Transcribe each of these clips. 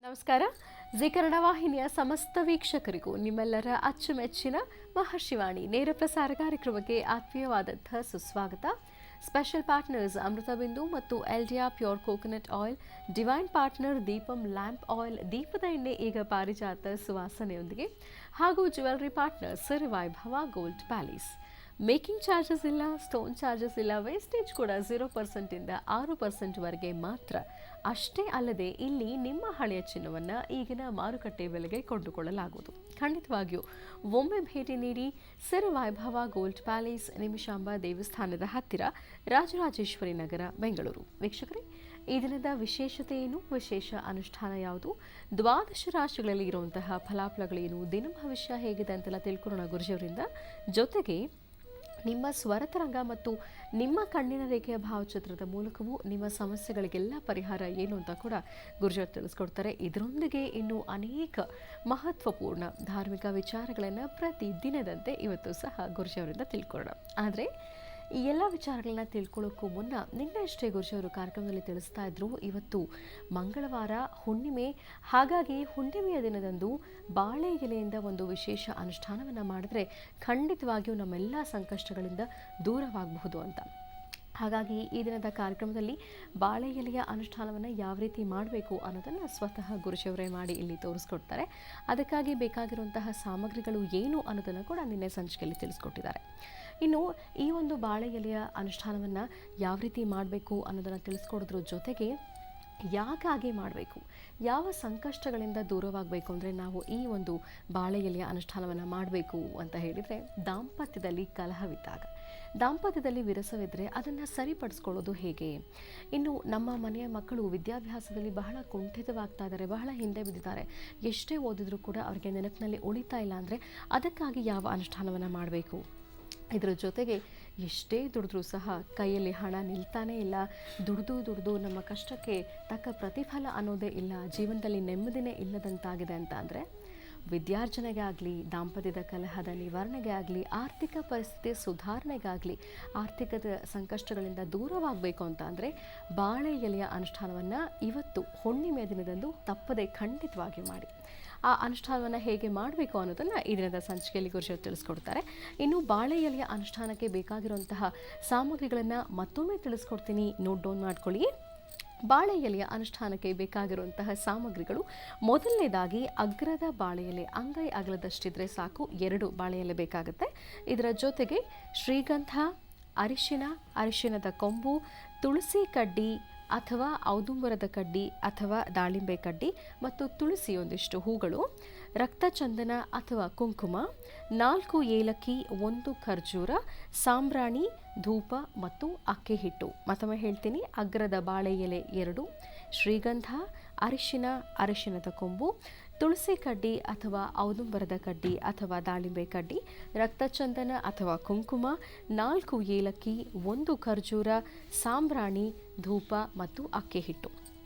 ನಮಸ್ಕಾರ. ಜಿ ಕನ್ನಡ ವಾಹಿನಿಯ ಸಮಸ್ತ ವೀಕ್ಷಕರಿಗೂ ನಿಮ್ಮೆಲ್ಲರ ಅಚ್ಚುಮೆಚ್ಚಿನ ಮಹರ್ಷಿವಾಣಿ ನೇರ ಪ್ರಸಾರ ಕಾರ್ಯಕ್ರಮಕ್ಕೆ ಆತ್ಮೀಯವಾದಂತಹ ಸುಸ್ವಾಗತ. ಸ್ಪೆಷಲ್ ಪಾರ್ಟ್ನರ್ಸ್ ಅಮೃತ ಬಿಂದು ಮತ್ತು Eldia pure coconut oil, divine partner Deepam lamp oil, ದೀಪದ ಎಣ್ಣೆ ಈಗ ಪಾರಿಜಾತ ಸುವಾಸನೆಯೊಂದಿಗೆ, ಹಾಗೂ ಜ್ಯುವೆಲರಿ ಪಾರ್ಟ್ನರ್ ಸಿರಿ ವೈಭವ ಗೋಲ್ಡ್ ಪ್ಯಾಲೇಸ್. ಮೇಕಿಂಗ್ ಚಾರ್ಜಸ್ ಇಲ್ಲ, ಸ್ಟೋನ್ ಚಾರ್ಜಸ್ ಇಲ್ಲ, ವೇಸ್ಟೇಜ್ ಕೂಡ 0% ಇಂದ 6% ಮಾತ್ರ. ಅಷ್ಟೇ ಅಲ್ಲದೆ ಇಲ್ಲಿ ನಿಮ್ಮ ಹಳೆಯ ಚಿನ್ನವನ್ನು ಈಗಿನ ಮಾರುಕಟ್ಟೆ ಬೆಲೆಗೆ ಕೊಂಡುಕೊಳ್ಳಲಾಗುವುದು. ಖಂಡಿತವಾಗಿಯೂ ಒಮ್ಮೆ ಭೇಟಿ ನೀಡಿ. ಸಿರಿ ವೈಭವ ಗೋಲ್ಡ್ ಪ್ಯಾಲೇಸ್, ನಿಮಿಷಾಂಬ ದೇವಸ್ಥಾನದ ಹತ್ತಿರ, ರಾಜರಾಜೇಶ್ವರಿ ನಗರ, ಬೆಂಗಳೂರು. ವೀಕ್ಷಕರೇ, ಈ ದಿನದ ವಿಶೇಷತೆ ಏನು, ವಿಶೇಷ ಅನುಷ್ಠಾನ ಯಾವುದು, ದ್ವಾದಶ ರಾಶಿಗಳಲ್ಲಿ ಇರುವಂತಹ ಫಲಾಫಲಗಳೇನು, ದಿನ ಭವಿಷ್ಯ ಹೇಗಿದೆ ಅಂತೆಲ್ಲ ತಿಳ್ಕೊಳ್ಳೋಣ ಗುರುಜಿಯವರಿಂದ. ಜೊತೆಗೆ ನಿಮ್ಮ ಸ್ವರತರಂಗ ಮತ್ತು ನಿಮ್ಮ ಕಣ್ಣಿನ ರೇಖೆಯ ಭಾವಚಿತ್ರದ ಮೂಲಕವೂ ನಿಮ್ಮ ಸಮಸ್ಯೆಗಳಿಗೆಲ್ಲ ಪರಿಹಾರ ಏನು ಅಂತ ಕೂಡ ಗುರುಜಿಯವರು ತಿಳಿಸ್ಕೊಡ್ತಾರೆ. ಇದರೊಂದಿಗೆ ಇನ್ನೂ ಅನೇಕ ಮಹತ್ವಪೂರ್ಣ ಧಾರ್ಮಿಕ ವಿಚಾರಗಳನ್ನು ಪ್ರತಿದಿನದಂತೆ ಇವತ್ತು ಸಹ ಗುರುಜಿಯವರಿಂದ ತಿಳ್ಕೊಳ್ಳೋಣ. ಆದರೆ ಈ ಎಲ್ಲ ವಿಚಾರಗಳನ್ನ ತಿಳ್ಕೊಳ್ಳೋಕ್ಕೂ ಮುನ್ನ ನಿನ್ನೆ ಅಷ್ಟೇ ಗುರುಜಿಯವರು ಕಾರ್ಯಕ್ರಮದಲ್ಲಿ ತಿಳಿಸ್ತಾ ಇದ್ರು, ಇವತ್ತು ಮಂಗಳವಾರ ಹುಣ್ಣಿಮೆ. ಹಾಗಾಗಿ ಹುಣ್ಣಿಮೆಯ ದಿನದಂದು ಬಾಳೆ ಎಲೆಯಿಂದ ಒಂದು ವಿಶೇಷ ಅನುಷ್ಠಾನವನ್ನು ಮಾಡಿದ್ರೆ ಖಂಡಿತವಾಗಿಯೂ ನಮ್ಮೆಲ್ಲ ಸಂಕಷ್ಟಗಳಿಂದ ದೂರವಾಗಬಹುದು ಅಂತ. ಹಾಗಾಗಿ ಈ ದಿನದ ಕಾರ್ಯಕ್ರಮದಲ್ಲಿ ಬಾಳೆ ಎಲೆಯ ಅನುಷ್ಠಾನವನ್ನು ಯಾವ ರೀತಿ ಮಾಡಬೇಕು ಅನ್ನೋದನ್ನು ಸ್ವತಃ ಗುರುಜಿಯವರೇ ಮಾಡಿ ಇಲ್ಲಿ ತೋರಿಸ್ಕೊಡ್ತಾರೆ. ಅದಕ್ಕಾಗಿ ಬೇಕಾಗಿರುವಂತಹ ಸಾಮಗ್ರಿಗಳು ಏನು ಅನ್ನೋದನ್ನು ಕೂಡ ನಿನ್ನೆ ಸಂಚಿಕೆಯಲ್ಲಿ ತಿಳಿಸ್ಕೊಟ್ಟಿದ್ದಾರೆ. ಇನ್ನು ಈ ಒಂದು ಬಾಳೆ ಎಲೆಯ ಅನುಷ್ಠಾನವನ್ನು ಯಾವ ರೀತಿ ಮಾಡಬೇಕು ಅನ್ನೋದನ್ನು ತಿಳಿಸ್ಕೊಡೋದ್ರ ಜೊತೆಗೆ ಯಾಕಾಗಿ ಮಾಡಬೇಕು, ಯಾವ ಸಂಕಷ್ಟಗಳಿಂದ ದೂರವಾಗಬೇಕು ಅಂದರೆ ನಾವು ಈ ಒಂದು ಬಾಳೆ ಎಲೆಯ ಅನುಷ್ಠಾನವನ್ನು ಮಾಡಬೇಕು ಅಂತ ಹೇಳಿದರೆ, ದಾಂಪತ್ಯದಲ್ಲಿ ಕಲಹವಿದ್ದಾಗ, ದಾಂಪತ್ಯದಲ್ಲಿ ವಿರಸವಿದ್ದರೆ ಅದನ್ನು ಸರಿಪಡಿಸ್ಕೊಳ್ಳೋದು ಹೇಗೆ, ಇನ್ನು ನಮ್ಮ ಮನೆಯ ಮಕ್ಕಳು ವಿದ್ಯಾಭ್ಯಾಸದಲ್ಲಿ ಬಹಳ ಕುಂಠಿತವಾಗ್ತಾ ಇದ್ದಾರೆ, ಬಹಳ ಹಿಂದೆ ಬಿದ್ದಿದ್ದಾರೆ, ಎಷ್ಟೇ ಓದಿದ್ರೂ ಕೂಡ ಅವರಿಗೆ ನೆನಪಿನಲ್ಲಿ ಉಳಿತಾ ಇಲ್ಲ ಅಂದರೆ ಅದಕ್ಕಾಗಿ ಯಾವ ಅನುಷ್ಠಾನವನ್ನು ಮಾಡಬೇಕು, ಇದರ ಜೊತೆಗೆ ಎಷ್ಟೇ ದುಡಿದ್ರೂ ಸಹ ಕೈಯಲ್ಲಿ ಹಣ ನಿಲ್ತಾನೇ ಇಲ್ಲ, ದುಡಿದು ನಮ್ಮ ಕಷ್ಟಕ್ಕೆ ತಕ್ಕ ಪ್ರತಿಫಲ ಅನ್ನೋದೇ ಇಲ್ಲ, ಜೀವನದಲ್ಲಿ ನೆಮ್ಮದಿನೇ ಇಲ್ಲದಂತಾಗಿದೆ ಅಂತ ಅಂದರೆ, ವಿದ್ಯಾರ್ಜನೆಗೆ ಆಗಲಿ, ದಾಂಪತ್ಯದ ಕಲಹದ ನಿವಾರಣೆಗೆ ಆಗಲಿ, ಆರ್ಥಿಕ ಪರಿಸ್ಥಿತಿ ಸುಧಾರಣೆಗಾಗಲಿ, ಆರ್ಥಿಕದ ಸಂಕಷ್ಟಗಳಿಂದ ದೂರವಾಗಬೇಕು ಅಂತ ಅಂದರೆ ಬಾಳೆ ಎಲೆಯ ಅನುಷ್ಠಾನವನ್ನು ಇವತ್ತು ಹುಣ್ಣಿಮೆಯ ದಿನದಂದು ತಪ್ಪದೆ ಖಂಡಿತವಾಗಿ ಮಾಡಿ. ಆ ಅನುಷ್ಠಾನವನ್ನು ಹೇಗೆ ಮಾಡಬೇಕು ಅನ್ನೋದನ್ನು ಈ ದಿನದ ಸಂಚಿಕೆಯಲ್ಲಿ ಗುರುಜಿಯವರು ತಿಳಿಸ್ಕೊಡ್ತಾರೆ. ಇನ್ನು ಬಾಳೆ ಎಲೆಯ ಅನುಷ್ಠಾನಕ್ಕೆ ಬೇಕಾಗಿರುವಂತಹ ಸಾಮಗ್ರಿಗಳನ್ನು ಮತ್ತೊಮ್ಮೆ ತಿಳಿಸ್ಕೊಡ್ತೀನಿ, ನೋಟ್ ಡೌನ್ ಮಾಡ್ಕೊಳ್ಳಿ. ಬಾಳೆ ಎಲೆಯ ಅನುಷ್ಠಾನಕ್ಕೆ ಬೇಕಾಗಿರುವಂತಹ ಸಾಮಗ್ರಿಗಳು, ಮೊದಲನೇದಾಗಿ ಅಗ್ರದ ಬಾಳೆ ಎಲೆ, ಅಂಗೈ ಅಗಲದಷ್ಟಿದ್ರೆ ಸಾಕು, 2 ಬಾಳೆ ಎಲೆ ಬೇಕಾಗುತ್ತೆ. ಇದರ ಜೊತೆಗೆ ಶ್ರೀಗಂಧ, ಅರಿಶಿನದ ಕೊಂಬು, ತುಳಸಿ ಕಡ್ಡಿ ಅಥವಾ ಔದುಂಬರದ ಕಡ್ಡಿ ಅಥವಾ ದಾಳಿಂಬೆ ಕಡ್ಡಿ ಮತ್ತು ತುಳಸಿ ಒಂದಿಷ್ಟು ಹೂಗಳು, ರಕ್ತಚಂದನ ಅಥವಾ ಕುಂಕುಮ, 4 ಏಲಕ್ಕಿ, 1 ಖರ್ಜೂರ, ಸಾಂಬ್ರಾಣಿ, ಧೂಪ ಮತ್ತು ಅಕ್ಕಿ ಹಿಟ್ಟು. ಮತ್ತೊಮ್ಮೆ ಹೇಳ್ತೀನಿ, ಅಗ್ರದ ಬಾಳೆ ಎಲೆ 2, ಶ್ರೀಗಂಧ, ಅರಿಶಿನದ ಕೊಂಬು, ತುಳಸಿ ಕಡ್ಡಿ ಅಥವಾ ಔದುಂಬರದ ಕಡ್ಡಿ ಅಥವಾ ದಾಳಿಂಬೆ ಕಡ್ಡಿ, ರಕ್ತಚಂದನ ಅಥವಾ ಕುಂಕುಮ, 4 ಏಲಕ್ಕಿ, 1 ಖರ್ಜೂರ, ಸಾಂಬ್ರಾಣಿ, ಧೂಪ ಮತ್ತು ಅಕ್ಕಿ ಹಿಟ್ಟು.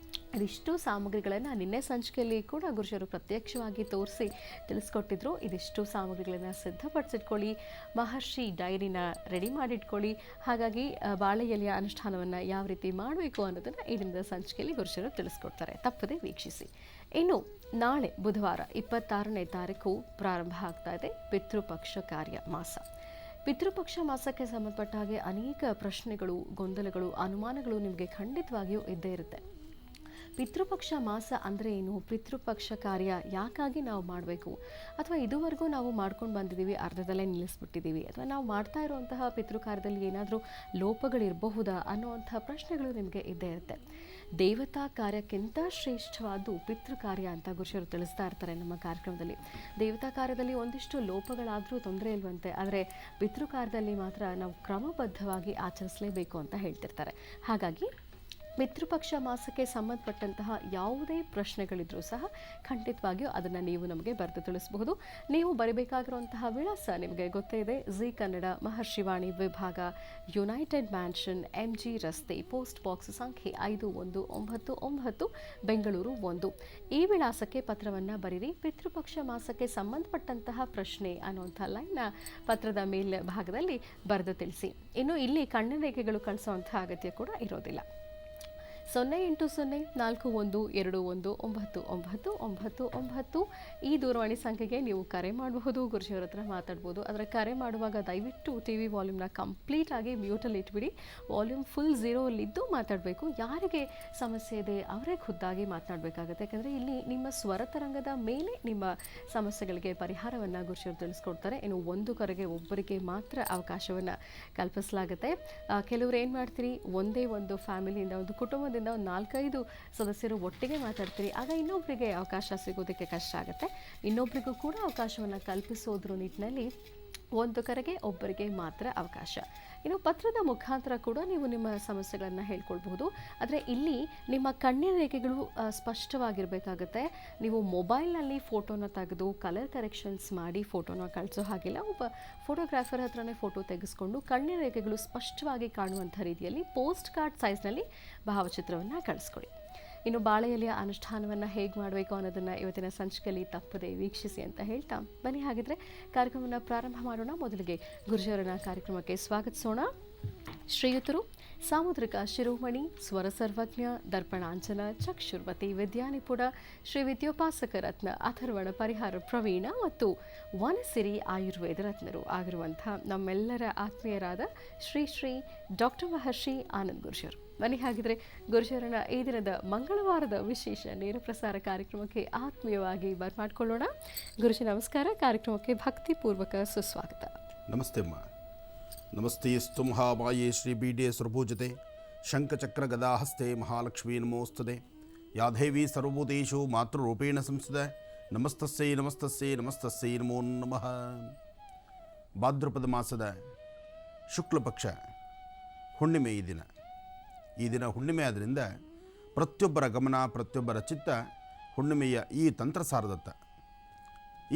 ಇದಿಷ್ಟು ಸಾಮಗ್ರಿಗಳನ್ನು ನಿನ್ನೆ ಸಂಚಿಕೆಯಲ್ಲಿ ಕೂಡ ಗುರುಜಿಯವರು ಪ್ರತ್ಯಕ್ಷವಾಗಿ ತೋರಿಸಿ ತಿಳಿಸ್ಕೊಟ್ಟಿದ್ರು. ಇದಿಷ್ಟು ಸಾಮಗ್ರಿಗಳನ್ನು ಸಿದ್ಧಪಡಿಸಿಟ್ಕೊಳ್ಳಿ, ಮಹರ್ಷಿ ಡೈರಿನ ರೆಡಿ ಮಾಡಿಟ್ಕೊಳ್ಳಿ. ಹಾಗಾಗಿ ಬಾಳೆ ಎಲೆಯ ಅನುಷ್ಠಾನವನ್ನು ಯಾವ ರೀತಿ ಮಾಡಬೇಕು ಅನ್ನೋದನ್ನು ಈ ದಿನದ ಸಂಚಿಕೆಯಲ್ಲಿ ಗುರುಜಿಯವರು ತಿಳಿಸ್ಕೊಡ್ತಾರೆ, ತಪ್ಪದೇ ವೀಕ್ಷಿಸಿ. ಇನ್ನು ನಾಳೆ ಬುಧವಾರ 26ನೇ ತಾರೀಕು ಪ್ರಾರಂಭ ಆಗ್ತಾ ಇದೆ ಪಿತೃಪಕ್ಷ ಕಾರ್ಯ ಮಾಸ. ಪಿತೃಪಕ್ಷ ಮಾಸಕ್ಕೆ ಸಂಬಂಧಪಟ್ಟ ಹಾಗೆ ಅನೇಕ ಪ್ರಶ್ನೆಗಳು, ಗೊಂದಲಗಳು, ಅನುಮಾನಗಳು ನಿಮಗೆ ಖಂಡಿತವಾಗಿಯೂ ಇದ್ದೇ ಇರುತ್ತೆ. ಪಿತೃಪಕ್ಷ ಮಾಸ ಅಂದರೆ ಏನು, ಪಿತೃಪಕ್ಷ ಕಾರ್ಯ ಯಾಕಾಗಿ ನಾವು ಮಾಡಬೇಕು, ಅಥವಾ ಇದುವರೆಗೂ ನಾವು ಮಾಡ್ಕೊಂಡು ಬಂದಿದ್ದೀವಿ, ಅರ್ಧದಲ್ಲೇ ನಿಲ್ಲಿಸ್ಬಿಟ್ಟಿದ್ದೀವಿ, ಅಥವಾ ನಾವು ಮಾಡ್ತಾ ಇರುವಂತಹ ಪಿತೃ ಕಾರ್ಯದಲ್ಲಿ ಏನಾದರೂ ಲೋಪಗಳಿರಬಹುದಾ ಅನ್ನುವಂಥ ಪ್ರಶ್ನೆಗಳು ನಿಮಗೆ ಇದ್ದೇ ಇರುತ್ತೆ. ದೇವತಾ ಕಾರ್ಯಕ್ಕಿಂತ ಶ್ರೇಷ್ಠವಾದ್ದು ಪಿತೃ ಕಾರ್ಯ ಅಂತ ಗುರುಜಿಯವರು ತಿಳಿಸ್ತಾ ಇರ್ತಾರೆ ನಮ್ಮ ಕಾರ್ಯಕ್ರಮದಲ್ಲಿ. ದೇವತಾ ಕಾರ್ಯದಲ್ಲಿ ಒಂದಿಷ್ಟು ಲೋಪಗಳಾದರೂ ತೊಂದರೆ ಇಲ್ವಂತೆ, ಆದರೆ ಪಿತೃ ಕಾರ್ಯದಲ್ಲಿ ಮಾತ್ರ ನಾವು ಕ್ರಮಬದ್ಧವಾಗಿ ಆಚರಿಸಲೇಬೇಕು ಅಂತ ಹೇಳ್ತಿರ್ತಾರೆ. ಹಾಗಾಗಿ ಪಿತೃಪಕ್ಷ ಮಾಸಕ್ಕೆ ಸಂಬಂಧಪಟ್ಟಂತಹ ಯಾವುದೇ ಪ್ರಶ್ನೆಗಳಿದ್ರೂ ಸಹ ಖಂಡಿತವಾಗಿಯೂ ಅದನ್ನು ನೀವು ನಮಗೆ ಬರೆದು ತಿಳಿಸಬಹುದು. ನೀವು ಬರೀಬೇಕಾಗಿರುವಂತಹ ವಿಳಾಸ ನಿಮಗೆ ಗೊತ್ತೇ ಇದೆ, ಜಿ ಕನ್ನಡ ಮಹರ್ಷಿವಾಣಿ ವಿಭಾಗ, ಯುನೈಟೆಡ್ ಮ್ಯಾನ್ಷನ್, MG ರಸ್ತೆ, ಪೋಸ್ಟ್ ಬಾಕ್ಸ್ ಸಂಖ್ಯೆ 5199, ಬೆಂಗಳೂರು 1. ಈ ವಿಳಾಸಕ್ಕೆ ಪತ್ರವನ್ನು ಬರೀರಿ. ಪಿತೃಪಕ್ಷ ಮಾಸಕ್ಕೆ ಸಂಬಂಧಪಟ್ಟಂತಹ ಪ್ರಶ್ನೆ ಅನ್ನುವಂಥ ಲೈನ್ನ ಪತ್ರದ ಮೇಲ್ ಭಾಗದಲ್ಲಿ ಬರೆದು ತಿಳಿಸಿ. ಇನ್ನು ಇಲ್ಲಿ ಕಣ್ಣಿನ ರೇಖೆಗಳು ಕಳಿಸುವಂತಹ ಅಗತ್ಯ ಕೂಡ ಇರೋದಿಲ್ಲ. 0804121999 ಈ ದೂರವಾಣಿ ಸಂಖ್ಯೆಗೆ ನೀವು ಕರೆ ಮಾಡಬಹುದು, ಗುರುಜಿಯವರ ಹತ್ರ ಮಾತಾಡ್ಬೋದು. ಅದರ ಕರೆ ಮಾಡುವಾಗ ದಯವಿಟ್ಟು ಟಿ ವಿ ವಾಲ್ಯೂಮ್ನ ಕಂಪ್ಲೀಟಾಗಿ ಮ್ಯೂಟಲ್ಲಿ ಇಟ್ಬಿಡಿ. ವಾಲ್ಯೂಮ್ ಫುಲ್ ಝೀರೋಲ್ಲಿದ್ದು ಮಾತಾಡಬೇಕು. ಯಾರಿಗೆ ಸಮಸ್ಯೆ ಇದೆ ಅವರೇ ಖುದ್ದಾಗಿ ಮಾತನಾಡಬೇಕಾಗುತ್ತೆ. ಯಾಕಂದರೆ ಇಲ್ಲಿ ನಿಮ್ಮ ಸ್ವರತರಂಗದ ಮೇಲೆ ನಿಮ್ಮ ಸಮಸ್ಯೆಗಳಿಗೆ ಪರಿಹಾರವನ್ನು ಗುರುಜಿಯವರು ತಿಳಿಸ್ಕೊಡ್ತಾರೆ. ಇನ್ನು ಒಂದು ಕರೆಗೆ ಒಬ್ಬರಿಗೆ ಮಾತ್ರ ಅವಕಾಶವನ್ನು ಕಲ್ಪಿಸಲಾಗುತ್ತೆ. ಕೆಲವರು ಏನು ಮಾಡ್ತೀರಿ, ಒಂದೇ ಒಂದು ಫ್ಯಾಮಿಲಿಯಿಂದ, ಒಂದು ಕುಟುಂಬದಿಂದ ಒಂದು 4-5 ಸದಸ್ಯರು ಒಟ್ಟಿಗೆ ಮಾತಾಡ್ತೀರಿ. ಆಗ ಇನ್ನೊಬ್ಬರಿಗೆ ಅವಕಾಶ ಸಿಗೋದಕ್ಕೆ ಕಷ್ಟ ಆಗುತ್ತೆ. ಇನ್ನೊಬ್ಬರಿಗೂ ಕೂಡ ಅವಕಾಶವನ್ನು ಕಲ್ಪಿಸೋದ್ರ ನಿಟ್ಟಿನಲ್ಲಿ ಒಂದು ಕರೆಗೆ ಒಬ್ಬರಿಗೆ ಮಾತ್ರ ಅವಕಾಶ. ಇನ್ನು ಪತ್ರದ ಮುಖಾಂತರ ಕೂಡ ನೀವು ನಿಮ್ಮ ಸಮಸ್ಯೆಗಳನ್ನು ಹೇಳ್ಕೊಳ್ಬಹುದು. ಆದರೆ ಇಲ್ಲಿ ನಿಮ್ಮ ಕಣ್ಣಿನ ರೇಖೆಗಳು ಸ್ಪಷ್ಟವಾಗಿರಬೇಕಾಗತ್ತೆ. ನೀವು ಮೊಬೈಲ್ನಲ್ಲಿ ಫೋಟೋನ ತೆಗೆದು ಕಲರ್ ಕರೆಕ್ಷನ್ಸ್ ಮಾಡಿ ಫೋಟೋನ ಕಳಿಸೋ ಹಾಗಿಲ್ಲ. ಒಬ್ಬ ಫೋಟೋಗ್ರಾಫರ್ ಹತ್ರನೇ ಫೋಟೋ ತೆಗೆಸ್ಕೊಂಡು ಕಣ್ಣಿನ ರೇಖೆಗಳು ಸ್ಪಷ್ಟವಾಗಿ ಕಾಣುವಂಥ ರೀತಿಯಲ್ಲಿ ಪೋಸ್ಟ್ ಕಾರ್ಡ್ ಸೈಜ್ನಲ್ಲಿ ಭಾವಚಿತ್ರವನ್ನು ಕಳಿಸ್ಕೊಡಿ. ಇನ್ನು ಬಾಳೆ ಎಲೆಯ ಅನುಷ್ಠಾನವನ್ನು ಹೇಗೆ ಮಾಡಬೇಕು ಅನ್ನೋದನ್ನು ಇವತ್ತಿನ ಸಂಚಿಕೆಯಲ್ಲಿ ತಪ್ಪದೆ ವೀಕ್ಷಿಸಿ ಅಂತ ಹೇಳ್ತಾ ಬನ್ನಿ ಹಾಗಿದ್ರೆ ಕಾರ್ಯಕ್ರಮವನ್ನು ಪ್ರಾರಂಭ ಮಾಡೋಣ. ಮೊದಲಿಗೆ ಗುರುಜಿಯವರನ್ನ ಕಾರ್ಯಕ್ರಮಕ್ಕೆ ಸ್ವಾಗತಿಸೋಣ. ಶ್ರೀಯುತರು ಸಾಮುದ್ರಿಕ ಶಿರೋಮಣಿ, ಸ್ವರ ಸರ್ವಜ್ಞ, ದರ್ಪಣಾಂಚನ, ಚಕ್ಷುರ್ವತಿ, ವಿದ್ಯಾನಿಪುಣ, ಶ್ರೀ ವಿದ್ಯೋಪಾಸಕ ರತ್ನ, ಅಥರ್ವಣ ಪರಿಹಾರ ಪ್ರವೀಣ ಮತ್ತು ವನಸಿರಿ ಆಯುರ್ವೇದ ರತ್ನರು ಆಗಿರುವಂಥ ನಮ್ಮೆಲ್ಲರ ಆತ್ಮೀಯರಾದ ಶ್ರೀ ಶ್ರೀ ಡಾಕ್ಟರ್ ಮಹರ್ಷಿ ಆನಂದ್ ಗುರುಜಿಯವರು. ಬನ್ನಿ ಹಾಗಿದ್ರೆ ಗುರುಜಿಯವರನ್ನ ಈ ದಿನದ ಮಂಗಳವಾರದ ವಿಶೇಷ ನೇರ ಪ್ರಸಾರ ಕಾರ್ಯಕ್ರಮಕ್ಕೆ ಆತ್ಮೀಯವಾಗಿ ಬರ್ಮಾಡ್ಕೊಳ್ಳೋಣ. ಗುರುಜಿ ನಮಸ್ಕಾರ. ಕಾರ್ಯಕ್ರಮಕ್ಕೆ ಭಕ್ತಿಪೂರ್ವಕ ಸುಸ್ವಾಗತ. ನಮಸ್ತೆ ಅಮ್ಮ. ನಮಸ್ತೆ ಸ್ತುಂ ಮಹಾಮಾಯೇ ಶ್ರೀ ಬೀಡೆ ಸುರಭೂಜತೆ ಶಂಖಚಕ್ರ ಗದಾಹಸ್ತೆ ಮಹಾಲಕ್ಷ್ಮೀ ನಮೋಸ್ತದೆ ಯಾ ದೇವಿ ಸರ್ವಭೂತೇಷು ಮಾತೃರೂಪೇಣ ಸಂಸ್ಥಿತ ನಮಸ್ತಸ್ಸೈ ನಮಸ್ತಸ್ಸೈ ನಮಸ್ತಸ್ಸೈ ನಮೋ ನಮಃ. ಭಾದ್ರಪದ ಮಾಸದ ಶುಕ್ಲಪಕ್ಷ ಹುಣ್ಣಿಮೆ ಈ ದಿನ ಹುಣ್ಣಿಮೆ ಆದ್ದರಿಂದ ಪ್ರತಿಯೊಬ್ಬರ ಗಮನ, ಪ್ರತಿಯೊಬ್ಬರ ಚಿತ್ತ ಹುಣ್ಣಿಮೆಯ ಈ ತಂತ್ರಸಾರದತ್ತ.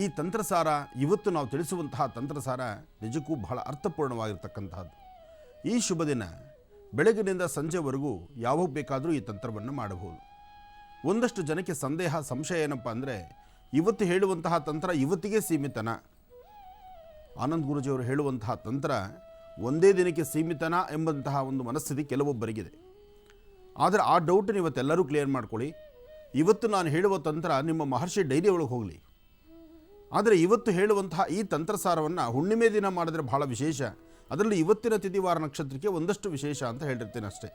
ಈ ತಂತ್ರಸಾರ, ಇವತ್ತು ನಾವು ತಿಳಿಸುವಂತಹ ತಂತ್ರಸಾರ ನಿಜಕ್ಕೂ ಬಹಳ ಅರ್ಥಪೂರ್ಣವಾಗಿರ್ತಕ್ಕಂತಹದ್ದು. ಈ ಶುಭ ದಿನ ಬೆಳಗಿನಿಂದ ಸಂಜೆವರೆಗೂ ಯಾವಾಗ ಬೇಕಾದರೂ ಈ ತಂತ್ರವನ್ನು ಮಾಡಬಹುದು. ಒಂದಷ್ಟು ಜನಕ್ಕೆ ಸಂದೇಹ, ಸಂಶಯ ಏನಪ್ಪ ಅಂದರೆ, ಇವತ್ತು ಹೇಳುವಂತಹ ತಂತ್ರ ಇವತ್ತಿಗೆ ಸೀಮಿತನ, ಆನಂದ್ ಗುರುಜಿಯವರು ಹೇಳುವಂತಹ ತಂತ್ರ ಒಂದೇ ದಿನಕ್ಕೆ ಸೀಮಿತನ ಎಂಬಂತಹ ಒಂದು ಮನಸ್ಥಿತಿ ಕೆಲವೊಬ್ಬರಿಗಿದೆ. ಆದರೆ ಆ ಡೌಟನ್ನು ಇವತ್ತೆಲ್ಲರೂ ಕ್ಲಿಯರ್ ಮಾಡ್ಕೊಳ್ಳಿ. ಇವತ್ತು ನಾನು ಹೇಳುವ ತಂತ್ರ ನಿಮ್ಮ ಮಹರ್ಷಿ ಡೈರಿ ಒಳಗೆ ಹೋಗಲಿ. ಆದರೆ ಇವತ್ತು ಹೇಳುವಂತಹ ಈ ತಂತ್ರಸಾರವನ್ನು ಹುಣ್ಣಿಮೆ ದಿನ ಮಾಡಿದ್ರೆ ಬಹಳ ವಿಶೇಷ. ಅದರಲ್ಲಿ ಇವತ್ತಿನ ತಿಥಿವಾರ ನಕ್ಷತ್ರಕ್ಕೆ ಒಂದಷ್ಟು ವಿಶೇಷ ಅಂತ ಹೇಳಿರ್ತೀನಿ ಅಷ್ಟೇ.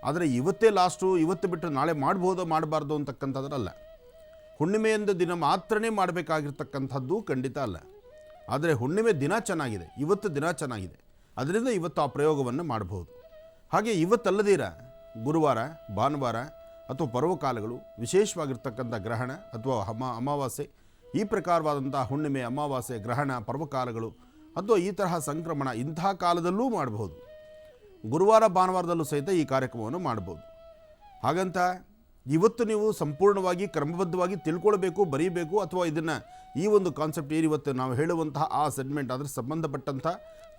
ಆದರೆ ಇವತ್ತೇ ಲಾಸ್ಟು, ಇವತ್ತು ಬಿಟ್ಟು ನಾಳೆ ಮಾಡ್ಬೋದೋ ಮಾಡಬಾರ್ದು ಅಂತಕ್ಕಂಥದ್ರಲ್ಲ. ಹುಣ್ಣಿಮೆಯಿಂದ ದಿನ ಮಾತ್ರನೇ ಮಾಡಬೇಕಾಗಿರ್ತಕ್ಕಂಥದ್ದು ಖಂಡಿತ ಅಲ್ಲ. ಆದರೆ ಹುಣ್ಣಿಮೆ ದಿನ ಚೆನ್ನಾಗಿದೆ, ಇವತ್ತು ದಿನ ಚೆನ್ನಾಗಿದೆ, ಅದರಿಂದ ಇವತ್ತು ಆ ಪ್ರಯೋಗವನ್ನು ಮಾಡಬಹುದು. ಹಾಗೆ ಇವತ್ತಲ್ಲದಿರ ಗುರುವಾರ, ಭಾನುವಾರ ಅಥವಾ ಪರ್ವಕಾಲಗಳು, ವಿಶೇಷವಾಗಿರ್ತಕ್ಕಂಥ ಗ್ರಹಣ ಅಥವಾ ಅಮಾವಾಸ್ಯೆ, ಈ ಪ್ರಕಾರವಾದಂಥ ಹುಣ್ಣಿಮೆ, ಅಮಾವಾಸ್ಯೆ, ಗ್ರಹಣ, ಪರ್ವಕಾಲಗಳು ಅಥವಾ ಈ ತರಹ ಸಂಕ್ರಮಣ, ಇಂತಹ ಕಾಲದಲ್ಲೂ ಮಾಡಬಹುದು. ಗುರುವಾರ, ಭಾನುವಾರದಲ್ಲೂ ಸಹಿತ ಈ ಕಾರ್ಯಕ್ರಮವನ್ನು ಮಾಡ್ಬೋದು. ಹಾಗಂತ ಇವತ್ತು ನೀವು ಸಂಪೂರ್ಣವಾಗಿ ಕ್ರಮಬದ್ಧವಾಗಿ ತಿಳ್ಕೊಳ್ಬೇಕು, ಬರೀಬೇಕು, ಅಥವಾ ಇದನ್ನು ಈ ಒಂದು ಕಾನ್ಸೆಪ್ಟ್ ಏನಿವತ್ತು ನಾವು ಹೇಳುವಂತಹ ಆ ಸೆಗ್ಮೆಂಟ್ ಅದರ ಸಂಬಂಧಪಟ್ಟಂಥ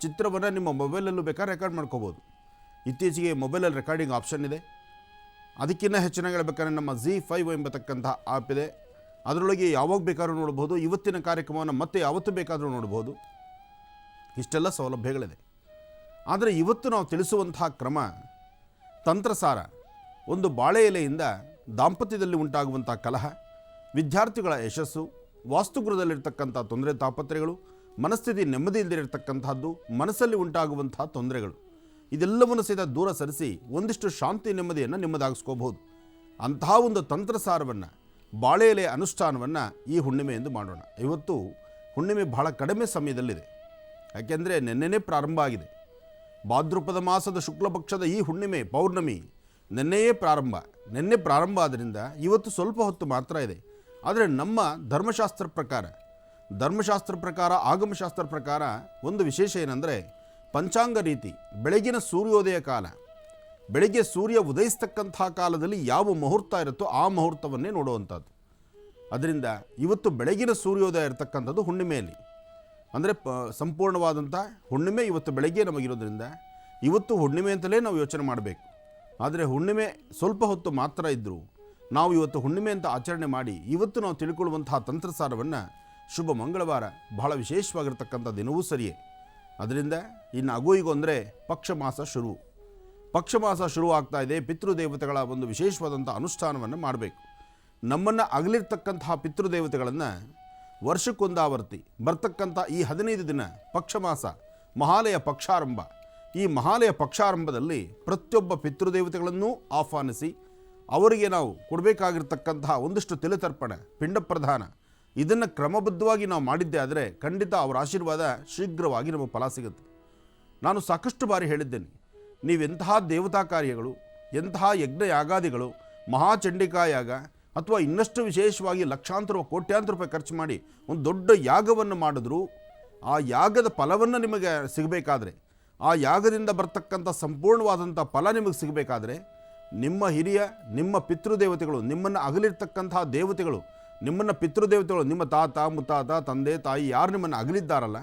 ಚಿತ್ರವನ್ನು ನಿಮ್ಮ ಮೊಬೈಲಲ್ಲೂ ಬೇಕಾದ್ರೆ ರೆಕಾರ್ಡ್ ಮಾಡ್ಕೋಬೋದು. ಇತ್ತೀಚೆಗೆ ಮೊಬೈಲಲ್ಲಿ ರೆಕಾರ್ಡಿಂಗ್ ಆಪ್ಷನ್ ಇದೆ. ಅದಕ್ಕಿಂತ ಹೆಚ್ಚಿನ ಹೇಳ್ಬೇಕಾದ್ರೆ ನಮ್ಮ ZEE5 ಎಂಬತಕ್ಕಂಥ ಆ್ಯಪ್ ಇದೆ. ಅದರೊಳಗೆ ಯಾವಾಗ ಬೇಕಾದ್ರೂ ನೋಡ್ಬೋದು. ಇವತ್ತಿನ ಕಾರ್ಯಕ್ರಮವನ್ನು ಮತ್ತೆ ಯಾವತ್ತೂ ಬೇಕಾದರೂ ನೋಡ್ಬೋದು. ಇಷ್ಟೆಲ್ಲ ಸೌಲಭ್ಯಗಳಿದೆ. ಆದರೆ ಇವತ್ತು ನಾವು ತಿಳಿಸುವಂತಹ ಕ್ರಮ ತಂತ್ರಸಾರ. ಒಂದು ಬಾಳೆ ಎಲೆಯಿಂದ ದಾಂಪತ್ಯದಲ್ಲಿ ಉಂಟಾಗುವಂಥ ಕಲಹ, ವಿದ್ಯಾರ್ಥಿಗಳ ಯಶಸ್ಸು, ವಾಸ್ತುಗೃಹದಲ್ಲಿರ್ತಕ್ಕಂಥ ತೊಂದರೆ ತಾಪತ್ರೆಗಳು, ಮನಸ್ಥಿತಿ ನೆಮ್ಮದಿ ಇಲ್ಲದಿರತಕ್ಕಂಥದ್ದು, ಮನಸ್ಸಲ್ಲಿ ಉಂಟಾಗುವಂತಹ ತೊಂದರೆಗಳು, ಇದೆಲ್ಲವನ್ನು ಸಹಿತ ದೂರ ಸರಿಸಿ ಒಂದಿಷ್ಟು ಶಾಂತಿ ನೆಮ್ಮದಿಯನ್ನು ನಿಮ್ಮದಾಗಿಸ್ಕೋಬಹುದು. ಅಂತಹ ಒಂದು ತಂತ್ರಸಾರವನ್ನು, ಬಾಳೆ ಎಲೆಯ ಅನುಷ್ಠಾನವನ್ನು ಈ ಹುಣ್ಣಿಮೆಯೆಂದು ಮಾಡೋಣ. ಇವತ್ತು ಹುಣ್ಣಿಮೆ ಬಹಳ ಕಡಿಮೆ ಸಮಯದಲ್ಲಿದೆ. ಯಾಕೆಂದರೆ ನೆನ್ನೆನೇ ಪ್ರಾರಂಭ ಆಗಿದೆ. ಭಾದ್ರಪದ ಮಾಸದ ಶುಕ್ಲಪಕ್ಷದ ಈ ಹುಣ್ಣಿಮೆ, ಪೌರ್ಣಮಿ ನಿನ್ನೆ ಪ್ರಾರಂಭ ಆದ್ದರಿಂದ ಇವತ್ತು ಸ್ವಲ್ಪ ಹೊತ್ತು ಮಾತ್ರ ಇದೆ. ಆದರೆ ನಮ್ಮ ಧರ್ಮಶಾಸ್ತ್ರ ಪ್ರಕಾರ ಆಗಮಶಾಸ್ತ್ರ ಪ್ರಕಾರ ಒಂದು ವಿಶೇಷ ಏನಂದರೆ, ಪಂಚಾಂಗ ರೀತಿ ಬೆಳಗಿನ ಸೂರ್ಯೋದಯ ಕಾಲ, ಬೆಳಗ್ಗೆ ಸೂರ್ಯ ಉದಯಿಸ್ತಕ್ಕಂಥ ಕಾಲದಲ್ಲಿ ಯಾವ ಮುಹೂರ್ತ ಇರುತ್ತೋ ಆ ಮುಹೂರ್ತವನ್ನೇ ನೋಡುವಂಥದ್ದು. ಅದರಿಂದ ಇವತ್ತು ಬೆಳಗಿನ ಸೂರ್ಯೋದಯ ಇರತಕ್ಕಂಥದ್ದು ಹುಣ್ಣಿಮೆಯಲ್ಲಿ, ಅಂದರೆ ಸಂಪೂರ್ಣವಾದಂಥ ಹುಣ್ಣಿಮೆ ಇವತ್ತು ಬೆಳಗ್ಗೆ ನಮಗಿರೋದ್ರಿಂದ ಇವತ್ತು ಹುಣ್ಣಿಮೆ ಅಂತಲೇ ನಾವು ಯೋಚನೆ ಮಾಡಬೇಕು. ಆದರೆ ಹುಣ್ಣಿಮೆ ಸ್ವಲ್ಪ ಹೊತ್ತು ಮಾತ್ರ ಇದ್ದರೂ ನಾವು ಇವತ್ತು ಹುಣ್ಣಿಮೆ ಅಂತ ಆಚರಣೆ ಮಾಡಿ ಇವತ್ತು ನಾವು ತಿಳ್ಕೊಳ್ಳುವಂತಹ ತಂತ್ರಸಾರವನ್ನು ಶುಭ ಮಂಗಳವಾರ ಬಹಳ ವಿಶೇಷವಾಗಿರ್ತಕ್ಕಂಥ ದಿನವೂ ಸರಿಯೇ. ಅದರಿಂದ ಇನ್ನು ಅಗೋ ಈಗ ಅಂದರೆ ಪಕ್ಷ ಮಾಸ ಶುರು. ಪಕ್ಷಮಾಸ ಶುರುವಾಗ್ತಾ ಇದೆ. ಪಿತೃದೇವತೆಗಳ ಒಂದು ವಿಶೇಷವಾದಂಥ ಅನುಷ್ಠಾನವನ್ನು ಮಾಡಬೇಕು. ನಮ್ಮನ್ನು ಅಗಲಿರ್ತಕ್ಕಂತಹ ಪಿತೃದೇವತೆಗಳನ್ನು ವರ್ಷಕ್ಕೊಂದಾವರ್ತಿ ಬರ್ತಕ್ಕಂಥ ಈ 15 ದಿನ ಪಕ್ಷಮಾಸ ಮಹಾಲಯ ಪಕ್ಷಾರಂಭ. ಈ ಮಹಾಲಯ ಪಕ್ಷಾರಂಭದಲ್ಲಿ ಪ್ರತಿಯೊಬ್ಬ ಪಿತೃದೇವತೆಗಳನ್ನೂ ಆಹ್ವಾನಿಸಿ ಅವರಿಗೆ ನಾವು ಕೊಡಬೇಕಾಗಿರ್ತಕ್ಕಂತಹ ಒಂದಿಷ್ಟು ತಿಲತರ್ಪಣೆ, ಪಿಂಡ ಪ್ರದಾನ, ಇದನ್ನು ಕ್ರಮಬದ್ಧವಾಗಿ ನಾವು ಮಾಡಿದ್ದೇ ಆದರೆ ಖಂಡಿತ ಅವರ ಆಶೀರ್ವಾದ ಶೀಘ್ರವಾಗಿ ನಮಗೆ ಫಲ ಸಿಗುತ್ತೆ. ನಾನು ಸಾಕಷ್ಟು ಬಾರಿ ಹೇಳಿದ್ದೇನೆ, ನೀವೆಂತಹ ದೇವತಾ ಕಾರ್ಯಗಳು, ಎಂತಹ ಯಜ್ಞ ಯಾಗಾದಿಗಳು, ಮಹಾಚಂಡಿಕಾ ಯಾಗ ಅಥವಾ ಇನ್ನಷ್ಟು ವಿಶೇಷವಾಗಿ ಲಕ್ಷಾಂತರ ಕೋಟ್ಯಾಂತರ ರೂಪಾಯಿ ಖರ್ಚು ಮಾಡಿ ಒಂದು ದೊಡ್ಡ ಯಾಗವನ್ನು ಮಾಡಿದ್ರು, ಆ ಯಾಗದ ಫಲವನ್ನು ನಿಮಗೆ ಸಿಗಬೇಕಾದ್ರೆ, ಆ ಯಾಗದಿಂದ ಬರ್ತಕ್ಕಂಥ ಸಂಪೂರ್ಣವಾದಂಥ ಫಲ ನಿಮಗೆ ಸಿಗಬೇಕಾದ್ರೆ ನಿಮ್ಮ ಹಿರಿಯ, ನಿಮ್ಮ ಪಿತೃದೇವತೆಗಳು, ನಿಮ್ಮನ್ನು ಅಗಲಿರ್ತಕ್ಕಂತಹ ದೇವತೆಗಳು, ನಿಮ್ಮನ್ನು ಪಿತೃದೇವತೆಗಳು, ನಿಮ್ಮ ತಾತ ಮುತ್ತಾತ ತಂದೆ ತಾಯಿ ಯಾರು ನಿಮ್ಮನ್ನು ಅಗಲಿದ್ದಾರಲ್ಲ,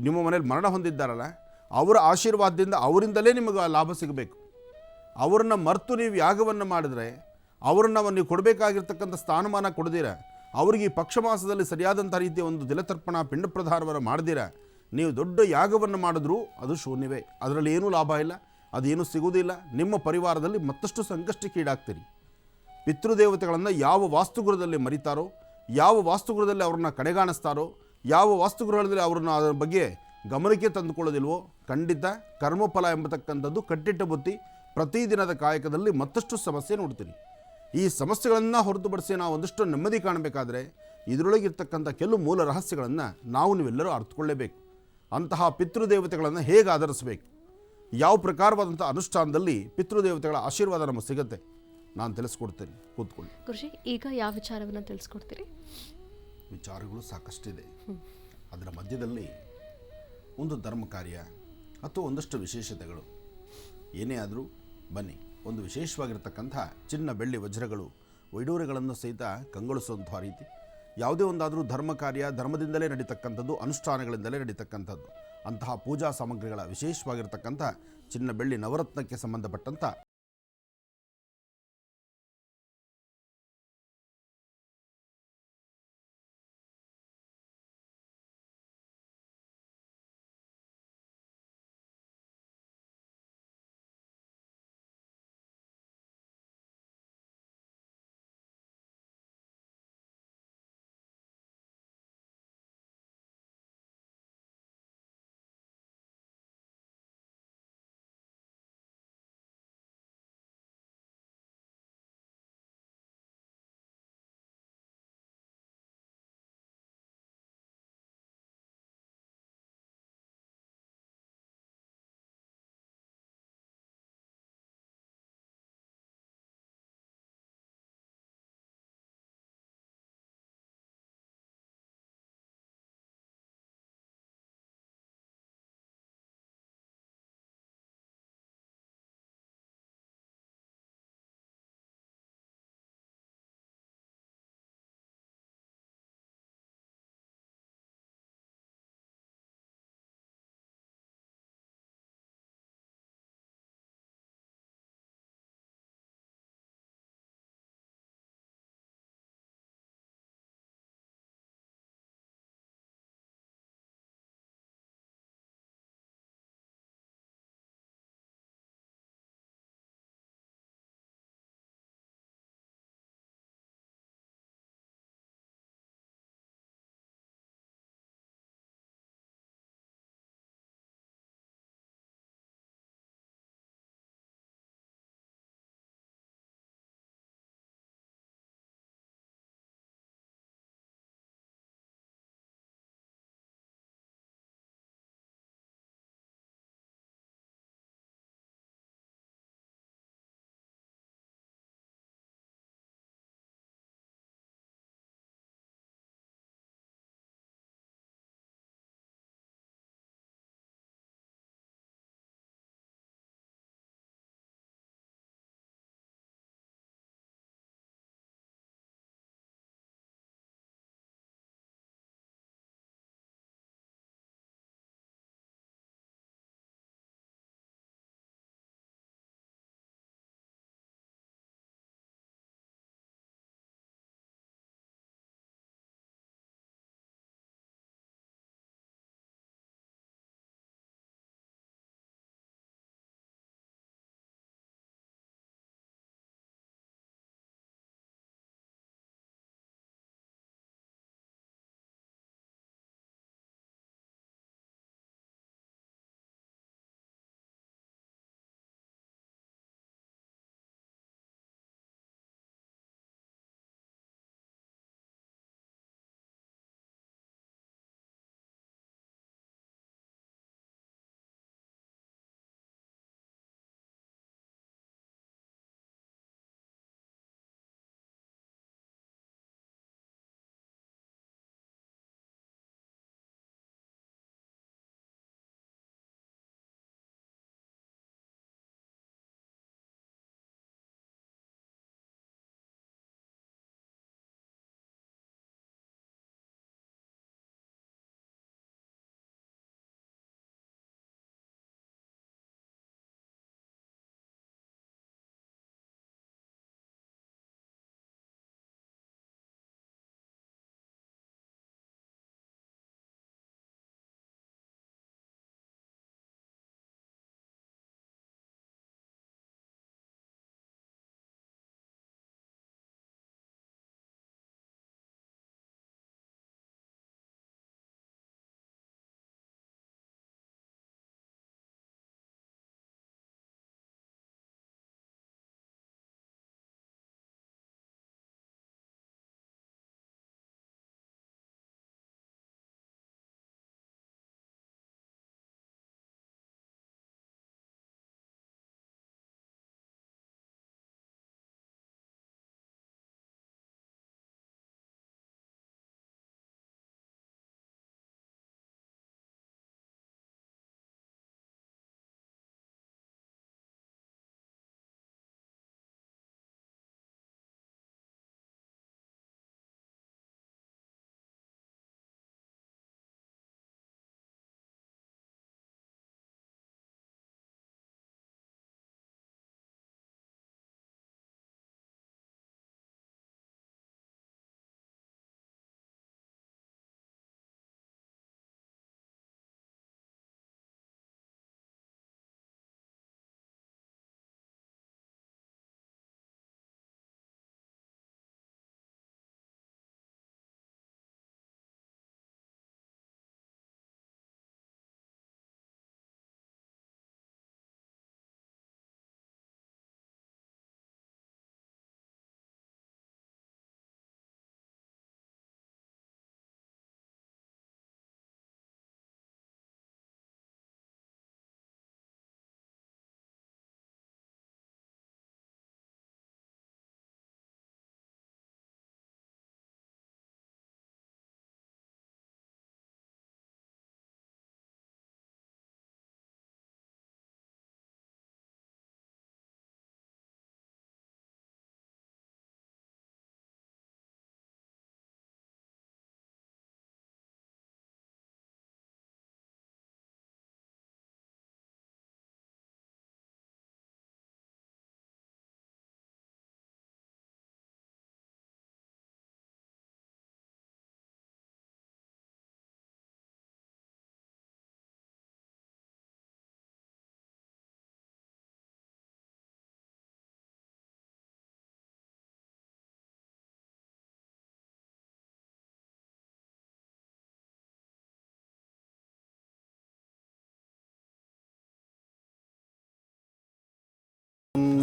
ನಿಮ್ಮ ಮನೇಲಿ ಮರಣ ಹೊಂದಿದ್ದಾರಲ್ಲ, ಅವರ ಆಶೀರ್ವಾದದಿಂದ ಅವರಿಂದಲೇ ನಿಮಗೆ ಲಾಭ ಸಿಗಬೇಕು. ಅವರನ್ನು ಮರೆತು ನೀವು ಯಾಗವನ್ನು ಮಾಡಿದ್ರೆ, ಅವರನ್ನು ನೀವು ಕೊಡಬೇಕಾಗಿರ್ತಕ್ಕಂಥ ಸ್ಥಾನಮಾನ ಕೊಡದಿರ, ಅವರಿಗೆ ಈ ಪಕ್ಷಮಾಸದಲ್ಲಿ ಸರಿಯಾದಂಥ ರೀತಿಯ ಒಂದು ತಿಲತರ್ಪಣ ಪಿಂಡ ಪ್ರದಾನವನ್ನು ಮಾಡದಿರ ನೀವು ದೊಡ್ಡ ಯಾಗವನ್ನು ಮಾಡಿದ್ರೂ ಅದು ಶೂನ್ಯವೇ. ಅದರಲ್ಲಿ ಏನೂ ಲಾಭ ಇಲ್ಲ, ಅದೇನೂ ಸಿಗುವುದಿಲ್ಲ. ನಿಮ್ಮ ಪರಿವಾರದಲ್ಲಿ ಮತ್ತಷ್ಟು ಸಂಕಷ್ಟಕ್ಕೀಡಾಗ್ತೀರಿ. ಪಿತೃದೇವತೆಗಳನ್ನು ಯಾವ ವಾಸ್ತುಗೃಹದಲ್ಲಿ ಮರಿತಾರೋ, ಯಾವ ವಾಸ್ತುಗೃಹದಲ್ಲಿ ಅವ್ರನ್ನ ಕಡೆಗಾಣಿಸ್ತಾರೋ, ಯಾವ ವಾಸ್ತುಗೃಹದಲ್ಲಿ ಅವ್ರನ್ನ ಅದರ ಬಗ್ಗೆ ಗಮನಕ್ಕೆ ತಂದುಕೊಳ್ಳೋದಿಲ್ವೋ, ಖಂಡಿತ ಕರ್ಮಫಲ ಎಂಬತಕ್ಕಂಥದ್ದು ಕಟ್ಟಿಟ್ಟ ಬುತ್ತಿ. ಪ್ರತಿದಿನದ ಕಾಯಕದಲ್ಲಿ ಮತ್ತಷ್ಟು ಸಮಸ್ಯೆ ನೋಡ್ತೀರಿ. ಈ ಸಮಸ್ಯೆಗಳನ್ನು ಹೊರತುಪಡಿಸಿ ನಾವು ಒಂದಷ್ಟು ನೆಮ್ಮದಿ ಕಾಣಬೇಕಾದ್ರೆ ಇದರೊಳಗಿರ್ತಕ್ಕಂಥ ಕೆಲವು ಮೂಲ ರಹಸ್ಯಗಳನ್ನು ನೀವೆಲ್ಲರೂ ಅರ್ಥಕೊಳ್ಳೇಬೇಕು. ಅಂತಹ ಪಿತೃದೇವತೆಗಳನ್ನು ಹೇಗೆ ಆಧರಿಸಬೇಕು, ಯಾವ ಪ್ರಕಾರವಾದಂಥ ಅನುಷ್ಠಾನದಲ್ಲಿ ಪಿತೃದೇವತೆಗಳ ಆಶೀರ್ವಾದ ನಮಗೆ ಸಿಗುತ್ತೆ, ನಾನು ತಿಳಿಸ್ಕೊಡ್ತೇನೆ. ಕೂತ್ಕೊಳ್ಳಿ. ಗುರುಜಿ, ಈಗ ಯಾವ ವಿಚಾರವನ್ನು ತಿಳಿಸ್ಕೊಡ್ತೀರಿ? ವಿಚಾರಗಳು ಸಾಕಷ್ಟಿದೆ. ಅದರ ಮಧ್ಯದಲ್ಲಿ ಒಂದು ಧರ್ಮ ಕಾರ್ಯ ಅಥವಾ ಒಂದಷ್ಟು ವಿಶೇಷತೆಗಳು ಏನೇ ಆದರೂ ಬನ್ನಿ, ಒಂದು ವಿಶೇಷವಾಗಿರ್ತಕ್ಕಂಥ ಚಿನ್ನ ಬೆಳ್ಳಿ ವಜ್ರಗಳು ವೈಡೂರ್ಯಗಳನ್ನು ಸಹಿತ ಕಂಗೊಳಿಸುವಂಥ ರೀತಿ ಯಾವುದೇ ಒಂದಾದರೂ ಧರ್ಮ ಕಾರ್ಯ ಧರ್ಮದಿಂದಲೇ ನಡೀತಕ್ಕಂಥದ್ದು, ಅನುಷ್ಠಾನಗಳಿಂದಲೇ ನಡೀತಕ್ಕಂಥದ್ದು. ಅಂತಹ ಪೂಜಾ ಸಾಮಗ್ರಿಗಳ ವಿಶೇಷವಾಗಿರ್ತಕ್ಕಂಥ ಚಿನ್ನ ಬೆಳ್ಳಿ ನವರತ್ನಕ್ಕೆ ಸಂಬಂಧಪಟ್ಟಂಥ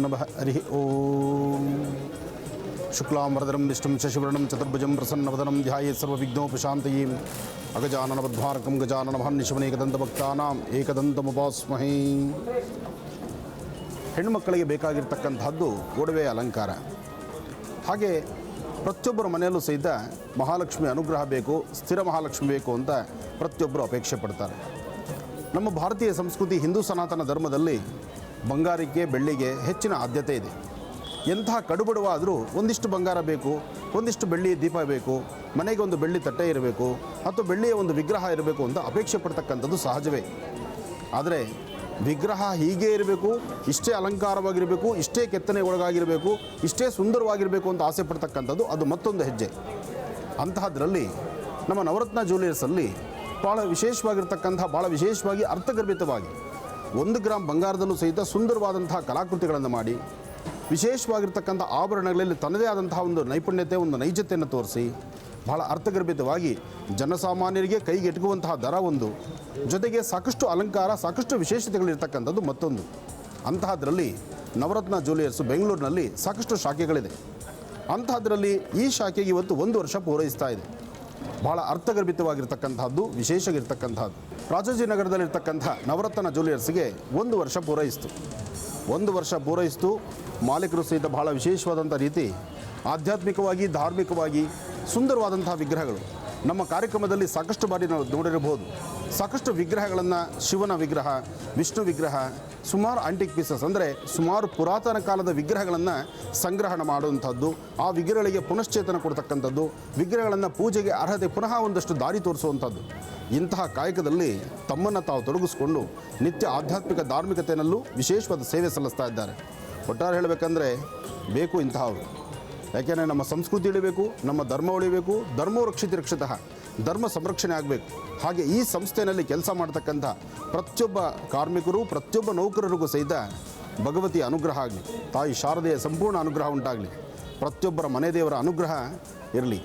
ನಮಃ ಹರಿ ಓಂ. ಶುಕ್ಲಾಂಬರಧರಂ ವಿಷ್ಣುಂ ಶಶಿವರ್ಣಂ ಚತುರ್ಭುಜಂ ಪ್ರಸನ್ನವದನಂ ಧ್ಯಾಯೇತ್ ಸರ್ವವಿಘ್ನೋಪಶಾಂತಯೇ. ಅಗಜಾನನ ಪದ್ಮಾರ್ಕಂ ಗಜಾನನ ಮಹರ್ನಿಶಮನೇಕದಂತಭಕ್ತಾನಾಂ ಏಕದಂತಮುಪಾಸ್ಮಹೇ. ಹೆಣ್ಣುಮಕ್ಕಳಿಗೆ ಬೇಕಾಗಿರ್ತಕ್ಕಂಥದ್ದು ಒಡವೆ ಅಲಂಕಾರ. ಹಾಗೆ ಪ್ರತಿಯೊಬ್ಬರ ಮನೆಯಲ್ಲೂ ಸಹಿತ ಮಹಾಲಕ್ಷ್ಮಿ ಅನುಗ್ರಹ ಬೇಕು, ಸ್ಥಿರ ಮಹಾಲಕ್ಷ್ಮಿ ಬೇಕು ಅಂತ ಪ್ರತಿಯೊಬ್ಬರು ಅಪೇಕ್ಷೆ ಪಡ್ತಾರೆ. ನಮ್ಮ ಭಾರತೀಯ ಸಂಸ್ಕೃತಿ ಹಿಂದೂ ಸನಾತನ ಧರ್ಮದಲ್ಲಿ ಬಂಗಾರಕ್ಕೆ ಬೆಳ್ಳಿಗೆ ಹೆಚ್ಚಿನ ಆದ್ಯತೆ ಇದೆ. ಎಂತಹ ಕಡುಬಡುವಾದರೂ ಒಂದಿಷ್ಟು ಬಂಗಾರ ಬೇಕು, ಒಂದಿಷ್ಟು ಬೆಳ್ಳಿ ದೀಪ ಬೇಕು, ಮನೆಗೆ ಒಂದು ಬೆಳ್ಳಿ ತಟ್ಟೆ ಇರಬೇಕು ಅಥವಾ ಬೆಳ್ಳಿಯ ಒಂದು ವಿಗ್ರಹ ಇರಬೇಕು ಅಂತ ಅಪೇಕ್ಷೆ ಪಡ್ತಕ್ಕಂಥದ್ದು ಸಹಜವೇ. ಆದರೆ ವಿಗ್ರಹ ಹೀಗೆ ಇರಬೇಕು, ಇಷ್ಟೇ ಅಲಂಕಾರವಾಗಿರಬೇಕು, ಇಷ್ಟೇ ಕೆತ್ತನೆ ಒಳಗಾಗಿರಬೇಕು, ಇಷ್ಟೇ ಸುಂದರವಾಗಿರಬೇಕು ಅಂತ ಆಸೆ ಪಡ್ತಕ್ಕಂಥದ್ದು ಅದು ಮತ್ತೊಂದು ಹೆಜ್ಜೆ. ಅಂತಹದ್ರಲ್ಲಿ ನಮ್ಮ ನವರತ್ನ ಜ್ಯುವೆಲರ್ಸಲ್ಲಿ ಭಾಳ ವಿಶೇಷವಾಗಿ ಅರ್ಥಗರ್ಭಿತವಾಗಿ 1 ಗ್ರಾಮ್ ಬಂಗಾರದಲ್ಲೂ ಸಹಿತ ಸುಂದರವಾದಂತಹ ಕಲಾಕೃತಿಗಳನ್ನು ಮಾಡಿ, ವಿಶೇಷವಾಗಿರ್ತಕ್ಕಂಥ ಆಭರಣಗಳಲ್ಲಿ ತನ್ನದೇ ಆದಂತಹ ಒಂದು ನೈಪುಣ್ಯತೆ, ಒಂದು ನೈಜತೆಯನ್ನು ತೋರಿಸಿ, ಬಹಳ ಅರ್ಥಗರ್ಭಿತವಾಗಿ ಜನಸಾಮಾನ್ಯರಿಗೆ ಕೈಗೆ ಎಟುಕುವಂತಹ ದರ ಒಂದು, ಜೊತೆಗೆ ಸಾಕಷ್ಟು ಅಲಂಕಾರ, ಸಾಕಷ್ಟು ವಿಶೇಷತೆಗಳಿರ್ತಕ್ಕಂಥದ್ದು ಮತ್ತೊಂದು. ಅಂತಹದ್ರಲ್ಲಿ ನವರತ್ನ ಜ್ಯುವೆಲರ್ಸು ಬೆಂಗಳೂರಿನಲ್ಲಿ ಸಾಕಷ್ಟು ಶಾಖೆಗಳಿದೆ. ಅಂತಹದ್ರಲ್ಲಿ ಈ ಶಾಖೆಗೆ ಇವತ್ತು 1 ವರ್ಷ ಪೂರೈಸ್ತಾ ಇದೆ. ಭಾಳ ಅರ್ಥಗರ್ಭಿತವಾಗಿರ್ತಕ್ಕಂಥದ್ದು, ವಿಶೇಷವಾಗಿರ್ತಕ್ಕಂಥದ್ದು. ರಾಜಾಜಿನಗರದಲ್ಲಿರ್ತಕ್ಕಂಥ ನವರತ್ನ ಜ್ಯುವೆಲರ್ಸ್ಗೆ 1 ವರ್ಷ ಪೂರೈಸಿತು. 1 ವರ್ಷ ಪೂರೈಸಿತು. ಮಾಲೀಕರು ಸಹಿತ ಭಾಳ ವಿಶೇಷವಾದಂಥ ರೀತಿ ಆಧ್ಯಾತ್ಮಿಕವಾಗಿ, ಧಾರ್ಮಿಕವಾಗಿ ಸುಂದರವಾದಂತಹ ವಿಗ್ರಹಗಳು. ನಮ್ಮ ಕಾರ್ಯಕ್ರಮದಲ್ಲಿ ಸಾಕಷ್ಟು ಬಾರಿ ನಾವು ನೋಡಿರಬಹುದು. ಸಾಕಷ್ಟು ವಿಗ್ರಹಗಳನ್ನು, ಶಿವನ ವಿಗ್ರಹ, ವಿಷ್ಣು ವಿಗ್ರಹ, ಸುಮಾರು ಆಂಟಿಕ್ ಪೀಸಸ್ ಅಂದರೆ ಸುಮಾರು ಪುರಾತನ ಕಾಲದ ವಿಗ್ರಹಗಳನ್ನು ಸಂಗ್ರಹಣ ಮಾಡುವಂಥದ್ದು, ಆ ವಿಗ್ರಹಗಳಿಗೆ ಪುನಶ್ಚೇತನ ಕೊಡ್ತಕ್ಕಂಥದ್ದು, ವಿಗ್ರಹಗಳನ್ನು ಪೂಜೆಗೆ ಅರ್ಹತೆ ಪುನಃ ಒಂದಷ್ಟು ದಾರಿ ತೋರಿಸುವಂಥದ್ದು. ಇಂತಹ ಕಾಯಕದಲ್ಲಿ ತಮ್ಮನ್ನು ತಾವು ತೊಡಗಿಸ್ಕೊಂಡು ನಿತ್ಯ ಆಧ್ಯಾತ್ಮಿಕ ಧಾರ್ಮಿಕತೆಯಲ್ಲೂ ವಿಶೇಷವಾದ ಸೇವೆ ಸಲ್ಲಿಸ್ತಾ ಇದ್ದಾರೆ. ಒಟ್ಟಾರೆ ಹೇಳಬೇಕಂದ್ರೆ ಬೇಕು ಇಂತಹವರು. ಯಾಕೆಂದರೆ ನಮ್ಮ ಸಂಸ್ಕೃತಿ ಉಳಿಬೇಕು, ನಮ್ಮ ಧರ್ಮ ಉಳಿಬೇಕು, ಧರ್ಮೋ ರಕ್ಷಿತ ರಕ್ಷಿತಃ, ಧರ್ಮ ಸಂರಕ್ಷಣೆ ಆಗಬೇಕು. ಹಾಗೆ ಈ ಸಂಸ್ಥೆಯಲ್ಲಿ ಕೆಲಸ ಮಾಡ್ತಕ್ಕಂಥ ಪ್ರತಿಯೊಬ್ಬ ಕಾರ್ಮಿಕರು, ಪ್ರತಿಯೊಬ್ಬ ನೌಕರರಿಗೂ ಸಹಿತ ಭಗವತಿಯ ಅನುಗ್ರಹ ಆಗಲಿ, ತಾಯಿ ಶಾರದೆಯ ಸಂಪೂರ್ಣ ಅನುಗ್ರಹ ಉಂಟಾಗಲಿ, ಪ್ರತಿಯೊಬ್ಬರ ಮನೆ ದೇವರ ಅನುಗ್ರಹ ಇರಲಿ.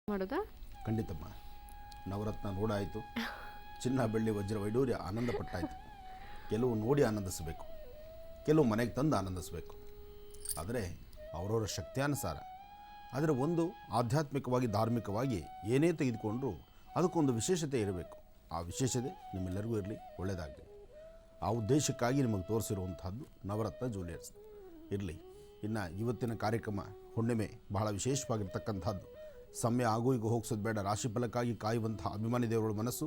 ಮಾಡೋದಾ? ಖಂಡಿತಮ್ಮ. ನವರತ್ನ ನೋಡಾಯಿತು, ಚಿನ್ನ ಬೆಳ್ಳಿ ವಜ್ರ ವೈಡೂರ್ಯ ಆನಂದ ಪಟ್ಟಾಯಿತು. ಕೆಲವು ನೋಡಿ ಆನಂದಿಸಬೇಕು, ಕೆಲವು ಮನೆಗೆ ತಂದು ಆನಂದಿಸಬೇಕು. ಆದರೆ ಅವರವರ ಶಕ್ತಿಯಾನುಸಾರ. ಆದರೆ ಒಂದು ಆಧ್ಯಾತ್ಮಿಕವಾಗಿ, ಧಾರ್ಮಿಕವಾಗಿ ಏನೇ ತೆಗೆದುಕೊಂಡ್ರೂ ಅದಕ್ಕೊಂದು ವಿಶೇಷತೆ ಇರಬೇಕು. ಆ ವಿಶೇಷತೆ ನಿಮ್ಮೆಲ್ಲರಿಗೂ ಇರಲಿ, ಒಳ್ಳೆಯದಾಗಲಿ. ಆ ಉದ್ದೇಶಕ್ಕಾಗಿ ನಿಮಗೆ ತೋರಿಸಿರುವಂಥದ್ದು ನವರತ್ನ ಜ್ಯುವೆಲರ್ಸ್ ಇರಲಿ. ಇನ್ನು ಇವತ್ತಿನ ಕಾರ್ಯಕ್ರಮ ಹುಣ್ಣಿಮೆ ಬಹಳ ವಿಶೇಷವಾಗಿರ್ತಕ್ಕಂಥದ್ದು. ಸಮಯ ಆಗು ಈಗ ಹೋಗಿಸೋದು ಬೇಡ. ರಾಶಿಫಲಕ್ಕಾಗಿ ಕಾಯುವಂಥ ಅಭಿಮಾನಿ ದೇವರ ಮನಸ್ಸು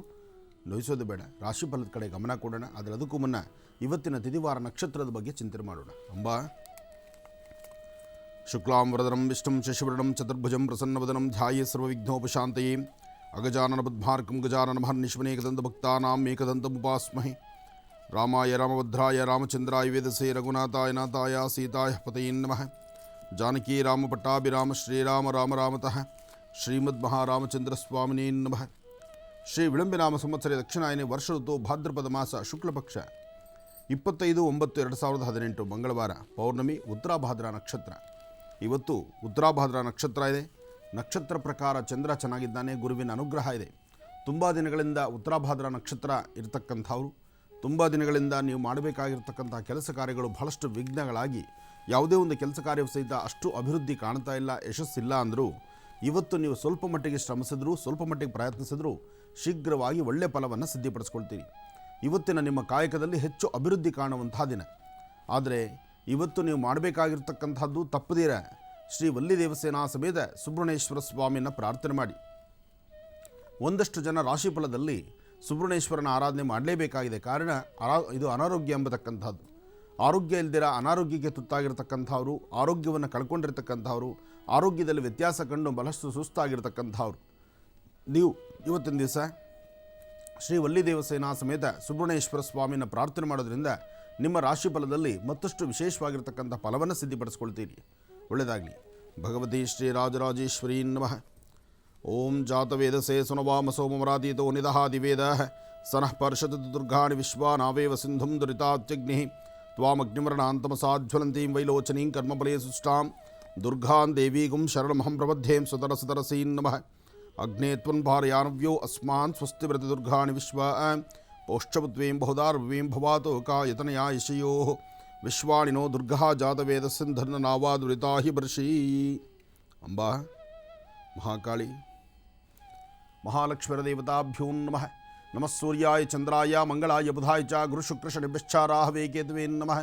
ನೋಯಿಸೋದು ಬೇಡ. ರಾಶಿಫಲದ ಕಡೆ ಗಮನ ಕೊಡೋಣ. ಆದರೆ ಅದಕ್ಕೂ ಮುನ್ನ ಇವತ್ತಿನ ತಿಥಿವಾರ ನಕ್ಷತ್ರದ ಬಗ್ಗೆ ಚಿಂತನೆ ಮಾಡೋಣ. ಅಂಬಾ ಶುಕ್ಲಾಂಬರಧರಂ ವಿಷ್ಣುಂ ಶಶಿವರ್ಣಂ ಚತುರ್ಭುಜಂ ಪ್ರಸನ್ನವದನಂ ಧ್ಯಾಯೇ ಸರ್ವವಿಘ್ನೋಪಶಾಂತಯೇ. ಅಗಜಾನನ ಪದ್ಮಾರ್ಕಂ ಗಜಾನನ ಮಹರ್ನಿಶಮನೇಕದಂತಭಕ್ತಾನಾಂ ಏಕದಂತಮುಪಾಸ್ಮಹೇ. ರಾಮಾಯ ರಾಮಭದ್ರಾಯ ರಾಮಚಂದ್ರಾಯ ವೇದಸೇ ರಘುನಾಥಾಯ ನಾಥಾಯ ಸೀತಾಯ ಪತಯೇ ನಮಃ. ಜಾನಕಿ ರಾಮಪಟ್ಟಾಭಿರಾಮ ಶ್ರೀರಾಮ ರಾಮ ರಾಮತಃ ಶ್ರೀಮದ್ ಮಹಾರಾಮಚಂದ್ರ ಸ್ವಾಮಿನೇ ನಮಃ. ಶ್ರೀ ವಿಳಂಬಿನಾಮ ಸಂವತ್ಸರ ದಕ್ಷಿಣಾಯನೆ ವರ್ಷ ಋತು ಭಾದ್ರಪದ ಮಾಸ ಶುಕ್ಲಪಕ್ಷ 25/9/2018 ಮಂಗಳವಾರ ಪೌರ್ಣಮಿ ಉತ್ತರಾಭಾದ್ರ ನಕ್ಷತ್ರ. ಇವತ್ತು ಉತ್ತರಾಭಾದ್ರ ನಕ್ಷತ್ರ ಇದೆ. ನಕ್ಷತ್ರ ಪ್ರಕಾರ ಚಂದ್ರ ಚೆನ್ನಾಗಿದ್ದಾನೆ, ಗುರುವಿನ ಅನುಗ್ರಹ ಇದೆ. ತುಂಬ ದಿನಗಳಿಂದ ಉತ್ತರಾಭಾದ್ರ ನಕ್ಷತ್ರ ಇರತಕ್ಕಂಥವ್ರು, ತುಂಬ ದಿನಗಳಿಂದ ನೀವು ಮಾಡಬೇಕಾಗಿರ್ತಕ್ಕಂಥ ಕೆಲಸ ಕಾರ್ಯಗಳು ಬಹಳಷ್ಟು ವಿಘ್ನಗಳಾಗಿ ಯಾವುದೇ ಒಂದು ಕೆಲಸ ಕಾರ್ಯವು ಸಹಿತ ಅಷ್ಟು ಅಭಿವೃದ್ಧಿ ಕಾಣ್ತಾ ಇಲ್ಲ, ಯಶಸ್ಸಿಲ್ಲ ಅಂದರೂ ಇವತ್ತು ನೀವು ಸ್ವಲ್ಪ ಮಟ್ಟಿಗೆ ಶ್ರಮಿಸಿದ್ರು, ಸ್ವಲ್ಪ ಮಟ್ಟಿಗೆ ಪ್ರಯತ್ನಿಸಿದ್ರು ಶೀಘ್ರವಾಗಿ ಒಳ್ಳೆಯ ಫಲವನ್ನು ಸಿದ್ಧಿಪಡಿಸ್ಕೊಳ್ತೀರಿ. ಇವತ್ತಿನ ನಿಮ್ಮ ಕಾಯಕದಲ್ಲಿ ಹೆಚ್ಚು ಅಭಿವೃದ್ಧಿ ಕಾಣುವಂತಹ ದಿನ. ಆದರೆ ಇವತ್ತು ನೀವು ಮಾಡಬೇಕಾಗಿರ್ತಕ್ಕಂಥದ್ದು ತಪ್ಪದಿರ ಶ್ರೀ ವಲ್ಲಿ ದೇವಸೇನಾ ಸಮೇತ ಸುಬ್ರಹ್ಮಣ್ಯೇಶ್ವರ ಸ್ವಾಮಿಯನ್ನು ಪ್ರಾರ್ಥನೆ ಮಾಡಿ. ಒಂದಷ್ಟು ಜನ ರಾಶಿಫಲದಲ್ಲಿ ಸುಬ್ರಹ್ಮಣ್ಯೇಶ್ವರನ ಆರಾಧನೆ ಮಾಡಲೇಬೇಕಾಗಿದೆ. ಕಾರಣ ಇದು ಅನಾರೋಗ್ಯ ಎಂಬತಕ್ಕಂಥದ್ದು. ಆರೋಗ್ಯ ಇಲ್ದಿರ ಅನಾರೋಗ್ಯಕ್ಕೆ ತುತ್ತಾಗಿರ್ತಕ್ಕಂಥವ್ರು, ಆರೋಗ್ಯವನ್ನು ಕಳ್ಕೊಂಡಿರ್ತಕ್ಕಂಥವ್ರು, ಆರೋಗ್ಯದಲ್ಲಿ ವ್ಯತ್ಯಾಸ ಕಂಡು ಬಹಳಷ್ಟು ಸುಸ್ತಾಗಿರ್ತಕ್ಕಂಥವ್ರು ನೀವು ಇವತ್ತಿನ ದಿವಸ ಶ್ರೀ ವಲ್ಲಿ ದೇವಸೇನಾ ಸಮೇತ ಸುಬ್ರಹ್ಮಣ್ಯೇಶ್ವರ ಸ್ವಾಮಿಯನ್ನು ಪ್ರಾರ್ಥನೆ ಮಾಡೋದ್ರಿಂದ ನಿಮ್ಮ ರಾಶಿಫಲದಲ್ಲಿ ಮತ್ತಷ್ಟು ವಿಶೇಷವಾಗಿರ್ತಕ್ಕಂಥ ಫಲವನ್ನು ಸಿದ್ಧಿಪಡಿಸ್ಕೊಳ್ತೀರಿ. ಒಳ್ಳೆಯದಾಗಲಿ. ಭಗವತಿ ಶ್ರೀ ರಾಜರಾಜೇಶ್ವರೀ ನಮಃ. ಓಂ ಜಾತವೇದಸೇ ಸುನವಾಮ ಸೋಮರಾದೀತೋ ನಿದಹಾದಿವೇದ ಸನಃ ಪರ್ಷದ ದುರ್ಗಾಣಿ ವಿಶ್ವಾನಾವೇವ ಸಿಂಧುಂ ದುರಿತಾತ್ಯಗ್ನಿ ತ್ವಾಮಗ್ನಿಮರಣಾಂತಮಸಾಜ್ವಲಂತೀಂ ವೈಲೋಚನೀಂ ಕರ್ಮಫಲೇ ಸುಷ್ಟಾಂ ದುರ್ಗಾನ್ ದೇವೀಗುಂ ಶರಣಮಹಂ ಪ್ರಬದ್ಧೇಂ ಸುತರಸತರಸೀಂ ನಮಃ. ಅಗ್ನೇ ತ್ವನ್ ಭಾರಯಾನವ್ಯೋ ಅಸ್ಮಾನ್ ಸ್ವಸ್ತಿ ವ್ರತ ದುರ್ಗಾಣಿ ವಿಶ್ವ ಪೌಷ್ಠಪುತ್ವೇಂ ಬಹುದಾರ್ವೀಂ ಭವಾತೋ ಕಾಯತನಯಾ ಯಶಯೋ ವಿಶ್ವಾಣಿನೋ ದುರ್ಗಾ ಜಾತವೇದ ಸಿಂಧರ್ನ ನಾವಾದುರಿತಾ ಹಿ ಬರ್ಷೀ. ಅಂಬಾ, ಮಹಾಕಾಳಿ, ಮಹಾಲಕ್ಷ್ಮೀರ ದೇವತಾಭ್ಯೋ ನಮಃ. ನಮಃ ಸೂರ್ಯಾಯ ಚಂದ್ರಾಯ ಮಂಗಳಾಯ ಬುಧಾಯ ಚ ಗುರುಶುಕ್ರಶನಿಭ್ಯಶ್ಚಾರಾಹವೇ ಕೇತುವೇ ನಮಃ.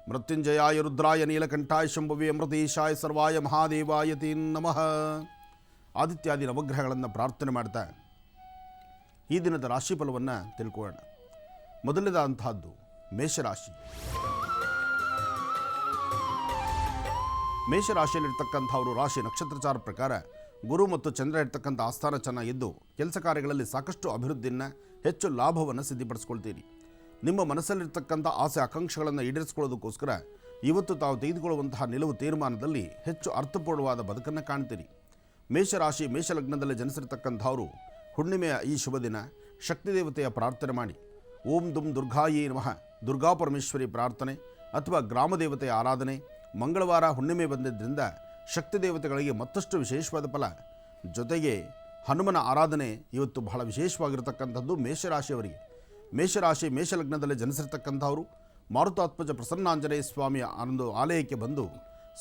ಮೃತ್ಯುಂಜಯಾಯ ರುದ್ರಾಯ ನೀಲಕಂಠಾಯ ಶಂಭವೇ ಅಮೃತೇಶಾಯ ಸರ್ವಾಯ ಮಹಾದೇವಾಯ ತೇ ನಮಃ. ಆದಿತ್ಯಾದಿ ನವಗ್ರಹಗಳನ್ನು ಪ್ರಾರ್ಥನೆ ಮಾಡ್ತಾ ಈ ದಿನದ ರಾಶಿಫಲವನ್ನು ತಿಳ್ಕೊಳ್ಳೋಣ. ಮೊದಲನೇದಾದಂತಹದ್ದು ಮೇಷರಾಶಿ. ಮೇಷರಾಶಿಯಲ್ಲಿರ್ತಕ್ಕಂಥವರು ರಾಶಿ ನಕ್ಷತ್ರಚಾರ ಪ್ರಕಾರ ಗುರು ಮತ್ತು ಚಂದ್ರ ಇರ್ತಕ್ಕಂಥ ಆಸ್ಥಾನ ಚೆನ್ನಾಗಿದ್ದು ಕೆಲಸ ಕಾರ್ಯಗಳಲ್ಲಿ ಸಾಕಷ್ಟು ಅಭಿವೃದ್ಧಿಯನ್ನು, ಹೆಚ್ಚು ಲಾಭವನ್ನು ಸಿದ್ಧಿಪಡಿಸ್ಕೊಳ್ತೀರಿ. ನಿಮ್ಮ ಮನಸ್ಸಲ್ಲಿರ್ತಕ್ಕಂಥ ಆಸೆ ಆಕಾಂಕ್ಷೆಗಳನ್ನು ಈಡೇರಿಸ್ಕೊಳ್ಳೋದಕ್ಕೋಸ್ಕರ ಇವತ್ತು ತಾವು ತೆಗೆದುಕೊಳ್ಳುವಂತಹ ನಿಲುವು ತೀರ್ಮಾನದಲ್ಲಿ ಹೆಚ್ಚು ಅರ್ಥಪೂರ್ಣವಾದ ಬದುಕನ್ನು ಕಾಣ್ತೀರಿ. ಮೇಷರಾಶಿ ಮೇಷಲಗ್ನದಲ್ಲಿ ಜನಿಸಿರ್ತಕ್ಕಂಥವರು ಹುಣ್ಣಿಮೆಯ ಈ ಶುಭ ದಿನ ಶಕ್ತಿ ದೇವತೆಯ ಪ್ರಾರ್ಥನೆ ಮಾಡಿ. ಓಂ ದುಂ ದುರ್ಗಾಯೇ ನಮಃ, ದುರ್ಗಾ ಪರಮೇಶ್ವರಿ ಪ್ರಾರ್ಥನೆ ಅಥವಾ ಗ್ರಾಮ ದೇವತೆಯ ಆರಾಧನೆ. ಮಂಗಳವಾರ ಹುಣ್ಣಿಮೆ ಬಂದಿದ್ದರಿಂದ ಶಕ್ತಿ ದೇವತೆಗಳಿಗೆ ಮತ್ತಷ್ಟು ವಿಶೇಷವಾದ ಫಲ. ಜೊತೆಗೆ ಹನುಮನ ಆರಾಧನೆ ಇವತ್ತು ಬಹಳ ವಿಶೇಷವಾಗಿರತಕ್ಕಂಥದ್ದು ಮೇಷರಾಶಿಯವರಿಗೆ. ಮೇಷರಾಶಿ ಮೇಷಲಗ್ನದಲ್ಲಿ ಜನಿಸಿರ್ತಕ್ಕಂಥವರು ಮಾರುತಾತ್ಮಜ ಪ್ರಸನ್ನಾಂಜನೇಯ ಸ್ವಾಮಿಯ ಒಂದು ಆಲಯಕ್ಕೆ ಬಂದು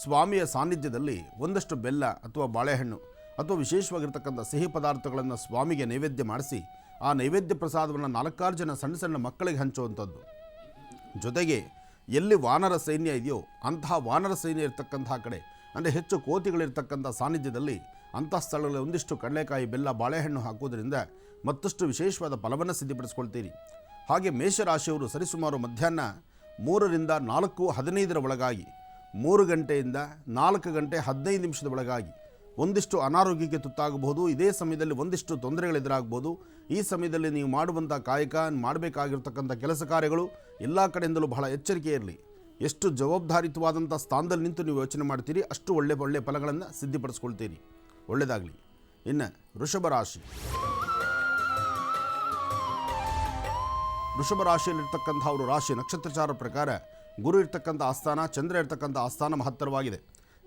ಸ್ವಾಮಿಯ ಸಾನ್ನಿಧ್ಯದಲ್ಲಿ ಒಂದಷ್ಟು ಬೆಲ್ಲ ಅಥವಾ ಬಾಳೆಹಣ್ಣು ಅಥವಾ ವಿಶೇಷವಾಗಿರ್ತಕ್ಕಂಥ ಸಿಹಿ ಪದಾರ್ಥಗಳನ್ನು ಸ್ವಾಮಿಗೆ ನೈವೇದ್ಯ ಮಾಡಿಸಿ ಆ ನೈವೇದ್ಯ ಪ್ರಸಾದವನ್ನು 4-6 ಜನ ಸಣ್ಣ ಸಣ್ಣ ಮಕ್ಕಳಿಗೆ ಹಂಚುವಂಥದ್ದು. ಜೊತೆಗೆ ಎಲ್ಲಿ ವಾನರ ಸೈನ್ಯ ಇದೆಯೋ ಅಂತಹ ವಾನರ ಸೈನ್ಯ ಇರ್ತಕ್ಕಂತಹ ಕಡೆ, ಅಂದರೆ ಹೆಚ್ಚು ಕೋತಿಗಳಿರ್ತಕ್ಕಂಥ ಸಾನ್ನಿಧ್ಯದಲ್ಲಿ ಅಂತಹ ಸ್ಥಳಗಳಲ್ಲಿ ಒಂದಿಷ್ಟು ಕಡಲೆಕಾಯಿ, ಬೆಲ್ಲ, ಬಾಳೆಹಣ್ಣು ಹಾಕೋದ್ರಿಂದ ಮತ್ತಷ್ಟು ವಿಶೇಷವಾದ ಫಲವನ್ನು ಸಿದ್ಧಿಪಡಿಸ್ಕೊಳ್ತೀರಿ. ಹಾಗೆ ಮೇಷರಾಶಿಯವರು ಸರಿಸುಮಾರು ಮಧ್ಯಾಹ್ನ 3ರಿಂದ 4:15 ಒಳಗಾಗಿ, 3 ಗಂಟೆಯಿಂದ 4 ಗಂಟೆ 15 ನಿಮಿಷದ ಒಳಗಾಗಿ ಒಂದಿಷ್ಟು ಅನಾರೋಗ್ಯಕ್ಕೆ ತುತ್ತಾಗಬಹುದು. ಇದೇ ಸಮಯದಲ್ಲಿ ಒಂದಿಷ್ಟು ತೊಂದರೆಗಳೆದುರಾಗಬಹುದು. ಈ ಸಮಯದಲ್ಲಿ ನೀವು ಮಾಡುವಂಥ ಕಾಯಕ, ಮಾಡಬೇಕಾಗಿರ್ತಕ್ಕಂಥ ಕೆಲಸ ಕಾರ್ಯಗಳು ಎಲ್ಲ ಕಡೆಯಿಂದಲೂ ಬಹಳ ಎಚ್ಚರಿಕೆ ಇರಲಿ. ಎಷ್ಟು ಜವಾಬ್ದಾರಿತವಾದಂಥ ಸ್ಥಾನದಲ್ಲಿ ನಿಂತು ನೀವು ಯೋಚನೆ ಮಾಡ್ತೀರಿ, ಅಷ್ಟು ಒಳ್ಳೆಯ ಫಲಗಳನ್ನು ಸಿದ್ಧಿಪಡಿಸ್ಕೊಳ್ತೀರಿ. ಒಳ್ಳೆಯದಾಗಲಿ. ಇನ್ನು ವೃಷಭ ರಾಶಿ. ವೃಷಭ ರಾಶಿಯಲ್ಲಿರ್ತಕ್ಕಂಥವರು ರಾಶಿ ನಕ್ಷತ್ರಚಾರ ಪ್ರಕಾರ ಗುರು ಇರ್ತಕ್ಕಂಥ ಆಸ್ಥಾನ, ಚಂದ್ರ ಇರ್ತಕ್ಕಂಥ ಆಸ್ಥಾನ ಮಹತ್ತರವಾಗಿದೆ.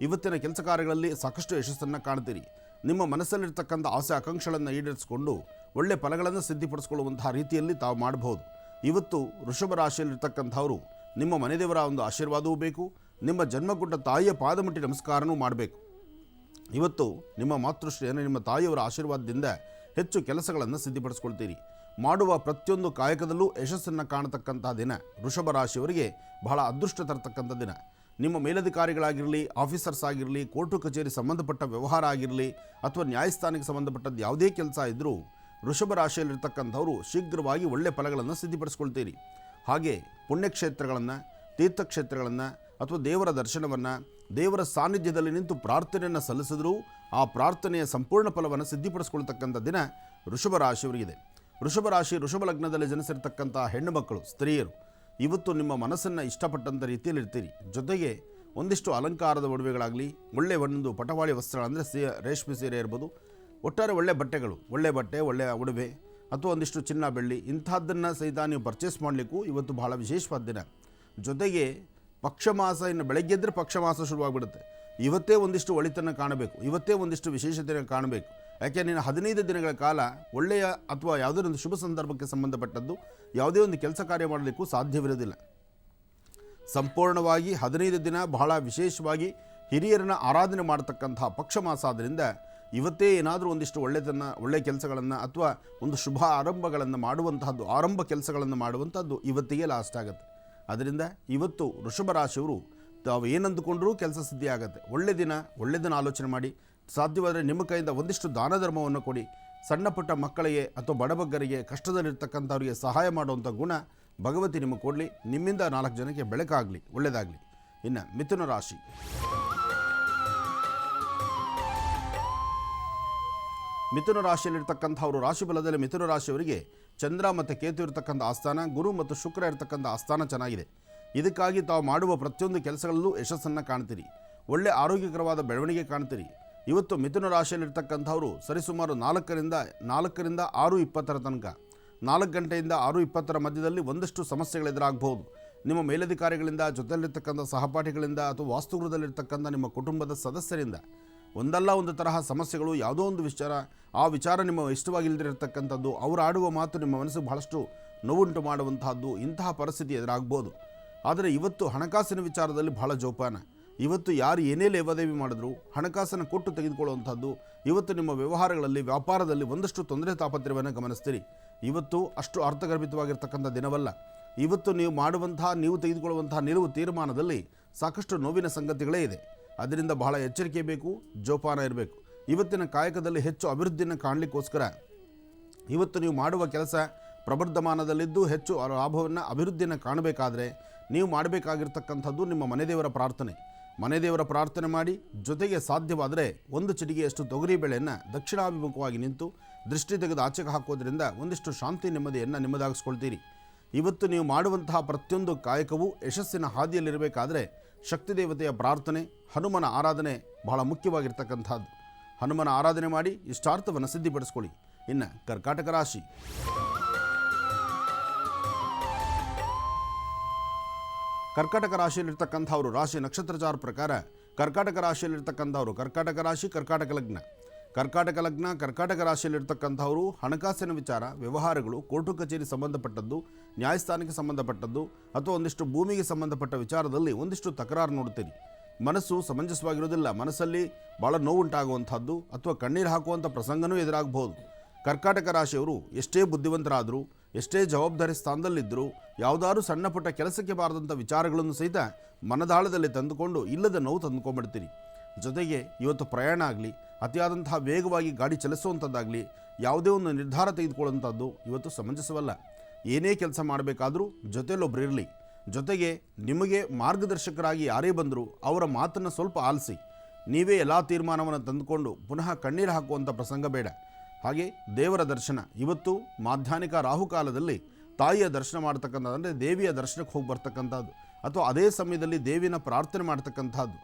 ಇವತ್ತಿನ ಕೆಲಸ ಕಾರ್ಯಗಳಲ್ಲಿ ಸಾಕಷ್ಟು ಯಶಸ್ಸನ್ನು ಕಾಣ್ತೀರಿ. ನಿಮ್ಮ ಮನಸ್ಸಲ್ಲಿರ್ತಕ್ಕಂಥ ಆಸೆ ಆಕಾಂಕ್ಷೆಗಳನ್ನು ಈಡೇರಿಸಿಕೊಂಡು ಒಳ್ಳೆಯ ಫಲಗಳನ್ನು ಸಿದ್ಧಿಪಡಿಸ್ಕೊಳ್ಳುವಂತಹ ರೀತಿಯಲ್ಲಿ ತಾವು ಮಾಡಬಹುದು. ಇವತ್ತು ವೃಷಭ ರಾಶಿಯಲ್ಲಿರ್ತಕ್ಕಂಥವರು ನಿಮ್ಮ ಮನೆದೇವರ ಒಂದು ಆಶೀರ್ವಾದವೂ ಬೇಕು, ನಿಮ್ಮ ಜನ್ಮಗುಡ್ಡ ತಾಯಿಯ ಪಾದಮುಟ್ಟಿ ನಮಸ್ಕಾರನೂ ಮಾಡಬೇಕು. ಇವತ್ತು ನಿಮ್ಮ ಮಾತೃಶ್ರೀ ನಿಮ್ಮ ತಾಯಿಯವರ ಆಶೀರ್ವಾದದಿಂದ ಹೆಚ್ಚು ಕೆಲಸಗಳನ್ನು ಸಿದ್ಧಿಪಡಿಸ್ಕೊಳ್ತೀರಿ. ಮಾಡುವ ಪ್ರತಿಯೊಂದು ಕಾಯಕದಲ್ಲೂ ಯಶಸ್ಸನ್ನು ಕಾಣತಕ್ಕಂಥ ದಿನ ವೃಷಭ ರಾಶಿಯವರಿಗೆ ಬಹಳ ಅದೃಷ್ಟ ತರತಕ್ಕಂಥ ದಿನ. ನಿಮ್ಮ ಮೇಲಧಿಕಾರಿಗಳಾಗಿರಲಿ, ಆಫೀಸರ್ಸ್ ಆಗಿರಲಿ, ಕೋರ್ಟು ಕಚೇರಿ ಸಂಬಂಧಪಟ್ಟ ವ್ಯವಹಾರ ಆಗಿರಲಿ ಅಥವಾ ನ್ಯಾಯಸ್ಥಾನಕ್ಕೆ ಸಂಬಂಧಪಟ್ಟದ್ದು ಯಾವುದೇ ಕೆಲಸ ಇದ್ದರೂ ವೃಷಭ ರಾಶಿಯಲ್ಲಿರ್ತಕ್ಕಂಥವರು ಶೀಘ್ರವಾಗಿ ಒಳ್ಳೆಯ ಫಲಗಳನ್ನು ಸಿದ್ಧಿಪಡಿಸ್ಕೊಳ್ತೀರಿ. ಹಾಗೆ ಪುಣ್ಯಕ್ಷೇತ್ರಗಳನ್ನು, ತೀರ್ಥಕ್ಷೇತ್ರಗಳನ್ನು ಅಥವಾ ದೇವರ ದರ್ಶನವನ್ನು, ದೇವರ ಸಾನ್ನಿಧ್ಯದಲ್ಲಿ ನಿಂತು ಪ್ರಾರ್ಥನೆಯನ್ನು ಸಲ್ಲಿಸಿದರೂ ಆ ಪ್ರಾರ್ಥನೆಯ ಸಂಪೂರ್ಣ ಫಲವನ್ನು ಸಿದ್ಧಿಪಡಿಸ್ಕೊಳ್ತಕ್ಕಂಥ ದಿನ ವೃಷಭ ರಾಶಿಯವರಿಗಿದೆ. ವೃಷಭ ರಾಶಿ ವೃಷಭ ಲಗ್ನದಲ್ಲಿ ಜನಿಸಿರ್ತಕ್ಕಂಥ ಹೆಣ್ಣು ಮಕ್ಕಳು, ಸ್ತ್ರೀಯರು ಇವತ್ತು ನಿಮ್ಮ ಮನಸ್ಸನ್ನು ಇಷ್ಟಪಟ್ಟಂಥ ರೀತಿಯಲ್ಲಿ ಇರ್ತೀರಿ. ಜೊತೆಗೆ ಒಂದಿಷ್ಟು ಅಲಂಕಾರದ ಒಡವೆಗಳಾಗಲಿ, ಒಳ್ಳೆಯ ಒಂದು ಪಟವಾಳಿ ವಸ್ತ್ರ ಅಂದರೆ ರೇಷ್ಮೆ ಸೀರೆ ಇರ್ಬೋದು, ಒಟ್ಟಾರೆ ಒಳ್ಳೆಯ ಬಟ್ಟೆಗಳು, ಒಳ್ಳೆಯ ಬಟ್ಟೆ, ಒಳ್ಳೆಯ ಉಡುವೆ ಅಥವಾ ಒಂದಿಷ್ಟು ಚಿನ್ನ ಬೆಳ್ಳಿ ಇಂಥದ್ದನ್ನು ಸಹಿತ ನೀವು ಪರ್ಚೇಸ್ ಮಾಡಲಿಕ್ಕೂ ಇವತ್ತು ಬಹಳ ವಿಶೇಷವಾದ ದಿನ. ಜೊತೆಗೆ ಪಕ್ಷಮಾಸ, ಇನ್ನು ಬೆಳಗ್ಗೆ ಎದ್ದರೆ ಪಕ್ಷಮಾಸ ಶುರುವಾಗ್ಬಿಡುತ್ತೆ. ಇವತ್ತೇ ಒಂದಿಷ್ಟು ಒಳಿತನ್ನು ಕಾಣಬೇಕು, ಇವತ್ತೇ ಒಂದಿಷ್ಟು ವಿಶೇಷತೆಯನ್ನು ಕಾಣಬೇಕು. ಯಾಕೆ ನೀನು 15 ದಿನಗಳ ಕಾಲ ಒಳ್ಳೆಯ ಅಥವಾ ಯಾವುದೇ ಒಂದು ಶುಭ ಸಂದರ್ಭಕ್ಕೆ ಸಂಬಂಧಪಟ್ಟದ್ದು ಯಾವುದೇ ಒಂದು ಕೆಲಸ ಕಾರ್ಯ ಮಾಡಲಿಕ್ಕೂ ಸಾಧ್ಯವಿರೋದಿಲ್ಲ. ಸಂಪೂರ್ಣವಾಗಿ 15 ದಿನ ಬಹಳ ವಿಶೇಷವಾಗಿ ಹಿರಿಯರನ್ನ ಆರಾಧನೆ ಮಾಡತಕ್ಕಂಥ ಪಕ್ಷಮಾಸ ಆದ್ದರಿಂದ ಇವತ್ತೇ ಏನಾದರೂ ಒಂದಿಷ್ಟು ಒಳ್ಳೆಯ ಕೆಲಸಗಳನ್ನು ಅಥವಾ ಒಂದು ಶುಭ ಆರಂಭಗಳನ್ನು ಮಾಡುವಂತಹದ್ದು, ಆರಂಭ ಕೆಲಸಗಳನ್ನು ಮಾಡುವಂಥದ್ದು ಇವತ್ತಿಗೆ ಲಾಸ್ಟ್ ಆಗುತ್ತೆ. ಅದರಿಂದ ಇವತ್ತು ವೃಷಭ ರಾಶಿಯವರು ತಾವು ಏನಂದುಕೊಂಡ್ರೂ ಕೆಲಸ ಸಿದ್ಧಿ ಆಗುತ್ತೆ. ಒಳ್ಳೆಯದನ್ನು ಆಲೋಚನೆ ಮಾಡಿ, ಸಾಧ್ಯವಾದರೆ ನಿಮ್ಮ ಕೈಯಿಂದ ಒಂದಿಷ್ಟು ದಾನ ಧರ್ಮವನ್ನು ಕೊಡಿ. ಸಣ್ಣ ಪುಟ್ಟ ಮಕ್ಕಳಿಗೆ ಅಥವಾ ಬಡಬಗ್ಗರಿಗೆ, ಕಷ್ಟದಲ್ಲಿರ್ತಕ್ಕಂಥವ್ರಿಗೆ ಸಹಾಯ ಮಾಡುವಂಥ ಗುಣ ಭಗವತಿ ನಿಮಗೆ ಕೊಡಲಿ. ನಿಮ್ಮಿಂದ 4 ಜನಕ್ಕೆ ಬೆಳಕಾಗಲಿ, ಒಳ್ಳೆಯದಾಗಲಿ. ಇನ್ನು ಮಿಥುನ ರಾಶಿ. ಮಿಥುನ ರಾಶಿಯಲ್ಲಿರ್ತಕ್ಕಂಥವರು, ರಾಶಿ ಬಲದಲ್ಲಿ ಮಿಥುನ ರಾಶಿಯವರಿಗೆ ಚಂದ್ರ ಮತ್ತು ಕೇತು ಇರತಕ್ಕಂಥ ಆಸ್ಥಾನ, ಗುರು ಮತ್ತು ಶುಕ್ರ ಇರತಕ್ಕಂಥ ಆಸ್ಥಾನ ಚೆನ್ನಾಗಿದೆ. ಇದಕ್ಕಾಗಿ ತಾವು ಮಾಡುವ ಪ್ರತಿಯೊಂದು ಕೆಲಸಗಳಲ್ಲೂ ಯಶಸ್ಸನ್ನು ಕಾಣ್ತೀರಿ, ಒಳ್ಳೆ ಆರೋಗ್ಯಕರವಾದ ಬೆಳವಣಿಗೆ ಕಾಣ್ತೀರಿ. ಇವತ್ತು ಮಿಥುನ ರಾಶಿಯಲ್ಲಿರ್ತಕ್ಕಂಥವರು ಸರಿಸುಮಾರು 4ರಿಂದ 6:20 ತನಕ, 4 ಗಂಟೆಯಿಂದ 6:20 ಮಧ್ಯದಲ್ಲಿ ಒಂದಷ್ಟು ಸಮಸ್ಯೆಗಳು ಎದುರಾಗಬಹುದು. ನಿಮ್ಮ ಮೇಲಧಿಕಾರಿಗಳಿಂದ, ಜೊತೆಯಲ್ಲಿರ್ತಕ್ಕಂಥ ಸಹಪಾಠಿಗಳಿಂದ ಅಥವಾ ವಾಸ್ತುಗೃಹದಲ್ಲಿರ್ತಕ್ಕಂಥ ನಿಮ್ಮ ಕುಟುಂಬದ ಸದಸ್ಯರಿಂದ ಒಂದಲ್ಲ ಒಂದು ತರಹ ಸಮಸ್ಯೆಗಳು, ಯಾವುದೋ ಒಂದು ಆ ವಿಚಾರ ನಿಮ್ಮ ಇಷ್ಟವಾಗಿಲ್ಲದಿರತಕ್ಕಂಥದ್ದು, ಅವರು ಆಡುವ ಮಾತು ನಿಮ್ಮ ಮನಸ್ಸಿಗೆ ಬಹಳಷ್ಟು ನೋವುಂಟು ಮಾಡುವಂತಹದ್ದು, ಇಂತಹ ಪರಿಸ್ಥಿತಿ ಎದುರಾಗ್ಬೋದು. ಆದರೆ ಇವತ್ತು ಹಣಕಾಸಿನ ವಿಚಾರದಲ್ಲಿ ಬಹಳ ಜೋಪಾನ. ಇವತ್ತು ಯಾರು ಏನೇ ಲೇವಾದೇವಿ ಮಾಡಿದ್ರು ಹಣಕಾಸನ್ನು ಕೊಟ್ಟು ತೆಗೆದುಕೊಳ್ಳುವಂಥದ್ದು. ಇವತ್ತು ನಿಮ್ಮ ವ್ಯವಹಾರಗಳಲ್ಲಿ, ವ್ಯಾಪಾರದಲ್ಲಿ ಒಂದಷ್ಟು ತೊಂದರೆ ತಾಪತ್ರೆಯನ್ನು ಗಮನಿಸ್ತೀರಿ. ಇವತ್ತು ಅಷ್ಟು ಅರ್ಥಗರ್ಭಿತವಾಗಿರ್ತಕ್ಕಂಥ ದಿನವಲ್ಲ. ಇವತ್ತು ನೀವು ತೆಗೆದುಕೊಳ್ಳುವಂತಹ ನಿಲುವು ತೀರ್ಮಾನದಲ್ಲಿ ಸಾಕಷ್ಟು ನೋವಿನ ಸಂಗತಿಗಳೇ ಇದೆ. ಅದರಿಂದ ಬಹಳ ಎಚ್ಚರಿಕೆ ಬೇಕು, ಜೋಪಾನ ಇರಬೇಕು. ಇವತ್ತಿನ ಕಾಯಕದಲ್ಲಿ ಹೆಚ್ಚು ಅಭಿವೃದ್ಧಿಯನ್ನು ಕಾಣಲಿಕ್ಕೋಸ್ಕರ ಇವತ್ತು ನೀವು ಮಾಡುವ ಕೆಲಸ ಪ್ರವರ್ಧಮಾನದಲ್ಲಿದ್ದು ಹೆಚ್ಚು ಲಾಭವನ್ನು, ಅಭಿವೃದ್ಧಿಯನ್ನು ಕಾಣಬೇಕಾದ್ರೆ ನೀವು ಮಾಡಬೇಕಾಗಿರ್ತಕ್ಕಂಥದ್ದು ನಿಮ್ಮ ಮನೆದೇವರ ಪ್ರಾರ್ಥನೆ. ಮನೆದೇವರ ಪ್ರಾರ್ಥನೆ ಮಾಡಿ, ಜೊತೆಗೆ ಸಾಧ್ಯವಾದರೆ 1 ಚಿಟಿಗೆಯಷ್ಟು ತೊಗರಿ ಬೇಳೆಯನ್ನು ದಕ್ಷಿಣಾಭಿಮುಖವಾಗಿ ನಿಂತು ದೃಷ್ಟಿ ತೆಗೆದು ಆಚೆಗೆ ಹಾಕೋದ್ರಿಂದ ಒಂದಿಷ್ಟು ಶಾಂತಿ, ನೆಮ್ಮದಿಯನ್ನು ನಿಮ್ಮದಾಗಿಸ್ಕೊಳ್ತೀರಿ. ಇವತ್ತು ನೀವು ಮಾಡುವಂತಹ ಪ್ರತಿಯೊಂದು ಕಾಯಕವೂ ಯಶಸ್ಸಿನ ಹಾದಿಯಲ್ಲಿರಬೇಕಾದ್ರೆ ಶಕ್ತಿ ದೇವತೆಯ ಪ್ರಾರ್ಥನೆ, ಹನುಮನ ಆರಾಧನೆ ಬಹಳ ಮುಖ್ಯವಾಗಿರ್ತಕ್ಕಂಥದ್ದು. ಹನುಮನ ಆರಾಧನೆ ಮಾಡಿ ಇಷ್ಟಾರ್ಥವನ್ನು ಸಿದ್ಧಿಪಡಿಸ್ಕೊಳ್ಳಿ. ಇನ್ನು ಕರ್ಕಾಟಕ ರಾಶಿ. ಕರ್ಕಾಟಕ ರಾಶಿಯಲ್ಲಿರ್ತಕ್ಕಂಥವರು, ರಾಶಿ ನಕ್ಷತ್ರಚಾರ ಪ್ರಕಾರ ಕರ್ಕಾಟಕ ರಾಶಿಯಲ್ಲಿರ್ತಕ್ಕಂಥವರು, ಕರ್ಕಾಟಕ ರಾಶಿ, ಕರ್ಕಾಟಕ ಲಗ್ನ. ಕರ್ಕಾಟಕ ರಾಶಿಯಲ್ಲಿರ್ತಕ್ಕಂಥವರು ಹಣಕಾಸಿನ ವಿಚಾರ, ವ್ಯವಹಾರಗಳು, ಕೋರ್ಟು ಕಚೇರಿ ಸಂಬಂಧಪಟ್ಟದ್ದು, ನ್ಯಾಯಸ್ಥಾನಕ್ಕೆ ಸಂಬಂಧಪಟ್ಟದ್ದು ಅಥವಾ ಒಂದಿಷ್ಟು ಭೂಮಿಗೆ ಸಂಬಂಧಪಟ್ಟ ವಿಚಾರದಲ್ಲಿ ಒಂದಿಷ್ಟು ತಕರಾರು ನೋಡ್ತೀರಿ. ಮನಸ್ಸು ಸಮಂಜಸವಾಗಿರೋದಿಲ್ಲ, ಮನಸ್ಸಲ್ಲಿ ಭಾಳ ನೋವುಂಟಾಗುವಂಥದ್ದು ಅಥವಾ ಕಣ್ಣೀರು ಹಾಕುವಂಥ ಪ್ರಸಂಗನೂ ಎದುರಾಗಬಹುದು. ಕರ್ಕಾಟಕ ರಾಶಿಯವರು ಎಷ್ಟೇ ಬುದ್ಧಿವಂತರಾದರೂ, ಎಷ್ಟೇ ಜವಾಬ್ದಾರಿ ಸ್ಥಾನದಲ್ಲಿದ್ದರೂ ಯಾವುದಾದ್ರೂ ಸಣ್ಣ ಪುಟ್ಟ ಕೆಲಸಕ್ಕೆ ಬಾರದಂಥ ವಿಚಾರಗಳನ್ನು ಸಹಿತ ಮನದಾಳದಲ್ಲಿ ತಂದುಕೊಂಡು ಇಲ್ಲದ ನೋವು ತಂದುಕೊಂಡ್ಬಿಡ್ತೀರಿ. ಜೊತೆಗೆ ಇವತ್ತು ಪ್ರಯಾಣ ಆಗಲಿ, ಅತಿಯಾದಂತಹ ವೇಗವಾಗಿ ಗಾಡಿ ಚಲಿಸುವಂಥದ್ದಾಗಲಿ, ಯಾವುದೇ ಒಂದು ನಿರ್ಧಾರ ತೆಗೆದುಕೊಳ್ಳುವಂಥದ್ದು ಇವತ್ತು ಸಮಂಜಸವಲ್ಲ. ಏನೇ ಕೆಲಸ ಮಾಡಬೇಕಾದ್ರೂ ಜೊತೆಯಲ್ಲೊಬ್ಬರು ಇರಲಿ. ಜೊತೆಗೆ ನಿಮಗೆ ಮಾರ್ಗದರ್ಶಕರಾಗಿ ಯಾರೇ ಬಂದರೂ ಅವರ ಮಾತನ್ನು ಸ್ವಲ್ಪ ಆಲಿಸಿ. ನೀವೇ ಎಲ್ಲ ತೀರ್ಮಾನವನ್ನು ತಂದುಕೊಂಡು ಪುನಃ ಕಣ್ಣೀರು ಹಾಕುವಂಥ ಪ್ರಸಂಗ ಬೇಡ. ಹಾಗೆ ದೇವರ ದರ್ಶನ, ಇವತ್ತು ಮಾಧ್ಯಾಹ್ನಿಕ ರಾಹುಕಾಲದಲ್ಲಿ ತಾಯಿಯ ದರ್ಶನ ಮಾಡ್ತಕ್ಕಂಥದ್ದು, ಅಂದರೆ ದೇವಿಯ ದರ್ಶನಕ್ಕೆ ಹೋಗಿ ಬರ್ತಕ್ಕಂಥದ್ದು ಅಥವಾ ಅದೇ ಸಮಯದಲ್ಲಿ ದೇವಿನ ಪ್ರಾರ್ಥನೆ ಮಾಡ್ತಕ್ಕಂಥದ್ದು.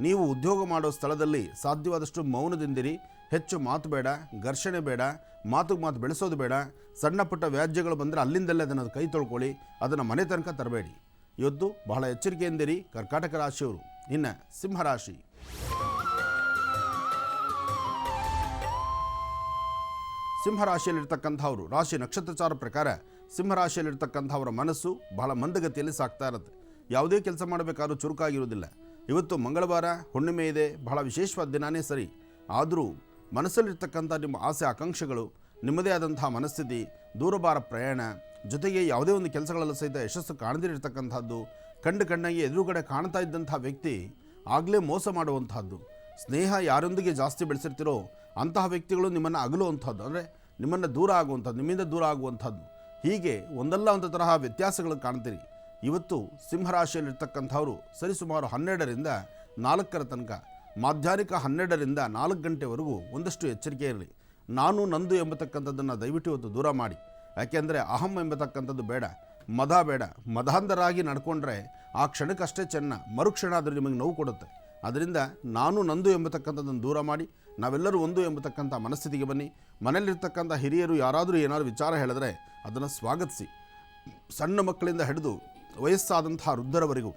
ನೀವು ಉದ್ಯೋಗ ಮಾಡೋ ಸ್ಥಳದಲ್ಲಿ ಸಾಧ್ಯವಾದಷ್ಟು ಮೌನದಿಂದಿರಿ. ಹೆಚ್ಚು ಮಾತು ಬೇಡ, ಘರ್ಷಣೆ ಬೇಡ, ಮಾತು ಬೆಳೆಸೋದು ಬೇಡ. ಸಣ್ಣ ಪುಟ್ಟ ವ್ಯಾಜ್ಯಗಳು ಬಂದರೆ ಅಲ್ಲಿಂದಲೇ ಅದನ್ನು ಕೈ ತೊಳ್ಕೊಳ್ಳಿ, ಅದನ್ನು ಮನೆ ತನಕ ತರಬೇಡಿ. ಇವತ್ತು ಬಹಳ ಎಚ್ಚರಿಕೆಯಿಂದಿರಿ ಕರ್ಕಾಟಕ ರಾಶಿಯವರು. ಇನ್ನು ಸಿಂಹರಾಶಿ. ಸಿಂಹರಾಶಿಯಲ್ಲಿರ್ತಕ್ಕಂಥವರು, ರಾಶಿ ನಕ್ಷತ್ರಚಾರ ಪ್ರಕಾರ ಸಿಂಹರಾಶಿಯಲ್ಲಿರ್ತಕ್ಕಂಥವರ ಮನಸ್ಸು ಬಹಳ ಮಂದಗತಿಯಲ್ಲಿ ಸಾಗ್ತಾ ಇರುತ್ತೆ. ಯಾವುದೇ ಕೆಲಸ ಮಾಡಬೇಕಾದ್ರೂ ಚುರುಕಾಗಿರೋದಿಲ್ಲ. ಇವತ್ತು ಮಂಗಳವಾರ, ಹುಣ್ಣಿಮೆ ಇದೆ, ಬಹಳ ವಿಶೇಷವಾದ ದಿನಾನೇ ಸರಿ. ಆದರೂ ಮನಸ್ಸಲ್ಲಿರ್ತಕ್ಕಂಥ ನಿಮ್ಮ ಆಸೆ ಆಕಾಂಕ್ಷೆಗಳು, ನಿಮ್ಮದೇ ಆದಂತಹ ಮನಸ್ಥಿತಿ, ದೂರಭಾರ ಪ್ರಯಾಣ, ಜೊತೆಗೆ ಯಾವುದೇ ಒಂದು ಕೆಲಸಗಳಲ್ಲೂ ಸಹಿತ ಯಶಸ್ಸು ಕಾಣದಿರತಕ್ಕಂಥದ್ದು, ಕಣ್ಣಾಗಿ ಎದುರುಗಡೆ ಕಾಣ್ತಾ ಇದ್ದಂಥ ವ್ಯಕ್ತಿ ಆಗಲೇ ಮೋಸ ಮಾಡುವಂಥದ್ದು, ಸ್ನೇಹ ಯಾರೊಂದಿಗೆ ಜಾಸ್ತಿ ಬೆಳೆಸಿರ್ತೀರೋ ಅಂತಹ ವ್ಯಕ್ತಿಗಳು ನಿಮ್ಮನ್ನು ಅಗಲುವಂಥದ್ದು, ಅಂದರೆ ನಿಮ್ಮನ್ನು ದೂರ ಆಗುವಂಥದ್ದು, ನಿಮ್ಮಿಂದ ದೂರ ಆಗುವಂಥದ್ದು, ಹೀಗೆ ಒಂದಲ್ಲ ಒಂದು ತರಹ ವ್ಯತ್ಯಾಸಗಳು ಕಾಣ್ತೀರಿ. ಇವತ್ತು ಸಿಂಹರಾಶಿಯಲ್ಲಿರ್ತಕ್ಕಂಥವರು ಸರಿಸುಮಾರು 12ರಿಂದ 4 ತನಕ, ಮಾಧ್ಯಾಹ್ನಿಕ 12ರಿಂದ 4 ಗಂಟೆವರೆಗೂ ಒಂದಷ್ಟು ಎಚ್ಚರಿಕೆ ಇರಲಿ. ನಾನು ನಂದು ಎಂಬತಕ್ಕಂಥದ್ದನ್ನು ದಯವಿಟ್ಟು ಇವತ್ತು ದೂರ ಮಾಡಿ. ಯಾಕೆಂದರೆ ಅಹಂ ಎಂಬತಕ್ಕಂಥದ್ದು ಬೇಡ, ಮದ ಬೇಡ. ಮದಾಂಧರಾಗಿ ನಡ್ಕೊಂಡ್ರೆ ಆ ಕ್ಷಣಕ್ಕಷ್ಟೇ ಚೆನ್ನ, ಮರುಕ್ಷಣ ಆದರೂ ನಿಮಗೆ ನೋವು ಕೊಡುತ್ತೆ. ಅದರಿಂದ ನಾನು ನಂದು ಎಂಬತಕ್ಕಂಥದ್ದನ್ನು ದೂರ ಮಾಡಿ ನಾವೆಲ್ಲರೂ ಒಂದು ಎಂಬತಕ್ಕಂಥ ಮನಸ್ಥಿತಿಗೆ ಬನ್ನಿ. ಮನೆಯಲ್ಲಿರ್ತಕ್ಕಂಥ ಹಿರಿಯರು ಯಾರಾದರೂ ಏನಾದರೂ ವಿಚಾರ ಹೇಳಿದ್ರೆ ಅದನ್ನು ಸ್ವಾಗತಿಸಿ. ಸಣ್ಣ ಮಕ್ಕಳಿಂದ ಹಿಡಿದು ವಯಸ್ಸಾದಂತಹ ವೃದ್ಧರವರೆಗೂ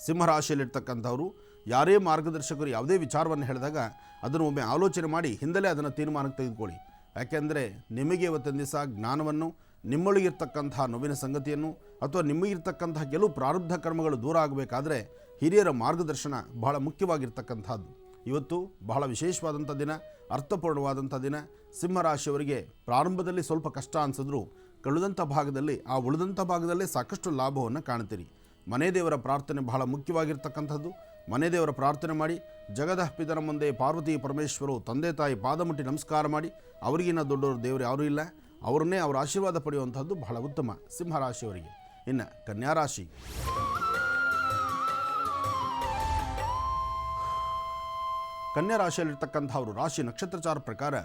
ಸಿಂಹರಾಶಿಯಲ್ಲಿರ್ತಕ್ಕಂಥವರು ಯಾರೇ ಮಾರ್ಗದರ್ಶಕರು ಯಾವುದೇ ವಿಚಾರವನ್ನು ಹೇಳಿದಾಗ ಅದನ್ನು ಒಮ್ಮೆ ಆಲೋಚನೆ ಮಾಡಿ ಹಿಂದಲೇ ಅದನ್ನು ತೀರ್ಮಾನಕ್ಕೆ ತೆಗೆದುಕೊಳ್ಳಿ. ಯಾಕೆಂದರೆ ನಿಮಗೆ ಇವತ್ತಿನ ದಿವಸ ಜ್ಞಾನವನ್ನು, ನಿಮ್ಮೊಳಗಿರ್ತಕ್ಕಂತಹ ನೋವಿನ ಸಂಗತಿಯನ್ನು ಅಥವಾ ನಿಮಗಿರ್ತಕ್ಕಂತಹ ಕೆಲವು ಪ್ರಾರಬ್ಧ ಕರ್ಮಗಳು ದೂರ ಆಗಬೇಕಾದ್ರೆ ಹಿರಿಯರ ಮಾರ್ಗದರ್ಶನ ಬಹಳ ಮುಖ್ಯವಾಗಿರ್ತಕ್ಕಂಥದ್ದು. ಇವತ್ತು ಬಹಳ ವಿಶೇಷವಾದಂಥ ದಿನ, ಅರ್ಥಪೂರ್ಣವಾದಂಥ ದಿನ. ಸಿಂಹರಾಶಿಯವರಿಗೆ ಪ್ರಾರಂಭದಲ್ಲಿ ಸ್ವಲ್ಪ ಕಷ್ಟ ಅನಿಸಿದ್ರು ಕಳೆದಂಥ ಭಾಗದಲ್ಲಿ ಉಳಿದಂಥ ಭಾಗದಲ್ಲೇ ಸಾಕಷ್ಟು ಲಾಭವನ್ನು ಕಾಣ್ತೀರಿ. ಮನೆ ದೇವರ ಪ್ರಾರ್ಥನೆ ಬಹಳ ಮುಖ್ಯವಾಗಿರ್ತಕ್ಕಂಥದ್ದು. ಮನೆ ದೇವರ ಪ್ರಾರ್ಥನೆ ಮಾಡಿ, ಜಗದ ಪಿತನ ಮುಂದೆ ಪಾರ್ವತಿ ಪರಮೇಶ್ವರು ತಂದೆ ತಾಯಿ ಪಾದ ಮುಟ್ಟಿ ನಮಸ್ಕಾರ ಮಾಡಿ, ಅವರಿಗಿನ್ನ ದೊಡ್ಡವರು ದೇವರು ಯಾರೂ ಇಲ್ಲ, ಅವರನ್ನೇ ಅವರ ಆಶೀರ್ವಾದ ಪಡೆಯುವಂಥದ್ದು ಬಹಳ ಉತ್ತಮ ಸಿಂಹರಾಶಿಯವರಿಗೆ. ಇನ್ನು ಕನ್ಯಾರಾಶಿ. ಕನ್ಯಾ ರಾಶಿಯಲ್ಲಿರ್ತಕ್ಕಂಥವರು ರಾಶಿ ನಕ್ಷತ್ರಚಾರ ಪ್ರಕಾರ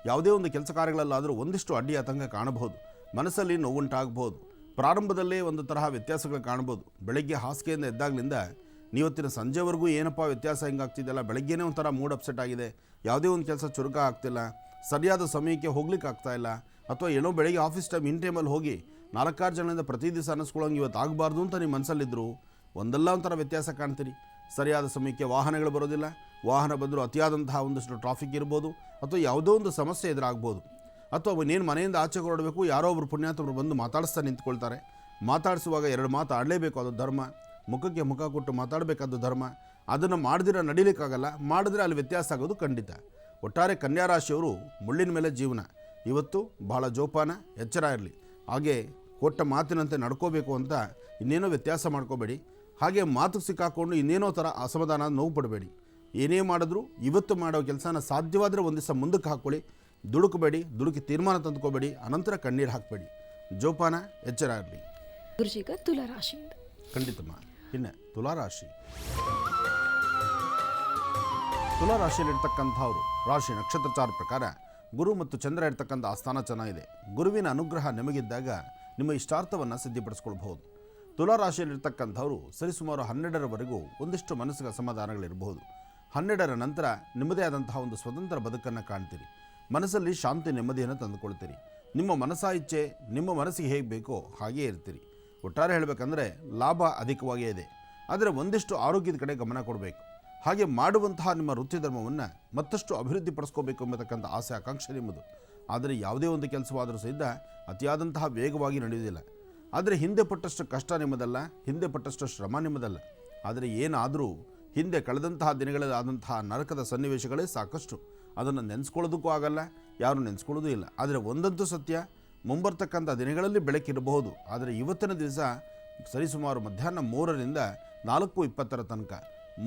ಯಾವುದೇ ಒಂದು ಕೆಲಸ ಕಾರ್ಯಗಳಲ್ಲಾದರೂ ಒಂದಿಷ್ಟು ಅಡ್ಡಿ ಆತಂಕ ಕಾಣಬಹುದು. ಮನಸ್ಸಲ್ಲಿ ನೋವುಂಟಾಗಬಹುದು. ಪ್ರಾರಂಭದಲ್ಲೇ ಒಂದು ತರಹ ವ್ಯತ್ಯಾಸಗಳು ಕಾಣ್ಬೋದು. ಬೆಳಗ್ಗೆ ಹಾಸಿಗೆಯಿಂದ ಎದ್ದಾಗಲಿಂದ ನೀವತ್ತಿನ ಸಂಜೆವರೆಗೂ ಏನಪ್ಪ ವ್ಯತ್ಯಾಸ ಹಿಂಗಾಗ್ತಿದೆಯಲ್ಲ, ಬೆಳಗ್ಗೆನೇ ಒಂಥರ ಮೂಡ್ ಅಪ್ಸೆಟ್ ಆಗಿದೆ, ಯಾವುದೇ ಒಂದು ಕೆಲಸ ಚುರುಕ ಆಗ್ತಿಲ್ಲ, ಸರಿಯಾದ ಸಮಯಕ್ಕೆ ಹೋಗ್ಲಿಕ್ಕೆ ಆಗ್ತಾಯಿಲ್ಲ, ಅಥವಾ ಏನೋ ಬೆಳಗ್ಗೆ ಆಫೀಸ್ ಟೈಮ್ ಇನ್ ಟೈಮಲ್ಲಿ ಹೋಗಿ 4-6 ಜನರಿಂದ ಪ್ರತಿ ದಿವಸ ಅನ್ನಿಸ್ಕೊಳ್ಳೋಂಗೆ ಇವತ್ತು ಆಗಬಾರ್ದು ಅಂತ ನಿಮ್ಮ ಮನಸ್ಸಲ್ಲಿದ್ದರು ಒಂದಲ್ಲ ಒಂಥರ ವ್ಯತ್ಯಾಸ ಕಾಣ್ತೀರಿ. ಸರಿಯಾದ ಸಮಯಕ್ಕೆ ವಾಹನಗಳು ಬರೋದಿಲ್ಲ, ವಾಹನ ಬಂದರೂ ಅತಿಯಾದಂತಹ ಒಂದಷ್ಟು ಟ್ರಾಫಿಕ್ ಇರ್ಬೋದು, ಅಥವಾ ಯಾವುದೋ ಒಂದು ಸಮಸ್ಯೆ ಎದುರಾಗ್ಬೋದು. ಅಥವಾ ಇನ್ನೇನು ಮನೆಯಿಂದ ಆಚೆ ಹೊರಡಬೇಕು, ಯಾರೋ ಒಬ್ಬರು ಪುಣ್ಯಾತ್ಮರು ಬಂದು ಮಾತಾಡಿಸ್ತಾ ನಿಂತ್ಕೊಳ್ತಾರೆ. ಮಾತಾಡಿಸುವಾಗ 2 ಮಾತು ಆಡಲೇಬೇಕು, ಅದು ಧರ್ಮ. ಮುಖಕ್ಕೆ ಮುಖ ಕೊಟ್ಟು ಮಾತಾಡಬೇಕಾದ್ದು ಧರ್ಮ. ಅದನ್ನು ಮಾಡಿದ್ರೆ ನಡೀಲಿಕ್ಕಾಗಲ್ಲ, ಮಾಡಿದ್ರೆ ಅಲ್ಲಿ ವ್ಯತ್ಯಾಸ ಆಗೋದು ಖಂಡಿತ. ಒಟ್ಟಾರೆ ಕನ್ಯಾ ರಾಶಿಯವರು ಮುಳ್ಳಿನ ಮೇಲೆ ಜೀವನ. ಇವತ್ತು ಬಹಳ ಜೋಪಾನ, ಎಚ್ಚರ ಇರಲಿ. ಹಾಗೆ ಕೊಟ್ಟ ಮಾತಿನಂತೆ ನಡ್ಕೋಬೇಕು ಅಂತ ಇನ್ನೇನೋ ವ್ಯತ್ಯಾಸ ಮಾಡ್ಕೋಬೇಡಿ. ಹಾಗೆ ಮಾತಿಗೆ ಸಿಕ್ಕಾಕೊಂಡು ಇನ್ನೇನೋ ಥರ ಅಸಮಾಧಾನ, ನೋವು ಪಡಬೇಡಿ. ಏನೇ ಮಾಡಿದ್ರೂ ಇವತ್ತು ಮಾಡೋ ಕೆಲಸನ ಸಾಧ್ಯವಾದರೆ ಒಂದು ದಿವಸ ಮುಂದಕ್ಕೆ ಹಾಕ್ಕೊಳ್ಳಿ. ದುಡುಕಬೇಡಿ, ದುಡುಕಿ ತೀರ್ಮಾನ ತಂದುಕೋಬೇಡಿ, ಅನಂತರ ಕಣ್ಣೀರು ಹಾಕಬೇಡಿ. ಜೋಪಾನ, ಎಚ್ಚರ ಇರಲಿ. ಗುರುಜೀಗ ತುಲಾರಾಶಿಯಿಂದ ಖಂಡಿತಮ್ಮ. ಇನ್ನು ತುಲಾರಾಶಿ. ತುಲಾರಾಶಿಯಲ್ಲಿರ್ತಕ್ಕಂಥವ್ರು ರಾಶಿ ನಕ್ಷತ್ರಚಾರ ಪ್ರಕಾರ ಗುರು ಮತ್ತು ಚಂದ್ರ ಇರ್ತಕ್ಕಂಥ ಆಸ್ಥಾನ ಚೆನ್ನಾಗಿದೆ. ಗುರುವಿನ ಅನುಗ್ರಹ ನಿಮಗಿದ್ದಾಗ ನಿಮ್ಮ ಇಷ್ಟಾರ್ಥವನ್ನು ಸಿದ್ಧಿಪಡಿಸ್ಕೊಳ್ಬಹುದು. ತುಲಾರಾಶಿಯಲ್ಲಿರ್ತಕ್ಕಂಥವ್ರು ಸರಿಸುಮಾರು 12ರವರೆಗೂ ಒಂದಿಷ್ಟು ಮನಸ್ಸಿಗೆ ಅಸಮಾಧಾನಗಳಿರಬಹುದು. 12ರ ನಂತರ ನಿಮ್ಮದೇ ಆದಂತಹ ಒಂದು ಸ್ವತಂತ್ರ ಬದುಕನ್ನು ಕಾಣ್ತೀರಿ. ಮನಸ್ಸಲ್ಲಿ ಶಾಂತಿ, ನೆಮ್ಮದಿಯನ್ನು ತಂದುಕೊಳ್ತೀರಿ. ನಿಮ್ಮ ಮನಸ್ಸಾ ಇಚ್ಛೆ ನಿಮ್ಮ ಮನಸ್ಸಿಗೆ ಹೇಗೆ ಬೇಕೋ ಹಾಗೇ ಇರ್ತೀರಿ. ಒಟ್ಟಾರೆ ಹೇಳಬೇಕಂದ್ರೆ ಲಾಭ ಅಧಿಕವಾಗೇ ಇದೆ. ಆದರೆ ಒಂದಿಷ್ಟು ಆರೋಗ್ಯದ ಕಡೆ ಗಮನ ಕೊಡಬೇಕು. ಹಾಗೆ ಮಾಡುವಂತಹ ನಿಮ್ಮ ವೃತ್ತಿ ಧರ್ಮವನ್ನು ಮತ್ತಷ್ಟು ಅಭಿವೃದ್ಧಿ ಪಡಿಸ್ಕೋಬೇಕು ಎಂಬತಕ್ಕಂಥ ಆಸೆ ಆಕಾಂಕ್ಷೆ ನಿಮ್ಮದು. ಆದರೆ ಯಾವುದೇ ಒಂದು ಕೆಲಸವಾದರೂ ಸಹಿತ ಅತಿಯಾದಂತಹ ವೇಗವಾಗಿ ನಡೆಯುವುದಿಲ್ಲ. ಆದರೆ ಹಿಂದೆ ಪಟ್ಟಷ್ಟು ಕಷ್ಟ ನಿಮ್ಮದಲ್ಲ, ಹಿಂದೆ ಪಟ್ಟಷ್ಟು ಶ್ರಮ ನಿಮ್ಮದಲ್ಲ. ಆದರೆ ಏನಾದರೂ ಹಿಂದೆ ಕಳೆದಂತಹ ದಿನಗಳಲ್ಲಿ ಆದಂತಹ ನರಕದ ಸನ್ನಿವೇಶಗಳೇ ಸಾಕಷ್ಟು. ಅದನ್ನು ನೆನೆಸ್ಕೊಳ್ಳೋದಕ್ಕೂ ಆಗಲ್ಲ, ಯಾರು ನೆನೆಸ್ಕೊಳ್ಳೋದೂ ಇಲ್ಲ. ಆದರೆ ಒಂದಂತೂ ಸತ್ಯ, ಮುಂಬರ್ತಕ್ಕಂಥ ದಿನಗಳಲ್ಲಿ ಬೆಳಕಿರಬಹುದು. ಆದರೆ ಇವತ್ತಿನ ದಿವಸ ಸರಿಸುಮಾರು ಮಧ್ಯಾಹ್ನ 3ರಿಂದ 4:20 ತನಕ,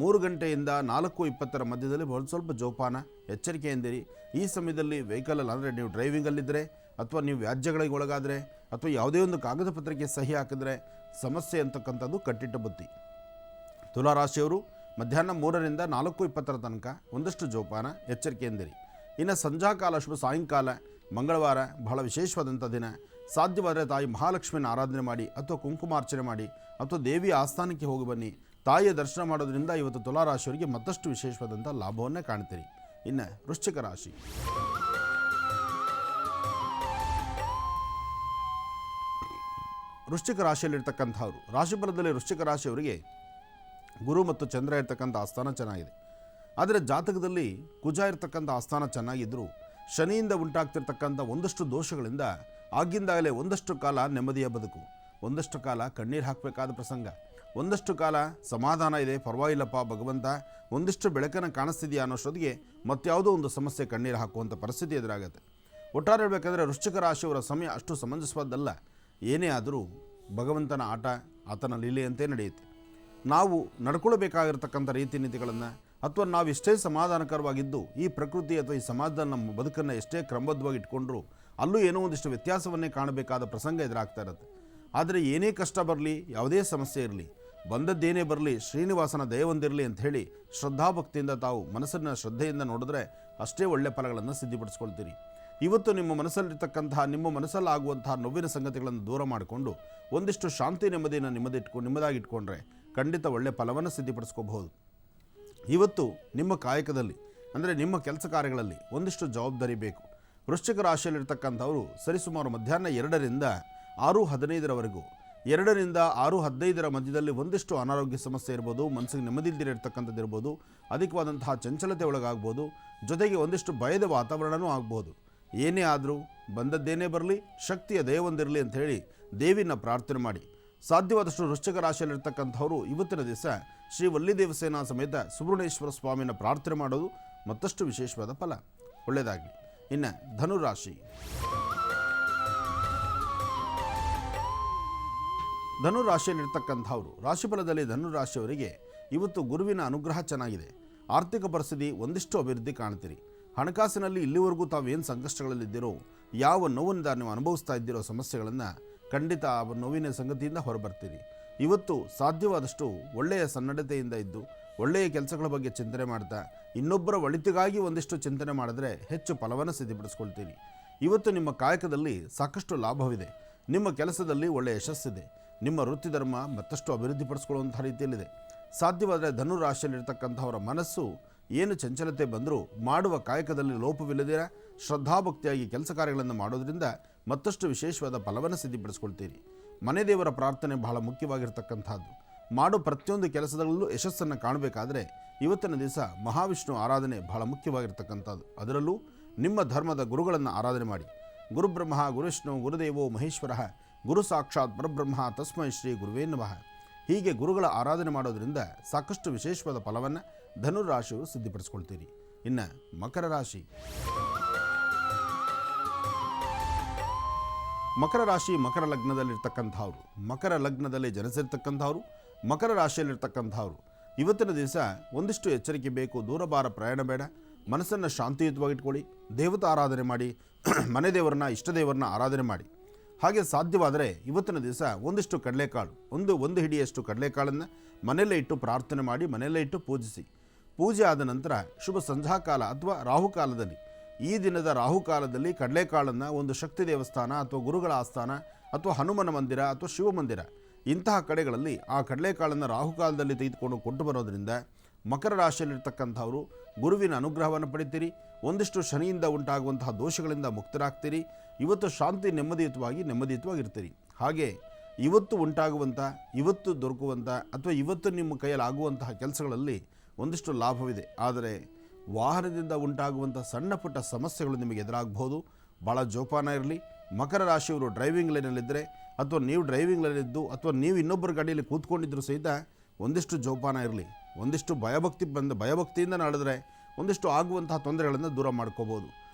3 ಗಂಟೆಯಿಂದ 4:20 ಮಧ್ಯದಲ್ಲಿ ಸ್ವಲ್ಪ ಜೋಪಾನ, ಎಚ್ಚರಿಕೆಯಿಂದಿರಿ. ಈ ಸಮಯದಲ್ಲಿ ವೆಹಿಕಲಲ್ಲಿ, ಅಂದರೆ ನೀವು ಡ್ರೈವಿಂಗಲ್ಲಿದ್ದರೆ ಅಥವಾ ನೀವು ವ್ಯಾಜ್ಯಗಳಿಗೆ ಒಳಗಾದರೆ ಅಥವಾ ಯಾವುದೇ ಒಂದು ಕಾಗದ ಪತ್ರಕ್ಕೆ ಸಹಿ ಹಾಕಿದ್ರೆ ಸಮಸ್ಯೆ ಅಂತಕ್ಕಂಥದ್ದು ಕಟ್ಟಿಟ್ಟ ಬುತ್ತಿ. ತುಲಾರಾಶಿಯವರು ಮಧ್ಯಾಹ್ನ 3ರಿಂದ 4:20 ತನಕ ಒಂದಷ್ಟು ಜೋಪಾನ, ಎಚ್ಚರಿಕೆಯಿಂದಿರಿ. ಇನ್ನು ಸಂಧ್ಯಾಕಾಲ, ಶುಭ ಸಾಯಂಕಾಲ, ಮಂಗಳವಾರ ಬಹಳ ವಿಶೇಷವಾದಂಥ ದಿನ. ಸಾಧ್ಯವಾದರೆ ತಾಯಿ ಮಹಾಲಕ್ಷ್ಮಿನ ಆರಾಧನೆ ಮಾಡಿ ಅಥವಾ ಕುಂಕುಮಾರ್ಚನೆ ಮಾಡಿ ಅಥವಾ ದೇವಿಯ ಆಸ್ಥಾನಕ್ಕೆ ಹೋಗಿ ಬನ್ನಿ. ತಾಯಿಯ ದರ್ಶನ ಮಾಡೋದ್ರಿಂದ ಇವತ್ತು ತುಲಾರಾಶಿಯವರಿಗೆ ಮತ್ತಷ್ಟು ವಿಶೇಷವಾದಂಥ ಲಾಭವನ್ನೇ ಕಾಣ್ತೀರಿ. ಇನ್ನು ವೃಶ್ಚಿಕ ರಾಶಿ. ವೃಶ್ಚಿಕ ರಾಶಿಯಲ್ಲಿರ್ತಕ್ಕಂಥವ್ರು ರಾಶಿಫಲದಲ್ಲಿ ವೃಶ್ಚಿಕ ರಾಶಿಯವರಿಗೆ ಗುರು ಮತ್ತು ಚಂದ್ರ ಇರ್ತಕ್ಕಂಥ ಆಸ್ಥಾನ ಚೆನ್ನಾಗಿದೆ. ಆದರೆ ಜಾತಕದಲ್ಲಿ ಕುಜ ಇರ್ತಕ್ಕಂಥ ಆಸ್ಥಾನ ಚೆನ್ನಾಗಿದ್ದರೂ ಶನಿಯಿಂದ ಉಂಟಾಗ್ತಿರ್ತಕ್ಕಂಥ ಒಂದಷ್ಟು ದೋಷಗಳಿಂದ ಆಗಿಂದಾಗಲೇ ಒಂದಷ್ಟು ಕಾಲ ನೆಮ್ಮದಿಯ ಬದುಕು, ಒಂದಷ್ಟು ಕಾಲ ಕಣ್ಣೀರು ಹಾಕಬೇಕಾದ ಪ್ರಸಂಗ, ಒಂದಷ್ಟು ಕಾಲ ಸಮಾಧಾನ ಇದೆ, ಪರವಾಗಿಲ್ಲಪ್ಪ ಭಗವಂತ ಒಂದಿಷ್ಟು ಬೆಳಕನ್ನು ಕಾಣಿಸ್ತಿದೆಯಾ ಅನ್ನೋಷ್ಟೊತ್ತಿಗೆ ಮತ್ಯಾವುದೋ ಒಂದು ಸಮಸ್ಯೆ ಕಣ್ಣೀರು ಹಾಕುವಂಥ ಪರಿಸ್ಥಿತಿ ಎದುರಾಗುತ್ತೆ. ಒಟ್ಟಾರೆ ಹೇಳಬೇಕಾದ್ರೆ ವೃಶ್ಚಿಕ ರಾಶಿಯವರ ಸಮಯ ಅಷ್ಟು ಸಮಂಜಸವಾದ್ದಲ್ಲ. ಏನೇ ಆದರೂ ಭಗವಂತನ ಆಟ, ಆತನ ಲೀಲೆಯಂತೆ ನಡೆಯುತ್ತೆ. ನಾವು ನಡ್ಕೊಳ್ಬೇಕಾಗಿರ್ತಕ್ಕಂಥ ರೀತಿ ನೀತಿಗಳನ್ನು ಅಥವಾ ನಾವು ಎಷ್ಟೇ ಸಮಾಧಾನಕರವಾಗಿದ್ದು ಈ ಪ್ರಕೃತಿ ಅಥವಾ ಈ ಸಮಾಜದಲ್ಲಿ ನಮ್ಮ ಬದುಕನ್ನು ಎಷ್ಟೇ ಕ್ರಮಬದ್ಧವಾಗಿ ಇಟ್ಕೊಂಡ್ರೂ ಅಲ್ಲೂ ಏನೋ ಒಂದಿಷ್ಟು ವ್ಯತ್ಯಾಸವನ್ನೇ ಕಾಣಬೇಕಾದ ಪ್ರಸಂಗ ಎದುರಾಗ್ತಾ ಇರುತ್ತೆ. ಆದರೆ ಏನೇ ಕಷ್ಟ ಬರಲಿ, ಯಾವುದೇ ಸಮಸ್ಯೆ ಇರಲಿ, ಬಂದದ್ದೇನೇ ಬರಲಿ, ಶ್ರೀನಿವಾಸನ ದಯವೊಂದಿರಲಿ ಅಂಥೇಳಿ ಶ್ರದ್ಧಾಭಕ್ತಿಯಿಂದ ತಾವು ಮನಸ್ಸನ್ನು ಶ್ರದ್ಧೆಯಿಂದ ನೋಡಿದ್ರೆ ಅಷ್ಟೇ ಒಳ್ಳೆಯ ಫಲಗಳನ್ನು ಸಿದ್ಧಿಪಡಿಸ್ಕೊಳ್ತೀರಿ. ಇವತ್ತು ನಿಮ್ಮ ಮನಸ್ಸಲ್ಲಿರ್ತಕ್ಕಂತಹ, ನಿಮ್ಮ ಮನಸ್ಸಲ್ಲಾಗುವಂತಹ ನೋವಿನ ಸಂಗತಿಗಳನ್ನು ದೂರ ಮಾಡಿಕೊಂಡು ಒಂದಿಷ್ಟು ಶಾಂತಿ ನೆಮ್ಮದಿಯನ್ನು ನಿಮ್ಮದಾಗಿಟ್ಕೊಂಡ್ರೆ ಖಂಡಿತ ಒಳ್ಳೆಯ ಫಲವನ್ನು ಸಿದ್ಧಿಪಡಿಸ್ಕೋಬಹುದು. ಇವತ್ತು ನಿಮ್ಮ ಕಾಯಕದಲ್ಲಿ ಅಂದರೆ ನಿಮ್ಮ ಕೆಲಸ ಕಾರ್ಯಗಳಲ್ಲಿ ಒಂದಿಷ್ಟು ಜವಾಬ್ದಾರಿ ಬೇಕು. ವೃಶ್ಚಿಕ ರಾಶಿಯಲ್ಲಿರ್ತಕ್ಕಂಥವರು ಸರಿಸುಮಾರು ಮಧ್ಯಾಹ್ನ 2ರಿಂದ 6:15 2ರಿಂದ 6:15 ಮಧ್ಯದಲ್ಲಿ ಒಂದಿಷ್ಟು ಅನಾರೋಗ್ಯ ಸಮಸ್ಯೆ ಇರ್ಬೋದು, ಮನಸ್ಸಿಗೆ ನೆಮ್ಮದಿ ಇಲ್ದಿರ ಇರ್ತಕ್ಕಂಥದ್ದು ಇರ್ಬೋದು, ಅಧಿಕವಾದಂತಹ ಚಂಚಲತೆ ಒಳಗಾಗ್ಬೋದು, ಜೊತೆಗೆ ಒಂದಿಷ್ಟು ಭಯದ ವಾತಾವರಣವೂ ಆಗ್ಬೋದು. ಏನೇ ಆದರೂ ಬಂದದ್ದೇನೇ ಬರಲಿ, ಶಕ್ತಿಯ ದಯವೊಂದಿರಲಿ ಅಂತ ಹೇಳಿ ದೇವಿನ ಪ್ರಾರ್ಥನೆ ಮಾಡಿ. ಸಾಧ್ಯವಾದಷ್ಟು ವೃಶ್ಚಿಕ ರಾಶಿಯಲ್ಲಿರ್ತಕ್ಕಂಥವರು ಇವತ್ತಿನ ದಿವಸ ಶ್ರೀ ವಲ್ಲಿ ದೇವಸೇನಾ ಸಮೇತ ಸುಬ್ರಹ್ಮಣ್ಯೇಶ್ವರ ಸ್ವಾಮಿನ ಪ್ರಾರ್ಥನೆ ಮಾಡೋದು ಮತ್ತಷ್ಟು ವಿಶೇಷವಾದ ಫಲ. ಒಳ್ಳೆಯದಾಗಲಿ. ಇನ್ನು ಧನುರಾಶಿ. ಧನುರಾಶಿಯಲ್ಲಿರ್ತಕ್ಕಂಥವರು ರಾಶಿಫಲದಲ್ಲಿ ಧನುರಾಶಿಯವರಿಗೆ ಇವತ್ತು ಗುರುವಿನ ಅನುಗ್ರಹ ಚೆನ್ನಾಗಿದೆ. ಆರ್ಥಿಕ ಪರಿಸ್ಥಿತಿ ಒಂದಿಷ್ಟು ಅಭಿವೃದ್ಧಿ ಕಾಣ್ತೀರಿ. ಹಣಕಾಸಿನಲ್ಲಿ ಇಲ್ಲಿವರೆಗೂ ತಾವೇನು ಸಂಕಷ್ಟಗಳಲ್ಲಿದ್ದೀರೋ, ಯಾವ ನೋವಿನಿಂದ ನೀವು ಅನುಭವಿಸ್ತಾ ಇದ್ದೀರೋ ಸಮಸ್ಯೆಗಳನ್ನು ಖಂಡಿತ ಆ ನೋವಿನ ಸಂಗತಿಯಿಂದ ಹೊರಬರ್ತೀರಿ. ಇವತ್ತು ಸಾಧ್ಯವಾದಷ್ಟು ಒಳ್ಳೆಯ ಸನ್ನಡತೆಯಿಂದ ಇದ್ದು ಒಳ್ಳೆಯ ಕೆಲಸಗಳ ಬಗ್ಗೆ ಚಿಂತನೆ ಮಾಡ್ತಾ ಇನ್ನೊಬ್ಬರ ಒಳಿತಿಗಾಗಿ ಒಂದಿಷ್ಟು ಚಿಂತನೆ ಮಾಡಿದ್ರೆ ಹೆಚ್ಚು ಫಲವನ್ನು ಸಿದ್ಧಪಡಿಸ್ಕೊಳ್ತೀರಿ. ಇವತ್ತು ನಿಮ್ಮ ಕಾಯಕದಲ್ಲಿ ಸಾಕಷ್ಟು ಲಾಭವಿದೆ. ನಿಮ್ಮ ಕೆಲಸದಲ್ಲಿ ಒಳ್ಳೆಯ ಯಶಸ್ಸಿದೆ. ನಿಮ್ಮ ವೃತ್ತಿ ಧರ್ಮ ಮತ್ತಷ್ಟು ಅಭಿವೃದ್ಧಿಪಡಿಸ್ಕೊಳ್ಳುವಂಥ ರೀತಿಯಲ್ಲಿದೆ. ಸಾಧ್ಯವಾದರೆ ಧನುರಾಶಿಯಲ್ಲಿರ್ತಕ್ಕಂಥವರ ಮನಸ್ಸು ಏನು ಚಂಚಲತೆ ಬಂದರೂ ಮಾಡುವ ಕಾಯಕದಲ್ಲಿ ಲೋಪವಿಲ್ಲದಿರ ಶ್ರದ್ಧಾಭಕ್ತಿಯಾಗಿ ಕೆಲಸ ಕಾರ್ಯಗಳನ್ನು ಮಾಡೋದ್ರಿಂದ ಮತ್ತಷ್ಟು ವಿಶೇಷವಾದ ಫಲವನ್ನು ಸಿದ್ಧಪಡಿಸ್ಕೊಳ್ತೀರಿ. ಮನೆ ದೇವರ ಪ್ರಾರ್ಥನೆ ಬಹಳ ಮುಖ್ಯವಾಗಿರ್ತಕ್ಕಂಥದ್ದು. ಮಾಡೋ ಪ್ರತಿಯೊಂದು ಕೆಲಸದಲ್ಲೂ ಯಶಸ್ಸನ್ನು ಕಾಣಬೇಕಾದ್ರೆ ಇವತ್ತಿನ ದಿವಸ ಮಹಾವಿಷ್ಣು ಆರಾಧನೆ ಬಹಳ ಮುಖ್ಯವಾಗಿರ್ತಕ್ಕಂಥದ್ದು. ಅದರಲ್ಲೂ ನಿಮ್ಮ ಧರ್ಮದ ಗುರುಗಳನ್ನು ಆರಾಧನೆ ಮಾಡಿ. ಗುರುಬ್ರಹ್ಮ ಗುರುವಿಷ್ಣು ಗುರುದೇವೋ ಮಹೇಶ್ವರ ಗುರು ಸಾಕ್ಷಾತ್ ಪರಬ್ರಹ್ಮ ತಸ್ಮೈ ಶ್ರೀ ಗುರುವೇ ನಮಃ. ಹೀಗೆ ಗುರುಗಳ ಆರಾಧನೆ ಮಾಡೋದರಿಂದ ಸಾಕಷ್ಟು ವಿಶೇಷವಾದ ಫಲವನ್ನು ಧನುರಾಶಿಯು ಸಿದ್ಧಪಡಿಸ್ಕೊಳ್ತೀರಿ. ಇನ್ನು ಮಕರ ರಾಶಿ. ಮಕರ ರಾಶಿ ಮಕರ ಲಗ್ನದಲ್ಲಿರ್ತಕ್ಕಂಥವ್ರು, ಮಕರ ಲಗ್ನದಲ್ಲಿ ಜನಿಸಿರ್ತಕ್ಕಂಥವ್ರು, ಮಕರ ರಾಶಿಯಲ್ಲಿರ್ತಕ್ಕಂಥವ್ರು ಇವತ್ತಿನ ದಿವಸ ಒಂದಿಷ್ಟು ಎಚ್ಚರಿಕೆ ಬೇಕು. ದೂರಭಾರ ಪ್ರಯಾಣ ಬೇಡ. ಮನಸ್ಸನ್ನು ಶಾಂತಿಯುತವಾಗಿಟ್ಕೊಳ್ಳಿ. ದೇವತಾ ಆರಾಧನೆ ಮಾಡಿ. ಮನೆ ದೇವರನ್ನ ಇಷ್ಟ ದೇವರನ್ನ ಆರಾಧನೆ ಮಾಡಿ. ಹಾಗೆ ಸಾಧ್ಯವಾದರೆ ಇವತ್ತಿನ ದಿವಸ ಒಂದಿಷ್ಟು ಕಡಲೆಕಾಳು, ಒಂದು ಹಿಡಿಯಷ್ಟು ಕಡಲೆಕಾಳನ್ನು ಮನೆಯಲ್ಲೇ ಇಟ್ಟು ಪ್ರಾರ್ಥನೆ ಮಾಡಿ, ಮನೆಯಲ್ಲೇ ಇಟ್ಟು ಪೂಜಿಸಿ. ಪೂಜೆ ಆದ ನಂತರ ಶುಭ ಸಂಧ್ಯಾಕಾಲ ಅಥವಾ ರಾಹುಕಾಲದಲ್ಲಿ, ಈ ದಿನದ ರಾಹುಕಾಲದಲ್ಲಿ ಕಡಲೆಕಾಳನ್ನು ಒಂದು ಶಕ್ತಿ ದೇವಸ್ಥಾನ ಅಥವಾ ಗುರುಗಳ ಆಸ್ಥಾನ ಅಥವಾ ಹನುಮನ ಮಂದಿರ ಅಥವಾ ಶಿವ ಮಂದಿರ ಇಂತಹ ಕಡೆಗಳಲ್ಲಿ ಆ ಕಡಲೆಕಾಳನ್ನು ರಾಹುಕಾಲದಲ್ಲಿ ತೆಗೆದುಕೊಂಡು ಕೊಟ್ಟು ಬರೋದರಿಂದ ಮಕರ ರಾಶಿಯಲ್ಲಿರ್ತಕ್ಕಂಥವರು ಗುರುವಿನ ಅನುಗ್ರಹವನ್ನು ಪಡಿತೀರಿ. ಒಂದಿಷ್ಟು ಶನಿಯಿಂದ ಉಂಟಾಗುವಂತಹ ದೋಷಗಳಿಂದ ಮುಕ್ತರಾಗ್ತೀರಿ. ಇವತ್ತು ಶಾಂತಿ ನೆಮ್ಮದಿಯುತವಾಗಿರ್ತೀರಿ. ಹಾಗೆ ಇವತ್ತು ಉಂಟಾಗುವಂಥ, ಇವತ್ತು ದೊರಕುವಂಥ ಅಥವಾ ಇವತ್ತು ನಿಮ್ಮ ಕೈಯಲ್ಲಿ ಆಗುವಂತಹ ಕೆಲಸಗಳಲ್ಲಿ ಒಂದಿಷ್ಟು ಲಾಭವಿದೆ. ಆದರೆ ವಾಹನದಿಂದ ಉಂಟಾಗುವಂಥ ಸಣ್ಣ ಪುಟ್ಟ ಸಮಸ್ಯೆಗಳು ನಿಮಗೆ ಎದುರಾಗಬಹುದು. ಭಾಳ ಜೋಪಾನ ಇರಲಿ. ಮಕರ ರಾಶಿಯವರು ಡ್ರೈವಿಂಗ್ ಲೈನಲ್ಲಿದ್ದರೆ ಅಥವಾ ನೀವು ಡ್ರೈವಿಂಗ್ ಲೈನಲ್ಲಿದ್ದು ಅಥವಾ ನೀವು ಇನ್ನೊಬ್ಬರ ಗಾಡಿಯಲ್ಲಿ ಕೂತ್ಕೊಂಡಿದ್ದರೂ ಸಹಿತ ಒಂದಿಷ್ಟು ಜೋಪಾನ ಇರಲಿ. ಒಂದಿಷ್ಟು ಭಯಭಕ್ತಿಯಿಂದ ನಡೆದರೆ ಒಂದಿಷ್ಟು ಆಗುವಂತಹ ತೊಂದರೆಗಳನ್ನು ದೂರ ಮಾಡ್ಕೋಬೋದು.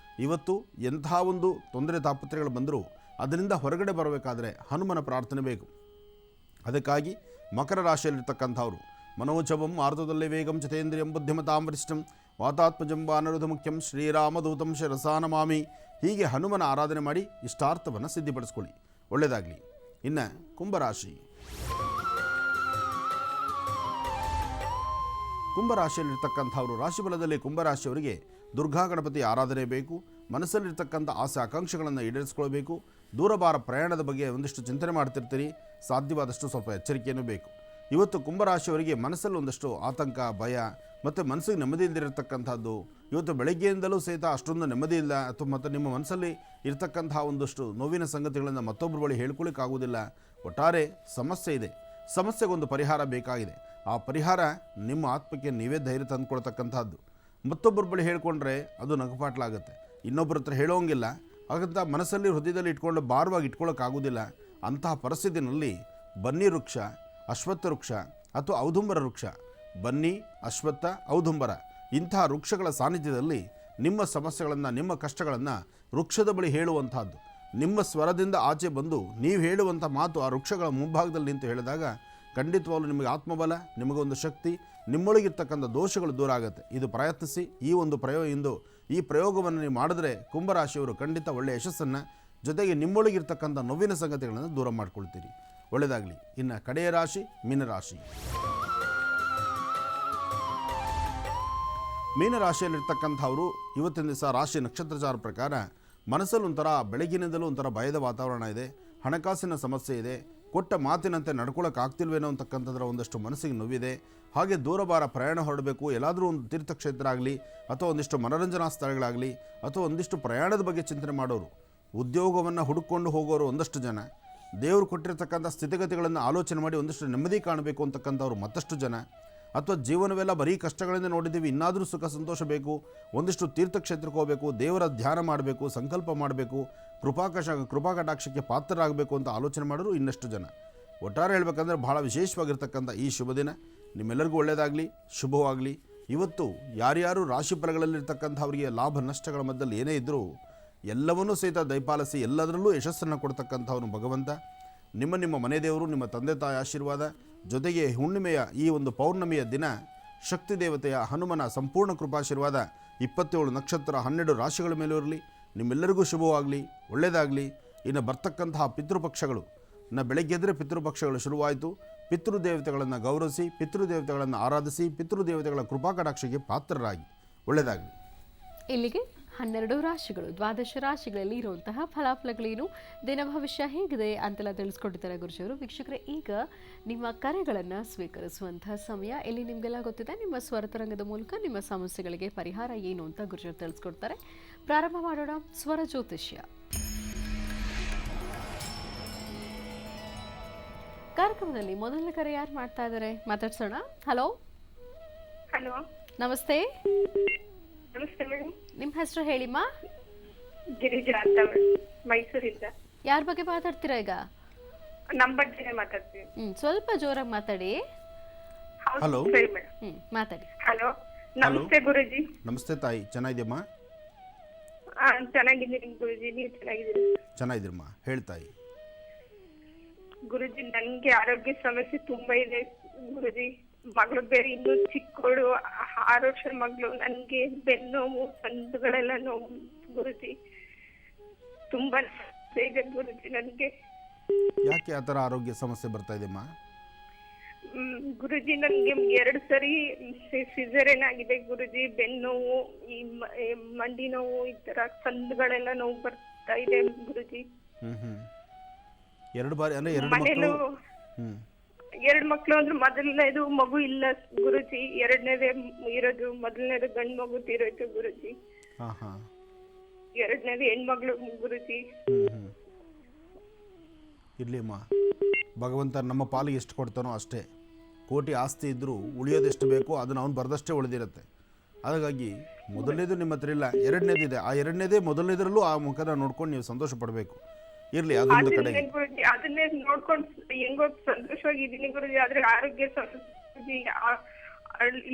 ಇವತ್ತು ಎಂಥ ಒಂದು ತೊಂದರೆ ತಾಪತ್ರೆಗಳು ಬಂದರೂ ಅದರಿಂದ ಹೊರಗಡೆ ಬರಬೇಕಾದ್ರೆ ಹನುಮನ ಪ್ರಾರ್ಥನೆ ಬೇಕು. ಅದಕ್ಕಾಗಿ ಮಕರ ರಾಶಿಯಲ್ಲಿರ್ತಕ್ಕಂಥವ್ರು ಮನೋಜವಂ ಆರ್ಧದಲ್ಲೇ ವೇಗಂ ಚತೇಂದ್ರಿಯಂ ಬುದ್ಧಿಮತಾಂ ವರಿಷ್ಠಂ ವಾತಾತ್ಮಜಂ ವಾನರುಧ ಮುಖ್ಯಂ ಶ್ರೀರಾಮದೂತಂ ಶಿರಸಾನಮಾಮಿ. ಹೀಗೆ ಹನುಮನ ಆರಾಧನೆ ಮಾಡಿ ಇಷ್ಟಾರ್ಥವನ್ನು ಸಿದ್ಧಿಪಡಿಸ್ಕೊಳ್ಳಿ. ಒಳ್ಳೆಯದಾಗಲಿ. ಇನ್ನು ಕುಂಭರಾಶಿ. ಕುಂಭರಾಶಿಯಲ್ಲಿರ್ತಕ್ಕಂಥವರು ರಾಶಿಫಲದಲ್ಲಿ ಕುಂಭರಾಶಿಯವರಿಗೆ ದುರ್ಗಾ ಗಣಪತಿ ಆರಾಧನೆ ಬೇಕು. ಮನಸ್ಸಲ್ಲಿರ್ತಕ್ಕಂಥ ಆಸೆ ಆಕಾಂಕ್ಷೆಗಳನ್ನು ಈಡೇರಿಸ್ಕೊಳ್ಬೇಕು. ದೂರಭಾರ ಪ್ರಯಾಣದ ಬಗ್ಗೆ ಒಂದಿಷ್ಟು ಚಿಂತನೆ ಮಾಡ್ತಿರ್ತೀರಿ. ಸಾಧ್ಯವಾದಷ್ಟು ಸ್ವಲ್ಪ ಎಚ್ಚರಿಕೆಯೂ ಬೇಕು. ಇವತ್ತು ಕುಂಭರಾಶಿಯವರಿಗೆ ಮನಸ್ಸಲ್ಲಿ ಒಂದಷ್ಟು ಆತಂಕ, ಭಯ ಮತ್ತು ಮನಸ್ಸಿಗೆ ನೆಮ್ಮದಿ ಇಲ್ಲದಿರತಕ್ಕಂಥದ್ದು. ಇವತ್ತು ಬೆಳಗ್ಗೆಯಿಂದಲೂ ಸಹಿತ ಅಷ್ಟೊಂದು ನೆಮ್ಮದಿ ಇಲ್ಲ ಅಥವಾ ಮತ್ತು ನಿಮ್ಮ ಮನಸ್ಸಲ್ಲಿ ಇರತಕ್ಕಂತಹ ಒಂದಷ್ಟು ನೋವಿನ ಸಂಗತಿಗಳನ್ನು ಮತ್ತೊಬ್ಬರ ಬಳಿ ಹೇಳ್ಕೊಳ್ಳಿಕ್ಕಾಗೋದಿಲ್ಲ. ಒಟ್ಟಾರೆ ಸಮಸ್ಯೆ ಇದೆ. ಸಮಸ್ಯೆಗೊಂದು ಪರಿಹಾರ ಬೇಕಾಗಿದೆ. ಆ ಪರಿಹಾರ ನಿಮ್ಮ ಆತ್ಮಕ್ಕೆ ನೀವೇ ಧೈರ್ಯ ತಂದುಕೊಳ್ತಕ್ಕಂಥದ್ದು. ಮತ್ತೊಬ್ಬರ ಬಳಿ ಹೇಳ್ಕೊಂಡ್ರೆ ಅದು ನಗಪಾಟ್ಲಾಗುತ್ತೆ. ಇನ್ನೊಬ್ಬರ ಹತ್ರ ಹೇಳೋಂಗಿಲ್ಲ. ಹಾಗಂತ ಮನಸ್ಸಲ್ಲಿ ಹೃದಯದಲ್ಲಿ ಇಟ್ಕೊಂಡು ಭಾರವಾಗಿ ಇಟ್ಕೊಳ್ಳೋಕ್ಕಾಗೋದಿಲ್ಲ. ಅಂತಹ ಪರಿಸ್ಥಿತಿನಲ್ಲಿ ಬನ್ನಿ ವೃಕ್ಷ, ಅಶ್ವತ್ಥ ವೃಕ್ಷ ಅಥವಾ ಔದುಂಬರ ವೃಕ್ಷ, ಬನ್ನಿ, ಅಶ್ವತ್ಥ, ಔದುಂಬರ ಇಂತಹ ವೃಕ್ಷಗಳ ಸಾನ್ನಿಧ್ಯದಲ್ಲಿ ನಿಮ್ಮ ಸಮಸ್ಯೆಗಳನ್ನು, ನಿಮ್ಮ ಕಷ್ಟಗಳನ್ನು ವೃಕ್ಷದ ಬಳಿ ಹೇಳುವಂಥದ್ದು. ನಿಮ್ಮ ಸ್ವರದಿಂದ ಆಚೆ ಬಂದು ನೀವು ಹೇಳುವಂಥ ಮಾತು ಆ ವೃಕ್ಷಗಳ ಮುಂಭಾಗದಲ್ಲಿ ನಿಂತು ಹೇಳಿದಾಗ ಖಂಡಿತವಾಗಲೂ ನಿಮಗೆ ಆತ್ಮಬಲ, ನಿಮಗೊಂದು ಶಕ್ತಿ, ನಿಮ್ಮೊಳಗಿರ್ತಕ್ಕಂಥ ದೋಷಗಳು ದೂರ ಆಗುತ್ತೆ. ಇದು ಪ್ರಯತ್ನಿಸಿ. ಈ ಪ್ರಯೋಗವನ್ನು ನೀವು ಮಾಡಿದ್ರೆ ಕುಂಭರಾಶಿಯವರು ಖಂಡಿತ ಒಳ್ಳೆಯ ಯಶಸ್ಸನ್ನು, ಜೊತೆಗೆ ನಿಮ್ಮೊಳಗಿರ್ತಕ್ಕಂಥ ನೋವಿನ ಸಂಗತಿಗಳನ್ನು ದೂರ ಮಾಡ್ಕೊಳ್ತೀರಿ. ಒಳ್ಳೆಯದಾಗಲಿ. ಇನ್ನು ಕಡೆಯ ರಾಶಿ ಮೀನರಾಶಿ. ಮೀನರಾಶಿಯಲ್ಲಿರ್ತಕ್ಕಂಥವರು ಇವತ್ತಿನ ದಿವಸ ರಾಶಿ ನಕ್ಷತ್ರಚಾರ ಪ್ರಕಾರ ಮನಸ್ಸಲ್ಲಿ ಒಂಥರ ಬೆಳಗಿನಿಂದಲೂ ಒಂಥರ ಭಯದ ವಾತಾವರಣ ಇದೆ. ಹಣಕಾಸಿನ ಸಮಸ್ಯೆ ಇದೆ. ಕೊಟ್ಟ ಮಾತಿನಂತೆ ನಡ್ಕೊಳ್ಳೋಕೆ ಆಗ್ತಿಲ್ವೇನೋ ಅಂತಕ್ಕಂಥದ್ರ ಒಂದಷ್ಟು ಮನಸ್ಸಿಗೆ ನೋವಿದೆ. ಹಾಗೆ ದೂರಭಾರ ಪ್ರಯಾಣ ಹೊರಡಬೇಕು, ಎಲ್ಲಾದರೂ ಒಂದು ತೀರ್ಥಕ್ಷೇತ್ರ ಆಗಲಿ ಅಥವಾ ಒಂದಿಷ್ಟು ಮನೋರಂಜನಾ ಸ್ಥಳಗಳಾಗಲಿ ಅಥವಾ ಒಂದಿಷ್ಟು ಪ್ರಯಾಣದ ಬಗ್ಗೆ ಚಿಂತನೆ ಮಾಡೋರು, ಉದ್ಯೋಗವನ್ನು ಹುಡುಕೊಂಡು ಹೋಗೋರು ಒಂದಷ್ಟು ಜನ, ದೇವರು ಕೊಟ್ಟಿರ್ತಕ್ಕಂಥ ಸ್ಥಿತಿಗತಿಗಳನ್ನು ಆಲೋಚನೆ ಮಾಡಿ ಒಂದಷ್ಟು ನೆಮ್ಮದಿ ಕಾಣಬೇಕು ಅಂತಕ್ಕಂಥವ್ರು ಮತ್ತಷ್ಟು ಜನ, ಅಥವಾ ಜೀವನವೆಲ್ಲ ಬರೀ ಕಷ್ಟಗಳಿಂದ ನೋಡಿದ್ದೀವಿ, ಇನ್ನಾದರೂ ಸುಖ ಸಂತೋಷ ಬೇಕು, ಒಂದಿಷ್ಟು ತೀರ್ಥಕ್ಷೇತ್ರಕ್ಕೆ ಹೋಗಬೇಕು, ದೇವರ ಧ್ಯಾನ ಮಾಡಬೇಕು, ಸಂಕಲ್ಪ ಮಾಡಬೇಕು, ಕೃಪಾಕಟಾಕ್ಷಕ್ಕೆ ಪಾತ್ರರಾಗಬೇಕು ಅಂತ ಆಲೋಚನೆ ಮಾಡೋರು ಇನ್ನಷ್ಟು ಜನ. ಒಟ್ಟಾರೆ ಹೇಳಬೇಕಂದ್ರೆ ಬಹಳ ವಿಶೇಷವಾಗಿರ್ತಕ್ಕಂಥ ಈ ಶುಭ ದಿನ ನಿಮ್ಮೆಲ್ಲರಿಗೂ ಒಳ್ಳೆಯದಾಗಲಿ, ಶುಭವಾಗಲಿ. ಇವತ್ತು ಯಾರ್ಯಾರು ರಾಶಿ ಫಲಗಳಲ್ಲಿರ್ತಕ್ಕಂಥವರಿಗೆ ಲಾಭ ನಷ್ಟಗಳ ಮಧ್ಯದಲ್ಲಿ ಏನೇ ಇದ್ದರೂ ಎಲ್ಲವನ್ನೂ ಸಹಿತ ದಯಪಾಲಿಸಿ ಎಲ್ಲದರಲ್ಲೂ ಯಶಸ್ಸನ್ನು ಕೊಡ್ತಕ್ಕಂಥವನು ಭಗವಂತ. ನಿಮ್ಮ ಮನೆ ದೇವರು, ನಿಮ್ಮ ತಂದೆ ತಾಯಿ ಆಶೀರ್ವಾದ, ಜೊತೆಗೆ ಹುಣ್ಣಿಮೆಯ ಈ ಒಂದು ಪೌರ್ಣಮಿಯ ದಿನ ಶಕ್ತಿ ದೇವತೆಯ ಹನುಮನ ಸಂಪೂರ್ಣ ಕೃಪಾಶೀರ್ವಾದ 27 ನಕ್ಷತ್ರ 12 ರಾಶಿಗಳ ಮೇಲೂ ಇರಲಿ. ನಿಮ್ಮೆಲ್ಲರಿಗೂ ಶುಭವಾಗಲಿ, ಒಳ್ಳೆಯದಾಗಲಿ. ಇನ್ನು ಬರ್ತಕ್ಕಂತಹ ಪಿತೃಪಕ್ಷಗಳು, ಬೆಳಗ್ಗೆದ್ರೆ ಪಿತೃಪಕ್ಷಗಳು ಶುರುವಾಯಿತು. ಪಿತೃದೇವತೆಗಳನ್ನು ಗೌರವಿಸಿ, ಪಿತೃದೇವತೆಗಳನ್ನು ಆರಾಧಿಸಿ, ಪಿತೃದೇವತೆಗಳ ಕೃಪಾಕಟಾಕ್ಷಕ್ಕೆ ಪಾತ್ರರಾಗಿ ಒಳ್ಳೆಯದಾಗಲಿ. ಇಲ್ಲಿಗೆ 12 ರಾಶಿಗಳು, ದ್ವಾದಶ ರಾಶಿಗಳಲ್ಲಿ ಇರುವಂತಹ ಫಲಾಫಲಗಳೇನು, ದಿನ ಭವಿಷ್ಯ ಹೇಗಿದೆ ಅಂತೆಲ್ಲ ತಿಳಿಸ್ಕೊಟ್ಟಿದ್ದಾರೆ ಗುರುಜಿಯವರು. ವೀಕ್ಷಕರೇ, ಈಗ ನಿಮ್ಮ ಕರೆಗಳನ್ನು ಸ್ವೀಕರಿಸುವಂತಹ ಸಮಯ. ಇಲ್ಲಿ ನಿಮಗೆಲ್ಲ ಗೊತ್ತಿದೆ, ನಿಮ್ಮ ಸ್ವರತರಂಗದ ಮೂಲಕ ನಿಮ್ಮ ಸಮಸ್ಯೆಗಳಿಗೆ ಪರಿಹಾರ ಏನು ಅಂತ ಗುರುಜಿಯವರು ತಿಳಿಸ್ಕೊಡ್ತಾರೆ. ಪ್ರಾರಂಭ ಮಾಡೋಣ ಸ್ವರ ಜ್ಯೋತಿಷ್ಯ ಕಾರ್ಯಕ್ರಮದಲ್ಲಿ. ಮೊದಲನೇ ಕರೆ ಯಾರು ಮಾಡ್ತಾ ಇದ್ದಾರೆ ಮಾತಾಡ್ಸೋಣ. ಹಲೋ. ಹಲೋ, ನಮಸ್ತೆ. ನಮಸ್ತೆ ಮೇಡಮ್. ನಿಮ್ಮ ಹೆಸರು ಹೇಳಿಮ್ಮ. ಗಿರಿಜಾ ಅಂತ ಮೇಡಮ್, ಮೈಸೂರಿಂದ. ಯಾರ ಬಗ್ಗೆ ಮಾತಾಡ್ತೀರಾ ಈಗ? ನಮ್ಮ ಬಗ್ಗೆ ಮಾತಾಡ್ತೀವಿ. ಸ್ವಲ್ಪ ಜೋರಾಗಿ ಮಾತಾಡಿ. ಹಲೋ. ಸರಿ ಮೇಡಮ್, ಮಾತಾಡಿ. ಹಲೋ, ನಮಸ್ತೆ ಗುರುಜಿ. ನಮಸ್ತೆ ತಾಯಿ, ಚೆನ್ನಾಗಿದೆಯಮ್ಮ? ಚೆನ್ನಾಗಿದ್ದೀನಿ ಗುರುಜಿ, ನೀವು ಚೆನ್ನಾಗಿದ್ದೀರಿ? ಚೆನ್ನಾಗಿದ್ದೀರಮ್ಮ, ಹೇಳ್ತಾಯಿ. ಗುರುಜಿ, ನನ್ಗೆ ಆರೋಗ್ಯ ಸಮಸ್ಯೆ ತುಂಬಾ ಇದೆ ಗುರುಜಿ. ಮಗಳು ಬೇರೆ ಇನ್ನು ಚಿಕ್ಕವಳು, 6 ವರ್ಷದ ಮಗಳು. ನನ್ಗೆ ಬೆನ್ನು ನೋವು, ಸಂದುಗಳೆಲ್ಲ ನೋವು ಗುರುಜಿ. ತುಂಬಾ ಇದೆ ಗುರುಜಿ ನನ್ಗೆ. ಯಾಕೆ ಆ ಥರ ಆರೋಗ್ಯ ಸಮಸ್ಯೆ ಬರ್ತಾ ಇದೆಯಮ್ಮ? ಗುರುಜಿ, ನನ್ಗೆ 2 ಸರಿ ಸಿಸೇರಿಯನ್ ಆಗಿದೆ ಗುರುಜಿ. ಬೆನ್ನು ನೋವು, ಈ ಮಂಡಿ ನೋವು, ಈ ತರ ಸಂದುಗಳೆಲ್ಲ ನೋವು ಬರ್ತಾ ಇದೆ ಗುರುಜಿ. 2 ಬಾರಿ ಅಂದ್ರೆ 2 ಮನೇಲು ಮಕ್ಕಳು? 2 ಮಕ್ಳು ಅಂದ್ರೆ ಮೊದಲನೇದು ಮಗು ಇಲ್ಲ ಗುರುಜಿ, 2ನೇದೇ ಇರೋದು. ಮೊದಲನೇದು ಗಂಡು ಮಗು ತೀರೋಯ್ತು ಗುರುಜಿ. ಎರಡನೇದು ಹೆಣ್ಮಗಳು ಗುರುಜಿ. ಇರ್ಲಿಮ್ಮ, ಭಗವಂತ ನಮ್ಮ ಪಾಲಿಗೆ ಎಷ್ಟು ಕೊಡ್ತಾನೋ ಅಷ್ಟೇ. ಕೋಟಿ ಆಸ್ತಿ ಇದ್ದರೂ ಉಳಿಯೋದೆಷ್ಟು ಬೇಕೋ ಅದನ್ನು ಅವ್ನು ಬರೆದಷ್ಟೇ ಉಳಿದಿರುತ್ತೆ. ಹಾಗಾಗಿ ಮೊದಲನೇದು ನಿಮ್ಮ ಹತ್ರ ಇಲ್ಲ, 2ನೇದಿದೆ. ಆ 2ನೇದೇ ಮೊದಲನೇದರಲ್ಲೂ ಆ ಮುಖನ ನೋಡ್ಕೊಂಡು ನೀವು ಸಂತೋಷ ಪಡಬೇಕು. ಇರ್ಲಿ, ಅದೊಂದು ಕಡೆಗೆ. ಅದನ್ನೇ ನೋಡ್ಕೊಂಡು ಹೆಂಗೋ ಸಂತೋಷವಾಗಿದ್ದೀನಿ ಗುರುಜಿ. ಆದ್ರೆ ಆರೋಗ್ಯ ಸಮಸ್ಯೆ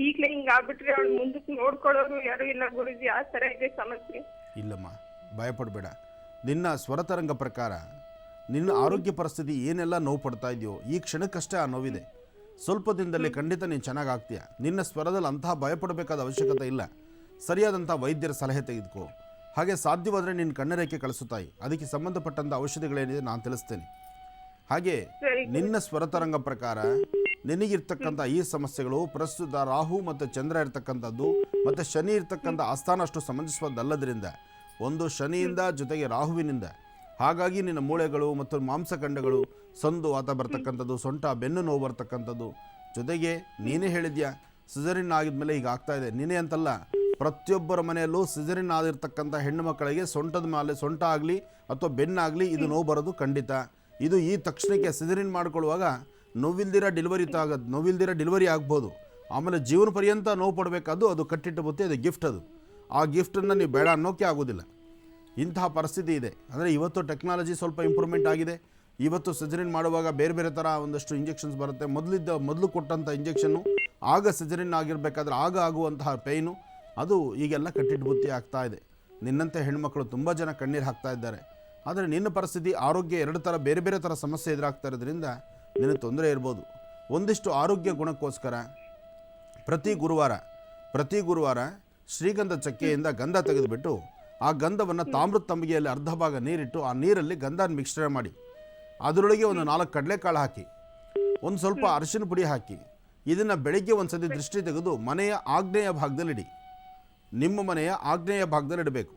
ಈಗ್ಲೇ ಹಿಂಗ ಆಗ್ಬಿಟ್ರೆ ಅವ್ಳು ಮುಂದಕ್ಕೆ ನೋಡ್ಕೊಳ್ಳೋರು ಯಾರು ಇಲ್ಲ ಗುರುಜಿ. ಆ ತರ ಇದೆ ಸಮಸ್ಯೆ. ಇಲ್ಲಮ್ಮ, ಭಯಪಡಬೇಡ. ನಿನ್ನ ಸ್ವರತರಂಗ ಪ್ರಕಾರ ನಿನ್ನ ಆರೋಗ್ಯ ಪರಿಸ್ಥಿತಿ ಏನೆಲ್ಲ ನೋವು ಪಡ್ತಾ ಇದೆಯೋ ಈ ಕ್ಷಣಕ್ಕಷ್ಟೇ ಆ ನೋವಿದೆ. ಸ್ವಲ್ಪ ದಿನದಲ್ಲಿ ಖಂಡಿತ ನೀನು ಚೆನ್ನಾಗಾಗ್ತೀಯ. ನಿನ್ನ ಸ್ವರದಲ್ಲಿ ಅಂತಹ ಭಯಪಡಬೇಕಾದ ಅವಶ್ಯಕತೆ ಇಲ್ಲ. ಸರಿಯಾದಂಥ ವೈದ್ಯರ ಸಲಹೆ ತೆಗೆದುಕೋ. ಹಾಗೆ ಸಾಧ್ಯವಾದರೆ ನಿನ್ನ ಕಣ್ಣರೇಖೆ ಕಳಿಸುತ್ತಾಯಿ, ಅದಕ್ಕೆ ಸಂಬಂಧಪಟ್ಟಂಥ ಔಷಧಿಗಳೇನಿದೆ ನಾನು ತಿಳಿಸ್ತೇನೆ. ಹಾಗೆ ನಿನ್ನ ಸ್ವರತರಂಗ ಪ್ರಕಾರ ನಿನಗಿರ್ತಕ್ಕಂಥ ಈ ಸಮಸ್ಯೆಗಳು ಪ್ರಸ್ತುತ ರಾಹು ಮತ್ತು ಚಂದ್ರ ಇರ್ತಕ್ಕಂಥದ್ದು ಮತ್ತು ಶನಿ ಇರ್ತಕ್ಕಂಥ ಆಸ್ಥಾನ ಅಷ್ಟು ಸಮಂಜಸವಾದಲ್ಲದ್ರಿಂದ, ಒಂದು ಶನಿಯಿಂದ ಜೊತೆಗೆ ರಾಹುವಿನಿಂದ, ಹಾಗಾಗಿ ನಿನ್ನ ಮೂಳೆಗಳು ಮತ್ತು ಮಾಂಸಖಂಡಗಳು ಸಂದು ಆತ ಬರ್ತಕ್ಕಂಥದ್ದು, ಸೊಂಟ ಬೆನ್ನು ನೋವು ಬರ್ತಕ್ಕಂಥದ್ದು. ಜೊತೆಗೆ ನೀನೇ ಹೇಳಿದ್ಯಾ ಸಿಸರಿನ್ ಆಗಿದ್ಮೇಲೆ ಈಗ ಆಗ್ತಾ ಇದೆ. ನೀನೇ ಅಂತಲ್ಲ, ಪ್ರತಿಯೊಬ್ಬರ ಮನೆಯಲ್ಲೂ ಸಿಸರಿನ್ ಆಗಿರ್ತಕ್ಕಂಥ ಹೆಣ್ಣು ಮಕ್ಕಳಿಗೆ ಸೊಂಟದ ಮೇಲೆ ಸೊಂಟ ಆಗಲಿ ಅಥವಾ ಬೆನ್ನಾಗಲಿ ಇದು ನೋವು ಬರೋದು ಖಂಡಿತ. ಇದು ಈ ತಕ್ಷಣಕ್ಕೆ ಸಿಸರಿನ್ ಮಾಡ್ಕೊಳ್ಳುವಾಗ ನೋವಿಲ್ದಿರ ಡೆಲಿವರಿ ಆಗ್ಬೋದು. ಆಮೇಲೆ ಜೀವನ ಪರ್ಯಂತ ನೋವು ಪಡಬೇಕಾದ್ದು ಅದು ಕಟ್ಟಿಟ್ಟು ಬುತ್ತಿ, ಅದು ಗಿಫ್ಟ್. ಅದು ಆ ಗಿಫ್ಟನ್ನು ನೀವು ಬೇಡ ಅನ್ನೋಕ್ಕೆ ಆಗೋದಿಲ್ಲ. ಇಂತಹ ಪರಿಸ್ಥಿತಿ ಇದೆ. ಅಂದರೆ ಇವತ್ತು ಟೆಕ್ನಾಲಜಿ ಸ್ವಲ್ಪ ಇಂಪ್ರೂವ್ಮೆಂಟ್ ಆಗಿದೆ. ಇವತ್ತು ಸಿಸರಿನ್ ಮಾಡುವಾಗ ಬೇರೆ ಬೇರೆ ಥರ ಒಂದಷ್ಟು ಇಂಜೆಕ್ಷನ್ಸ್ ಬರುತ್ತೆ. ಮೊದಲು ಕೊಟ್ಟಂಥ ಇಂಜೆಕ್ಷನ್ನು ಆಗ ಸಿಸರಿನ್ ಆಗಿರಬೇಕಾದ್ರೆ ಆಗ ಆಗುವಂತಹ ಪೇಯ್ನು ಅದು ಈಗೆಲ್ಲ ಕಟ್ಟಿಟ್ಟು ಬುತ್ತಿ ಆಗ್ತಾ ಇದೆ. ನಿನ್ನಂತೆ ಹೆಣ್ಮಕ್ಳು ತುಂಬ ಜನ ಕಣ್ಣೀರು ಹಾಕ್ತಾ ಇದ್ದಾರೆ. ಆದರೆ ನಿನ್ನ ಪರಿಸ್ಥಿತಿ ಆರೋಗ್ಯ 2 ಥರ ಬೇರೆ ಬೇರೆ ಥರ ಸಮಸ್ಯೆ ಎದುರಾಗ್ತಾ ಇರೋದ್ರಿಂದ ನಿನಗೆ ತೊಂದರೆ ಇರ್ಬೋದು. ಒಂದಿಷ್ಟು ಆರೋಗ್ಯ ಗುಣಕ್ಕೋಸ್ಕರ ಪ್ರತಿ ಗುರುವಾರ ಶ್ರೀಗಂಧ ಚಕ್ಕೆಯಿಂದ ಗಂಧ ತೆಗೆದುಬಿಟ್ಟು ಆ ಗಂಧವನ್ನು ತಾಮ್ರದ ತಂಬಿಗೆಯಲ್ಲಿ ಅರ್ಧ ಭಾಗ ನೀರಿಟ್ಟು ಆ ನೀರಲ್ಲಿ ಗಂಧನ ಮಿಕ್ಸ್ಚರ್ ಮಾಡಿ ಅದರೊಳಗೆ ಒಂದು 4 ಕಡಲೆಕಾಳು ಹಾಕಿ ಒಂದು ಸ್ವಲ್ಪ ಅರಿಶಿನ ಪುಡಿ ಹಾಕಿ ಇದನ್ನು ಬೆಳಗ್ಗೆ ಒಂದು ಸತಿ ದೃಷ್ಟಿ ತೆಗೆದು ಮನೆಯ ಆಗ್ನೇಯ ಭಾಗದಲ್ಲಿಡಿ. ನಿಮ್ಮ ಮನೆಯ ಆಗ್ನೇಯ ಭಾಗದಲ್ಲಿಡಬೇಕು.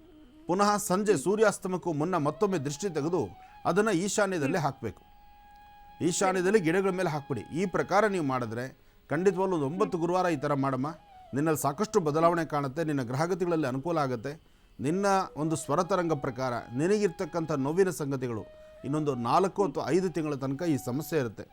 ಪುನಃ ಸಂಜೆ ಸೂರ್ಯಾಸ್ತಮಕ್ಕೂ ಮುನ್ನ ಮತ್ತೊಮ್ಮೆ ದೃಷ್ಟಿ ತೆಗೆದು ಅದನ್ನು ಈಶಾನ್ಯದಲ್ಲೇ ಹಾಕಬೇಕು. ಈಶಾನ್ಯದಲ್ಲಿ ಗಿಡಗಳ ಮೇಲೆ ಹಾಕ್ಬಿಡಿ. ಈ ಪ್ರಕಾರ ನೀವು ಮಾಡಿದ್ರೆ ಖಂಡಿತವಾಗ್ಲೂ ಒಂದು 9 ಗುರುವಾರ ಈ ಥರ ಮಾಡಮ್ಮ. ನಿನ್ನಲ್ಲಿ ಸಾಕಷ್ಟು ಬದಲಾವಣೆ ಕಾಣುತ್ತೆ. ನಿನ್ನ ಗ್ರಹಗತಿಗಳಲ್ಲಿ ಅನುಕೂಲ ಆಗುತ್ತೆ. ನಿನ್ನ ಒಂದು ಸ್ವರತರಂಗ ಪ್ರಕಾರ ನಿನಗಿರ್ತಕ್ಕಂಥ ನೋವಿನ ಸಂಗತಿಗಳು ಇನ್ನೊಂದು 4 ಅಥವಾ 5 ತಿಂಗಳ ತನಕ ಈ ಸಮಸ್ಯೆ ಇರುತ್ತೆ.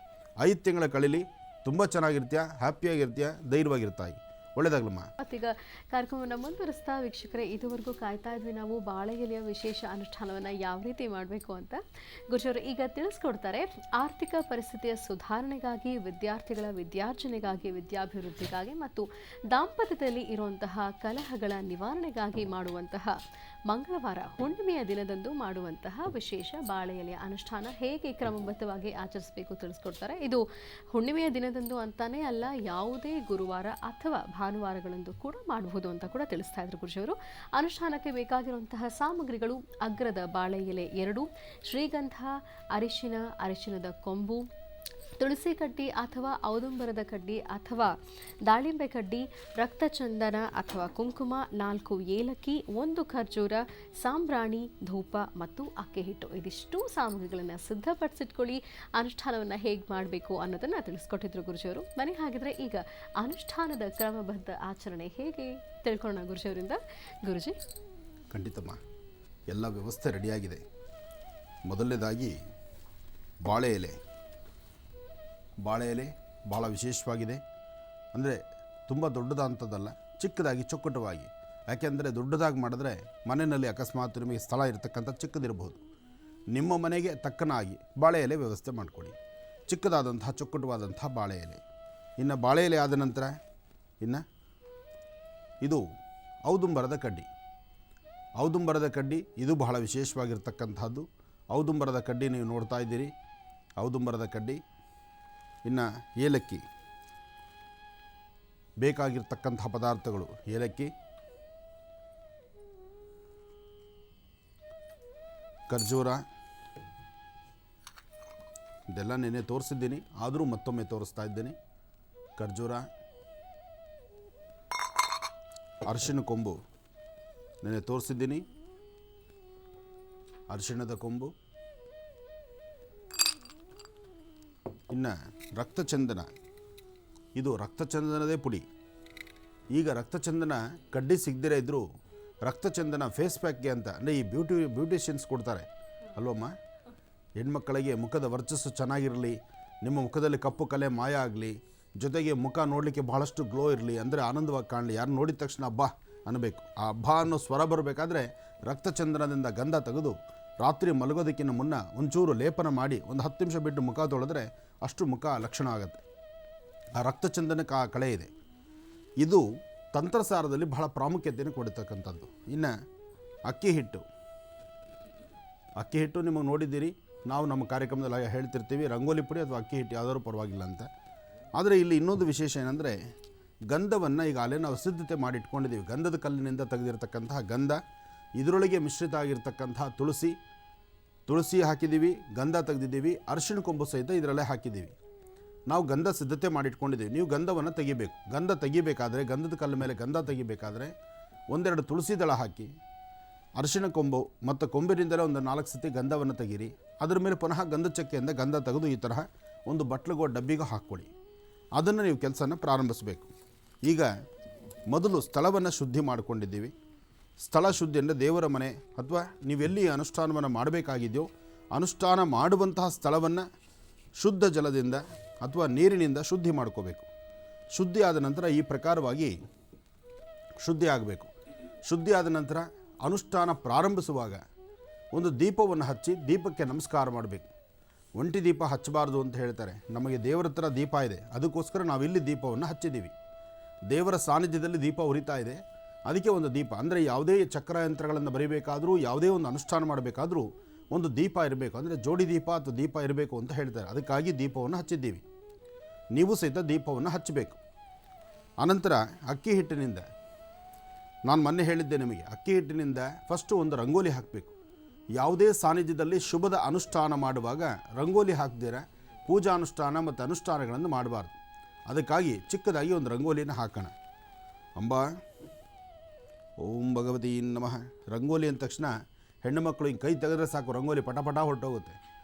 5 ತಿಂಗಳ ಕಳೀಲಿ, ತುಂಬ ಚೆನ್ನಾಗಿರ್ತೀಯ, ಹ್ಯಾಪಿಯಾಗಿರ್ತೀಯ, ಧೈರ್ಯವಾಗಿರ್ತಾಯಿ. ಒಳ್ಳೆಯದಾಗ್ಲಮ್ಮ. ಮತ್ತೀಗ ಕಾರ್ಯಕ್ರಮವನ್ನು ಮುಂದುವರಿಸ್ತಾ ವೀಕ್ಷಕರೇ, ಇದುವರೆಗೂ ಕಾಯ್ತಾ ಇದ್ವಿ ನಾವು ಬಾಳೆ ಎಲೆಯ ವಿಶೇಷ ಅನುಷ್ಠಾನವನ್ನು ಯಾವ ರೀತಿ ಮಾಡಬೇಕು ಅಂತ. ಗುರುಜಿಯವರು ಈಗ ತಿಳಿಸ್ಕೊಡ್ತಾರೆ. ಆರ್ಥಿಕ ಪರಿಸ್ಥಿತಿಯ ಸುಧಾರಣೆಗಾಗಿ, ವಿದ್ಯಾರ್ಥಿಗಳ ವಿದ್ಯಾರ್ಜನೆಗಾಗಿ, ವಿದ್ಯಾಭಿವೃದ್ಧಿಗಾಗಿ ಮತ್ತು ದಾಂಪತ್ಯದಲ್ಲಿ ಇರುವಂತಹ ಕಲಹಗಳ ನಿವಾರಣೆಗಾಗಿ ಮಾಡುವಂತಹ ಮಂಗಳವಾರ ಹುಣ್ಣಿಮೆಯ ದಿನದಂದು ಮಾಡುವಂತಹ ವಿಶೇಷ ಬಾಳೆ ಎಲೆಯ ಅನುಷ್ಠಾನ ಹೇಗೆ ಕ್ರಮಬದ್ಧವಾಗಿ ಆಚರಿಸಬೇಕು ತಿಳಿಸ್ಕೊಡ್ತಾರೆ. ಇದು ಹುಣ್ಣಿಮೆಯ ದಿನದಂದು ಅಂತಾನೆ ಅಲ್ಲ, ಯಾವುದೇ ಗುರುವಾರ ಅಥವಾ ಭಾನುವಾರಗಳಂದು ಕೂಡ ಮಾಡಬಹುದು ಅಂತ ಕೂಡ ತಿಳಿಸ್ತಾ ಇದ್ರು ಗುರುಜಿಯವರು. ಅನುಷ್ಠಾನಕ್ಕೆ ಬೇಕಾಗಿರುವಂತಹ ಸಾಮಗ್ರಿಗಳು: ಅಗ್ರದ ಬಾಳೆ ಎಲೆ 2, ಶ್ರೀಗಂಧ, ಅರಿಶಿನದ ಕೊಂಬು, ತುಳಸಿ ಕಡ್ಡಿ ಅಥವಾ ಔದುಂಬರದ ಕಡ್ಡಿ ಅಥವಾ ದಾಳಿಂಬೆ ಕಡ್ಡಿ, ರಕ್ತಚಂದನ ಅಥವಾ ಕುಂಕುಮ, 4 ಏಲಕ್ಕಿ, 1 ಖರ್ಜೂರ, ಸಾಂಬ್ರಾಣಿ, ಧೂಪ ಮತ್ತು ಅಕ್ಕಿ ಹಿಟ್ಟು. ಇದಿಷ್ಟು ಸಾಮಗ್ರಿಗಳನ್ನು ಸಿದ್ಧಪಡಿಸಿಟ್ಕೊಳ್ಳಿ. ಅನುಷ್ಠಾನವನ್ನು ಹೇಗೆ ಮಾಡಬೇಕು ಅನ್ನೋದನ್ನು ತಿಳಿಸ್ಕೊಟ್ಟಿದ್ರು ಗುರುಜಿಯವರು. ಬನ್ನಿ ಹಾಗಿದ್ರೆ ಈಗ ಅನುಷ್ಠಾನದ ಕ್ರಮಬದ್ಧ ಆಚರಣೆ ಹೇಗೆ ತಿಳ್ಕೊಳ್ಳೋಣ ಗುರುಜಿಯವರಿಂದ. ಗುರುಜಿ. ಖಂಡಿತಮ್ಮ, ಎಲ್ಲ ವ್ಯವಸ್ಥೆ ರೆಡಿಯಾಗಿದೆ. ಮೊದಲನೇದಾಗಿ ಬಾಳೆ ಎಲೆ ಭಾಳ ವಿಶೇಷವಾಗಿದೆ. ಅಂದರೆ ತುಂಬ ದೊಡ್ಡದಂಥದ್ದಲ್ಲ, ಚಿಕ್ಕದಾಗಿ ಚೊಕ್ಕಟವಾಗಿ. ಯಾಕೆಂದರೆ ದೊಡ್ಡದಾಗಿ ಮಾಡಿದ್ರೆ ಮನೆಯಲ್ಲಿ ಅಕಸ್ಮಾತ್ ನಿಮಗೆ ಸ್ಥಳ ಇರತಕ್ಕಂಥ ಚಿಕ್ಕದಿರ್ಬೋದು. ನಿಮ್ಮ ಮನೆಗೆ ತಕ್ಕನಾಗಿ ಬಾಳೆ ಎಲೆ ವ್ಯವಸ್ಥೆ ಮಾಡಿಕೊಡಿ. ಚಿಕ್ಕದಾದಂತಹ ಚೊಕ್ಕಟವಾದಂತಹ ಬಾಳೆ ಎಲೆ. ಇನ್ನು ಬಾಳೆ ಎಲೆ ಆದ ನಂತರ ಇನ್ನು ಇದು ಔದುಂಬರದ ಕಡ್ಡಿ. ಇದು ಬಹಳ ವಿಶೇಷವಾಗಿರ್ತಕ್ಕಂಥದ್ದು. ಔದುಂಬರದ ಕಡ್ಡಿ ನೀವು ನೋಡ್ತಾ ಇದ್ದೀರಿ. ಔದುಂಬರದ ಕಡ್ಡಿ. ಇನ್ನು ಏಲಕ್ಕಿ, ಬೇಕಾಗಿರ್ತಕ್ಕಂಥ ಪದಾರ್ಥಗಳು: ಏಲಕ್ಕಿ, ಖರ್ಜೂರ. ಇದೆಲ್ಲ ನೆನೆ ತೋರಿಸಿದ್ದೀನಿ, ಆದರೂ ಮತ್ತೊಮ್ಮೆ ತೋರಿಸ್ತಾ ಇದ್ದೀನಿ. ಖರ್ಜೂರ, ಅರಿಶಿನ ಕೊಂಬು ನೆನೆ ತೋರಿಸಿದ್ದೀನಿ, ಅರಿಶಿಣದ ಕೊಂಬು. ಇನ್ನು ರಕ್ತಚಂದನ. ಇದು ರಕ್ತಚಂದನದೇ ಪುಡಿ. ಈಗ ರಕ್ತಚಂದನ ಕಡ್ಡಿ ಸಿಗದಿರೇ ಇದ್ದರೂ ರಕ್ತಚಂದನ ಫೇಸ್ ಪ್ಯಾಕ್ಗೆ ಅಂತ, ಅಂದರೆ ಈ ಬ್ಯೂಟಿಷಿಯನ್ಸ್ ಕೊಡ್ತಾರೆ ಅಲ್ವಮ್ಮ. ಹೆಣ್ಮಕ್ಕಳಿಗೆ ಮುಖದ ವರ್ಚಸ್ಸು ಚೆನ್ನಾಗಿರಲಿ, ನಿಮ್ಮ ಮುಖದಲ್ಲಿ ಕಪ್ಪು ಕಲೆ ಮಾಯ ಆಗಲಿ, ಜೊತೆಗೆ ಮುಖ ನೋಡಲಿಕ್ಕೆ ಬಹಳಷ್ಟು ಗ್ಲೋ ಇರಲಿ, ಅಂದರೆ ಆನಂದವಾಗಿ ಕಾಣಲಿ, ಯಾರು ನೋಡಿದ ತಕ್ಷಣ ಹಬ್ಬ ಅನ್ನಬೇಕು. ಆ ಹಬ್ಬ ಅನ್ನೋ ಸ್ವರ ಬರಬೇಕಾದ್ರೆ ರಕ್ತಚಂದನದಿಂದ ಗಂಧ ತೆಗೆದು ರಾತ್ರಿ ಮಲಗೋದಕ್ಕಿಂತ ಮುನ್ನ ಒಂಚೂರು ಲೇಪನ ಮಾಡಿ ಒಂದು 10 ನಿಮಿಷ ಬಿಟ್ಟು ಮುಖ ತೊಳೆದ್ರೆ ಅಷ್ಟು ಮುಖ ಲಕ್ಷಣ ಆಗುತ್ತೆ. ಆ ರಕ್ತಚಂದನಕ್ಕೆ ಆ ಕಳೆ ಇದೆ. ಇದು ತಂತ್ರಸಾರದಲ್ಲಿ ಬಹಳ ಪ್ರಾಮುಖ್ಯತೆಯನ್ನು ಕೊಡ್ತಕ್ಕಂಥದ್ದು. ಇನ್ನು ಅಕ್ಕಿ ಹಿಟ್ಟು ನಿಮಗೆ ನೋಡಿದ್ದೀರಿ, ನಾವು ನಮ್ಮ ಕಾರ್ಯಕ್ರಮದಲ್ಲಿ ಹೇಳ್ತಿರ್ತೀವಿ, ರಂಗೋಲಿ ಪುಡಿ ಅಥವಾ ಅಕ್ಕಿ ಹಿಟ್ಟು ಯಾವುದಾದ್ರೂ ಪರವಾಗಿಲ್ಲ ಅಂತ. ಆದರೆ ಇಲ್ಲಿ ಇನ್ನೊಂದು ವಿಶೇಷ ಏನಂದರೆ, ಗಂಧವನ್ನು ಈಗಾಗಲೇ ನಾವು ಸಿದ್ಧತೆ ಮಾಡಿ ಇಟ್ಕೊಂಡಿದ್ದೀವಿ. ಗಂಧದ ಕಲ್ಲಿನಿಂದ ತೆಗೆದಿರ್ತಕ್ಕಂತಹ ಗಂಧ, ಇದರೊಳಗೆ ಮಿಶ್ರಿತ ಆಗಿರ್ತಕ್ಕಂತಹ ತುಳಸಿ ಹಾಕಿದ್ದೀವಿ, ಗಂಧ ತೆಗೆದಿದ್ದೀವಿ, ಅರಿಶಿಣ ಕೊಂಬು ಸಹಿತ ಇದರಲ್ಲೇ ಹಾಕಿದ್ದೀವಿ. ನಾವು ಗಂಧ ಸಿದ್ಧತೆ ಮಾಡಿಟ್ಕೊಂಡಿದ್ದೀವಿ. ನೀವು ಗಂಧವನ್ನು ತೆಗಿಬೇಕು. ಗಂಧದ ಕಲ್ಲ ಮೇಲೆ ಗಂಧ ತೆಗಿಬೇಕಾದ್ರೆ 1-2 ತುಳಸಿ ದಳ ಹಾಕಿ, ಅರಿಶಿಣ ಕೊಂಬು ಮತ್ತು ಕೊಂಬಿನಿಂದಲೇ ಒಂದು 4 ಸತಿ ಗಂಧವನ್ನು ತೆಗೀರಿ. ಅದರ ಮೇಲೆ ಪುನಃ ಗಂಧ ಚಕ್ಕೆಯಿಂದ ಗಂಧ ತೆಗೆದು ಈ ತರಹ ಒಂದು ಬಟ್ಲಿಗೋ ಡಬ್ಬಿಗೋ ಹಾಕ್ಕೊಳ್ಳಿ. ಅದನ್ನು ನೀವು ಕೆಲಸನ ಪ್ರಾರಂಭಿಸಬೇಕು. ಈಗ ಮೊದಲು ಸ್ಥಳವನ್ನು ಶುದ್ಧಿ ಮಾಡಿಕೊಂಡಿದ್ದೀವಿ. ಸ್ಥಳ ಶುದ್ಧಿ ಅಂದರೆ ದೇವರ ಮನೆ ಅಥವಾ ನೀವೆಲ್ಲಿ ಅನುಷ್ಠಾನವನ್ನು ಮಾಡಬೇಕಾಗಿದೆಯೋ ಅನುಷ್ಠಾನ ಮಾಡುವಂತಹ ಸ್ಥಳವನ್ನು ಶುದ್ಧ ಜಲದಿಂದ ಅಥವಾ ನೀರಿನಿಂದ ಶುದ್ಧಿ ಮಾಡ್ಕೋಬೇಕು. ಶುದ್ಧಿ ಆದ ನಂತರ ಈ ಪ್ರಕಾರವಾಗಿ ಶುದ್ಧಿ ಆಗಬೇಕು. ಶುದ್ಧಿ ಆದ ನಂತರ ಅನುಷ್ಠಾನ ಪ್ರಾರಂಭಿಸುವಾಗ ಒಂದು ದೀಪವನ್ನು ಹಚ್ಚಿ ದೀಪಕ್ಕೆ ನಮಸ್ಕಾರ ಮಾಡಬೇಕು. ಒಂಟಿ ದೀಪ ಹಚ್ಚಬಾರ್ದು ಅಂತ ಹೇಳ್ತಾರೆ. ನಮಗೆ ದೇವರ ಹತ್ರ ದೀಪ ಇದೆ, ಅದಕ್ಕೋಸ್ಕರ ನಾವಿಲ್ಲಿ ದೀಪವನ್ನು ಹಚ್ಚಿದ್ದೀವಿ. ದೇವರ ಸಾನ್ನಿಧ್ಯದಲ್ಲಿ ದೀಪ ಉರಿತಾ ಇದೆ, ಅದಕ್ಕೆ ಒಂದು ದೀಪ. ಅಂದರೆ ಯಾವುದೇ ಚಕ್ರಯಂತ್ರಗಳನ್ನು ಬರೀಬೇಕಾದರೂ, ಯಾವುದೇ ಒಂದು ಅನುಷ್ಠಾನ ಮಾಡಬೇಕಾದ್ರೂ ಒಂದು ದೀಪ ಇರಬೇಕು. ಅಂದರೆ ಜೋಡಿ ದೀಪ ಅಥವಾ ದೀಪ ಇರಬೇಕು ಅಂತ ಹೇಳ್ತಾರೆ. ಅದಕ್ಕಾಗಿ ದೀಪವನ್ನು ಹಚ್ಚಿದ್ದೀವಿ. ನೀವು ಸಹಿತ ದೀಪವನ್ನು ಹಚ್ಚಬೇಕು. ಅನಂತರ ಅಕ್ಕಿ ಹಿಟ್ಟಿನಿಂದ, ನಾನು ಮೊನ್ನೆ ಹೇಳಿದ್ದೆ ನಿಮಗೆ, ಅಕ್ಕಿ ಹಿಟ್ಟಿನಿಂದ ಫಸ್ಟು ಒಂದು ರಂಗೋಲಿ ಹಾಕಬೇಕು. ಯಾವುದೇ ಸಾನ್ನಿಧ್ಯದಲ್ಲಿ ಶುಭದ ಅನುಷ್ಠಾನ ಮಾಡುವಾಗ ರಂಗೋಲಿ ಹಾಕ್ದಿರ ಪೂಜಾ ಅನುಷ್ಠಾನ ಮತ್ತು ಅನುಷ್ಠಾನಗಳನ್ನು ಮಾಡಬಾರ್ದು. ಅದಕ್ಕಾಗಿ ಚಿಕ್ಕದಾಗಿ ಒಂದು ರಂಗೋಲಿಯನ್ನು ಹಾಕೋಣ. ಅಂಬಾ ಓಂ ಭಗವತಿ ನಮಃ. ರಂಗೋಲಿ ಅಂದ ತಕ್ಷಣ ಹೆಣ್ಣು ಮಕ್ಕಳು ಹಿಂಗೆ ಕೈ ತೆಗೆದ್ರೆ ಸಾಕು, ರಂಗೋಲಿ ಪಟಪಟ ಹೊರಟೋಗುತ್ತೆ.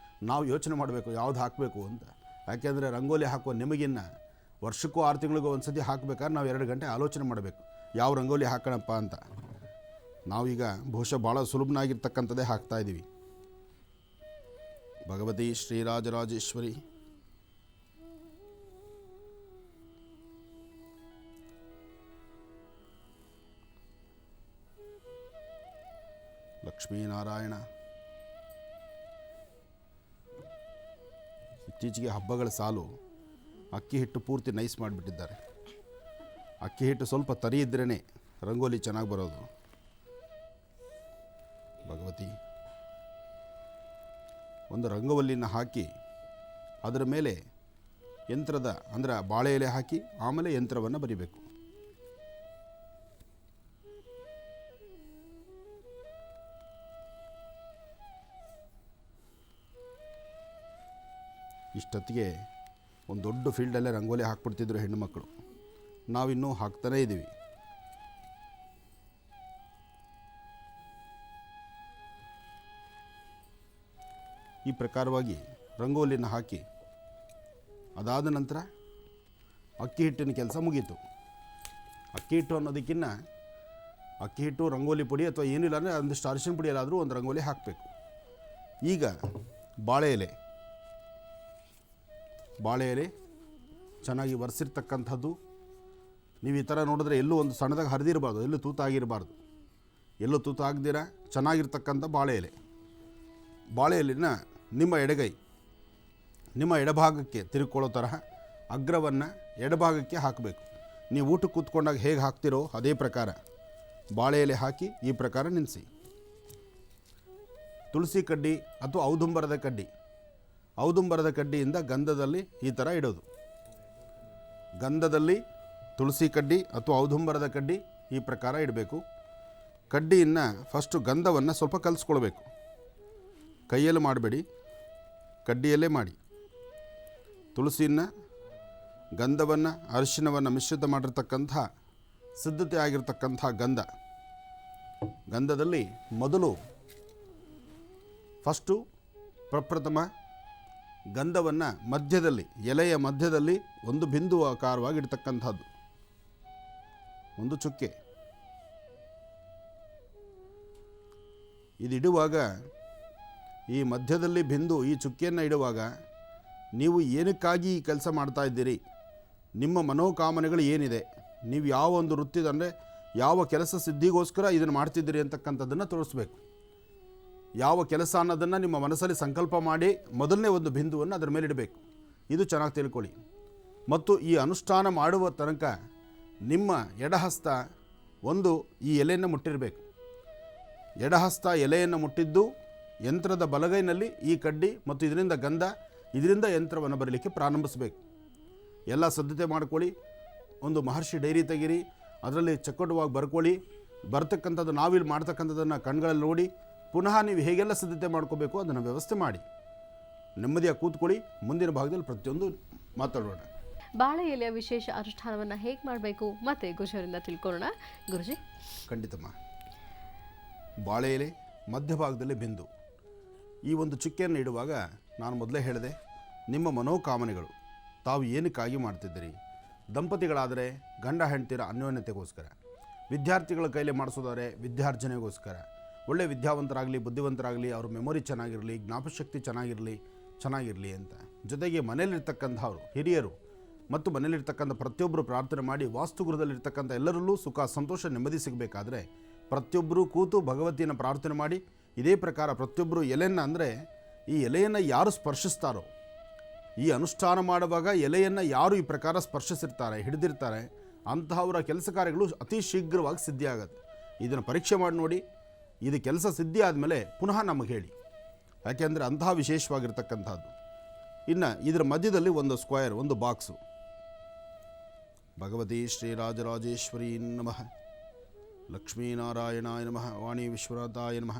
ನಾವು ಯೋಚನೆ ಮಾಡಬೇಕು ಯಾವ್ದು ಹಾಕಬೇಕು ಅಂತ. ಯಾಕೆಂದರೆ ರಂಗೋಲಿ ಹಾಕುವ ನಿಮಗಿನ್ನ ವರ್ಷಕ್ಕೂ 6 ತಿಂಗಳಿಗೂ ಒಂದು ಸತಿ ಹಾಕಬೇಕಾದ್ರೆ ನಾವು 2 ಗಂಟೆ ಆಲೋಚನೆ ಮಾಡಬೇಕು ಯಾವ ರಂಗೋಲಿ ಹಾಕೋಣಪ್ಪ ಅಂತ. ನಾವೀಗ ಬಹುಶಃ ಭಾಳ ಸುಲಭನಾಗಿರ್ತಕ್ಕಂಥದ್ದೇ ಹಾಕ್ತಾಯಿದ್ದೀವಿ. ಭಗವತಿ ಶ್ರೀರಾಜರಾಜೇಶ್ವರಿ ಲಕ್ಷ್ಮೀನಾರಾಯಣ. ಇತ್ತೀಚೆಗೆ ಹಬ್ಬಗಳ ಸಾಲು ಅಕ್ಕಿ ಹಿಟ್ಟು ಪೂರ್ತಿ ನೈಸ್ ಮಾಡಿಬಿಟ್ಟಿದ್ದಾರೆ. ಅಕ್ಕಿ ಹಿಟ್ಟು ಸ್ವಲ್ಪ ತರಿ ಇದ್ರೇ ರಂಗೋಲಿ ಚೆನ್ನಾಗಿ ಬರೋದು. ಭಗವತಿ ಒಂದು ರಂಗವಲ್ಲಿನ ಹಾಕಿ ಅದರ ಮೇಲೆ ಯಂತ್ರದ ಅಂದರೆ ಬಾಳೆ ಎಲೆ ಹಾಕಿ ಆಮೇಲೆ ಯಂತ್ರವನ್ನು ಬರಿಬೇಕು. ಇಷ್ಟೊತ್ತಿಗೆ ಒಂದು ದೊಡ್ಡ ಫೀಲ್ಡಲ್ಲೇ ರಂಗೋಲಿ ಹಾಕ್ಬಿಡ್ತಿದ್ರು ಹೆಣ್ಣು ಮಕ್ಕಳು. ನಾವಿನ್ನೂ ಹಾಕ್ತಾನೇ ಇದ್ದೀವಿ. ಈ ಪ್ರಕಾರವಾಗಿ ರಂಗೋಲಿನ ಹಾಕಿ ಅದಾದ ನಂತರ ಅಕ್ಕಿ ಹಿಟ್ಟಿನ ಕೆಲಸ ಮುಗೀತು. ಅಕ್ಕಿ ಹಿಟ್ಟು ಅನ್ನೋದಕ್ಕಿಂತ ಅಕ್ಕಿ ಹಿಟ್ಟು ರಂಗೋಲಿ ಪುಡಿ ಅಥವಾ ಏನಿಲ್ಲ ಅಂದರೆ ಒಂದಿಷ್ಟು ಅರಿಶಿನ ಪುಡಿಯಲ್ಲಾದರೂ ಒಂದು ರಂಗೋಲಿ ಹಾಕಬೇಕು. ಈಗ ಬಾಳೆ ಎಲೆ ಚೆನ್ನಾಗಿ ಒರೆಸಿರ್ತಕ್ಕಂಥದ್ದು. ನೀವು ಈ ಥರ ನೋಡಿದ್ರೆ ಎಲ್ಲೂ ಒಂದು ಸಣ್ಣದಾಗಿ ಹರಿದಿರಬಾರ್ದು, ಎಲ್ಲೂ ತೂತಾಗಿರಬಾರ್ದು. ಎಲ್ಲೂ ತೂತಾಗದಿರ ಚೆನ್ನಾಗಿರ್ತಕ್ಕಂಥ ಬಾಳೆ ಎಲೆನ ನಿಮ್ಮ ಎಡಗೈ ನಿಮ್ಮ ಎಡಭಾಗಕ್ಕೆ ತಿರುಗಿಕೊಳ್ಳೋ ತರಹ ಅಗ್ರವನ್ನು ಎಡಭಾಗಕ್ಕೆ ಹಾಕಬೇಕು. ನೀವು ಊಟಕ್ಕೆ ಕೂತ್ಕೊಂಡಾಗ ಹೇಗೆ ಹಾಕ್ತಿರೋ ಅದೇ ಪ್ರಕಾರ ಬಾಳೆ ಎಲೆ ಹಾಕಿ ಈ ಪ್ರಕಾರ ನಿಲ್ಲಿಸಿ. ತುಳಸಿ ಕಡ್ಡಿ ಅಥವಾ ಔದುಂಬರದ ಕಡ್ಡಿಯಿಂದ ಗಂಧದಲ್ಲಿ ಈ ಥರ ಇಡೋದು. ಗಂಧದಲ್ಲಿ ತುಳಸಿ ಕಡ್ಡಿ ಅಥವಾ ಔದುಂಬರದ ಕಡ್ಡಿ ಈ ಪ್ರಕಾರ ಇಡಬೇಕು. ಕಡ್ಡಿಯನ್ನು ಫಸ್ಟು ಗಂಧವನ್ನು ಸ್ವಲ್ಪ ಕಲಿಸ್ಕೊಳ್ಬೇಕು. ಕೈಯಲ್ಲಿ ಮಾಡಬೇಡಿ, ಕಡ್ಡಿಯಲ್ಲೇ ಮಾಡಿ. ತುಳಸಿಯನ್ನು ಗಂಧವನ್ನು ಅರಿಶಿನವನ್ನು ಮಿಶ್ರಿತ ಮಾಡಿರ್ತಕ್ಕಂಥ ಸಿದ್ಧತೆ ಆಗಿರ್ತಕ್ಕಂಥ ಗಂಧದಲ್ಲಿ ಮೊದಲು ಫಸ್ಟು ಪ್ರಪ್ರಥಮ ಗಂಧವನ್ನು ಮಧ್ಯದಲ್ಲಿ ಎಲೆಯ ಮಧ್ಯದಲ್ಲಿ ಒಂದು ಬಿಂದು ಆಕಾರವಾಗಿರ್ತಕ್ಕಂಥದ್ದು ಒಂದು ಚುಕ್ಕೆ. ಇದಿಡುವಾಗ ಈ ಮಧ್ಯದಲ್ಲಿ ಬಿಂದು ಈ ಚುಕ್ಕೆಯನ್ನು ಇಡುವಾಗ ನೀವು ಏನಕ್ಕಾಗಿ ಈ ಕೆಲಸ ಮಾಡ್ತಾ ಇದ್ದೀರಿ, ನಿಮ್ಮ ಮನೋಕಾಮನೆಗಳು ಏನಿದೆ, ನೀವು ಯಾವ ಒಂದು ವೃತ್ತಿದಂದರೆ ಯಾವ ಕೆಲಸ ಸಿದ್ಧಿಗೋಸ್ಕರ ಇದನ್ನು ಮಾಡ್ತಿದ್ದೀರಿ ಅಂತಕ್ಕಂಥದ್ದನ್ನು ತೋರಿಸ್ಬೇಕು. ಯಾವ ಕೆಲಸ ಅನ್ನೋದನ್ನು ನಿಮ್ಮ ಮನಸ್ಸಲ್ಲಿ ಸಂಕಲ್ಪ ಮಾಡಿ ಮೊದಲನೇ ಒಂದು ಬಿಂದುವನ್ನು ಅದರ ಮೇಲೆ ಇಡಬೇಕು. ಇದು ಚೆನ್ನಾಗಿ ತಿಳ್ಕೊಳ್ಳಿ. ಮತ್ತು ಈ ಅನುಷ್ಠಾನ ಮಾಡುವ ತನಕ ನಿಮ್ಮ ಎಡಹಸ್ತ ಒಂದು ಈ ಎಲೆಯನ್ನು ಮುಟ್ಟಿರಬೇಕು. ಎಡಹಸ್ತ ಎಲೆಯನ್ನು ಮುಟ್ಟಿದ್ದು ಯಂತ್ರದ ಬಲಗೈನಲ್ಲಿ ಈ ಕಡ್ಡಿ ಮತ್ತು ಇದರಿಂದ ಗಂಧ, ಇದರಿಂದ ಯಂತ್ರವನ್ನು ಬರಲಿಕ್ಕೆ ಪ್ರಾರಂಭಿಸಬೇಕು. ಎಲ್ಲ ಸಿದ್ಧತೆ ಮಾಡ್ಕೊಳ್ಳಿ. ಒಂದು ಮಹರ್ಷಿ ಡೈರಿ ತೆಗೀರಿ, ಅದರಲ್ಲಿ ಚಕ್ಕಟವಾಗಿ ಬರ್ಕೊಳ್ಳಿ. ಬರ್ತಕ್ಕಂಥದ್ದು ನಾವಿಲ್ಲಿ ಮಾಡ್ತಕ್ಕಂಥದ್ದನ್ನು ಕಣ್ಗಳಲ್ಲಿ ನೋಡಿ ಪುನಃ ನೀವು ಹೇಗೆಲ್ಲ ಸಿದ್ಧತೆ ಮಾಡ್ಕೋಬೇಕು ಅದನ್ನು ವ್ಯವಸ್ಥೆ ಮಾಡಿ ನೆಮ್ಮದಿಯಾಗಿ ಕೂತ್ಕೊಳ್ಳಿ. ಮುಂದಿನ ಭಾಗದಲ್ಲಿ ಪ್ರತಿಯೊಂದು ಮಾತಾಡೋಣ. ಬಾಳೆ ಎಲೆಯ ವಿಶೇಷ ಅನುಷ್ಠಾನವನ್ನು ಹೇಗೆ ಮಾಡಬೇಕು ಮತ್ತೆ ಗುರುಜರಿಂದ ತಿಳ್ಕೊಳ್ಳೋಣ. ಗುರುಜಿ ಖಂಡಿತಮ್ಮ. ಬಾಳೆ ಎಲೆ ಮಧ್ಯಭಾಗದಲ್ಲಿ ಬಿಂದು. ಈ ಒಂದು ಚುಕ್ಕೆಯನ್ನು ಇಡುವಾಗ ನಾನು ಮೊದಲೇ ಹೇಳಿದೆ, ನಿಮ್ಮ ಮನೋಕಾಮನೆಗಳು ತಾವು ಏನಕ್ಕಾಗಿ ಮಾಡ್ತಿದ್ದೀರಿ. ದಂಪತಿಗಳಾದರೆ ಗಂಡ ಹೆಂಡ್ತಿರ ಅನ್ಯೋನ್ಯತೆಗೋಸ್ಕರ, ವಿದ್ಯಾರ್ಥಿಗಳ ಕೈಲಿ ಮಾಡಿಸೋದಾದರೆ ವಿದ್ಯಾರ್ಜನೆಗೋಸ್ಕರ, ಒಳ್ಳೆ ವಿದ್ಯಾವಂತರಾಗಲಿ ಬುದ್ಧಿವಂತರಾಗಲಿ, ಅವ್ರ ಮೆಮೊರಿ ಚೆನ್ನಾಗಿರಲಿ, ಜ್ಞಾಪಶಕ್ತಿ ಚೆನ್ನಾಗಿರಲಿ ಅಂತ. ಜೊತೆಗೆ ಮನೆಯಲ್ಲಿರ್ತಕ್ಕಂಥವ್ರು ಹಿರಿಯರು ಮತ್ತು ಮನೆಯಲ್ಲಿರ್ತಕ್ಕಂಥ ಪ್ರತಿಯೊಬ್ಬರು ಪ್ರಾರ್ಥನೆ ಮಾಡಿ ವಾಸ್ತುಗೃಹದಲ್ಲಿರ್ತಕ್ಕಂಥ ಎಲ್ಲರಲ್ಲೂ ಸುಖ ಸಂತೋಷ ನೆಮ್ಮದಿ ಸಿಗಬೇಕಾದ್ರೆ ಪ್ರತಿಯೊಬ್ಬರೂ ಕೂತು ಭಗವತಿಯನ್ನು ಪ್ರಾರ್ಥನೆ ಮಾಡಿ ಇದೇ ಪ್ರಕಾರ ಪ್ರತಿಯೊಬ್ಬರು ಎಲೆಯನ್ನು, ಅಂದರೆ ಈ ಎಲೆಯನ್ನು ಯಾರು ಸ್ಪರ್ಶಿಸ್ತಾರೋ, ಈ ಅನುಷ್ಠಾನ ಮಾಡುವಾಗ ಎಲೆಯನ್ನು ಯಾರು ಈ ಪ್ರಕಾರ ಸ್ಪರ್ಶಿಸಿರ್ತಾರೆ ಹಿಡಿದಿರ್ತಾರೆ ಅಂತಹವರ ಕೆಲಸ ಕಾರ್ಯಗಳು ಅತಿ ಶೀಘ್ರವಾಗಿ ಸಿದ್ಧಿ ಆಗುತ್ತೆ. ಇದನ್ನು ಪರೀಕ್ಷೆ ಮಾಡಿ ನೋಡಿ. ಇದು ಕೆಲಸ ಸಿದ್ಧಿ ಆದಮೇಲೆ ಪುನಃ ನಮಗೆ ಹೇಳಿ, ಯಾಕೆಂದರೆ ಅಂತಹ ವಿಶೇಷವಾಗಿರ್ತಕ್ಕಂಥದ್ದು. ಇನ್ನು ಇದರ ಮಧ್ಯದಲ್ಲಿ ಒಂದು ಸ್ಕ್ವಯರ್, ಒಂದು ಬಾಕ್ಸು. ಭಗವತಿ ಶ್ರೀರಾಜರಾಜೇಶ್ವರಿ ನಮಃ, ಲಕ್ಷ್ಮೀನಾರಾಯಣಾಯ ನಮಃ, ವಾಣಿ ವಿಶ್ವನಾಥಾಯ ನಮಃ,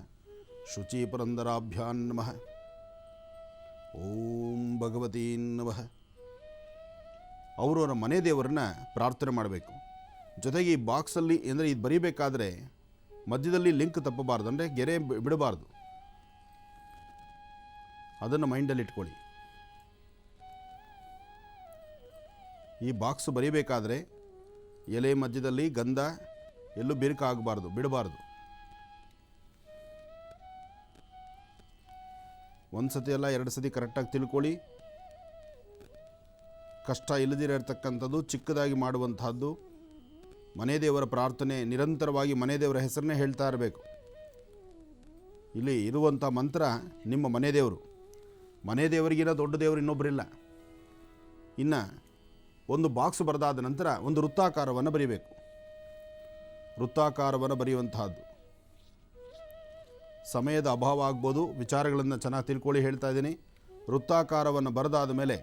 ಶುಚಿ ಪುರಂದರಾಭ್ಯಾನ್ ನಮಃ, ಓಂ ಭಗವತೀ ನಮಃ. ಅವರವರ ಮನೆ ದೇವರನ್ನ ಪ್ರಾರ್ಥನೆ ಮಾಡಬೇಕು. ಜೊತೆಗೆ ಈ ಬಾಕ್ಸಲ್ಲಿ ಅಂದರೆ ಇದು ಬರೀಬೇಕಾದ್ರೆ ಮಧ್ಯದಲ್ಲಿ ಲಿಂಕ್ ತಪ್ಪಬಾರ್ದು, ಅಂದರೆ ಗೆರೆ ಬಿಡಬಾರ್ದು. ಅದನ್ನು ಮೈಂಡಲ್ಲಿ ಇಟ್ಕೊಳ್ಳಿ. ಈ ಬಾಕ್ಸು ಬರೀಬೇಕಾದ್ರೆ ಎಲೆ ಮಧ್ಯದಲ್ಲಿ ಗಂಧ ಎಲ್ಲೂ ಬಿರುಕಾಗಬಾರ್ದು, ಬಿಡಬಾರ್ದು. ಒಂದು ಸತಿ ಅಲ್ಲ 2 ಸತಿ ಕರೆಕ್ಟಾಗಿ ತಿಳ್ಕೊಳ್ಳಿ. ಕಷ್ಟ ಇಲ್ಲದಿರತಕ್ಕಂಥದ್ದು, ಚಿಕ್ಕದಾಗಿ ಮಾಡುವಂತಹದ್ದು. ಮನೆ ದೇವರ ಪ್ರಾರ್ಥನೆ ನಿರಂತರವಾಗಿ ಮನೆ ದೇವರ ಹೆಸರನ್ನೇ ಹೇಳ್ತಾ ಇರಬೇಕು. ಇಲ್ಲಿ ಇರುವಂಥ ಮಂತ್ರ ನಿಮ್ಮ ಮನೆ ದೇವರು. ಮನೆ ದೇವರಿಗಿನ ದೊಡ್ಡ ದೇವರು ಇನ್ನೊಬ್ಬರಿಲ್ಲ. ಇನ್ನು ಒಂದು ಬಾಕ್ಸ್ ಬರೆದಾದ ನಂತರ ಒಂದು ವೃತ್ತಾಕಾರವನ್ನು ಬರೀಬೇಕು. ವೃತ್ತಾಕಾರವನ್ನು ಬರೆಯುವಂತಹದ್ದು. ಸಮಯದ ಅಭಾವ ಆಗ್ಬೋದು, ವಿಚಾರಗಳನ್ನು ಚೆನ್ನಾಗಿ ತಿಳ್ಕೊಳ್ಳಿ ಹೇಳ್ತಾ ಇದ್ದೀನಿ. ವೃತ್ತಾಕಾರವನ್ನು ಬರೆದಾದ ಮೇಲೆ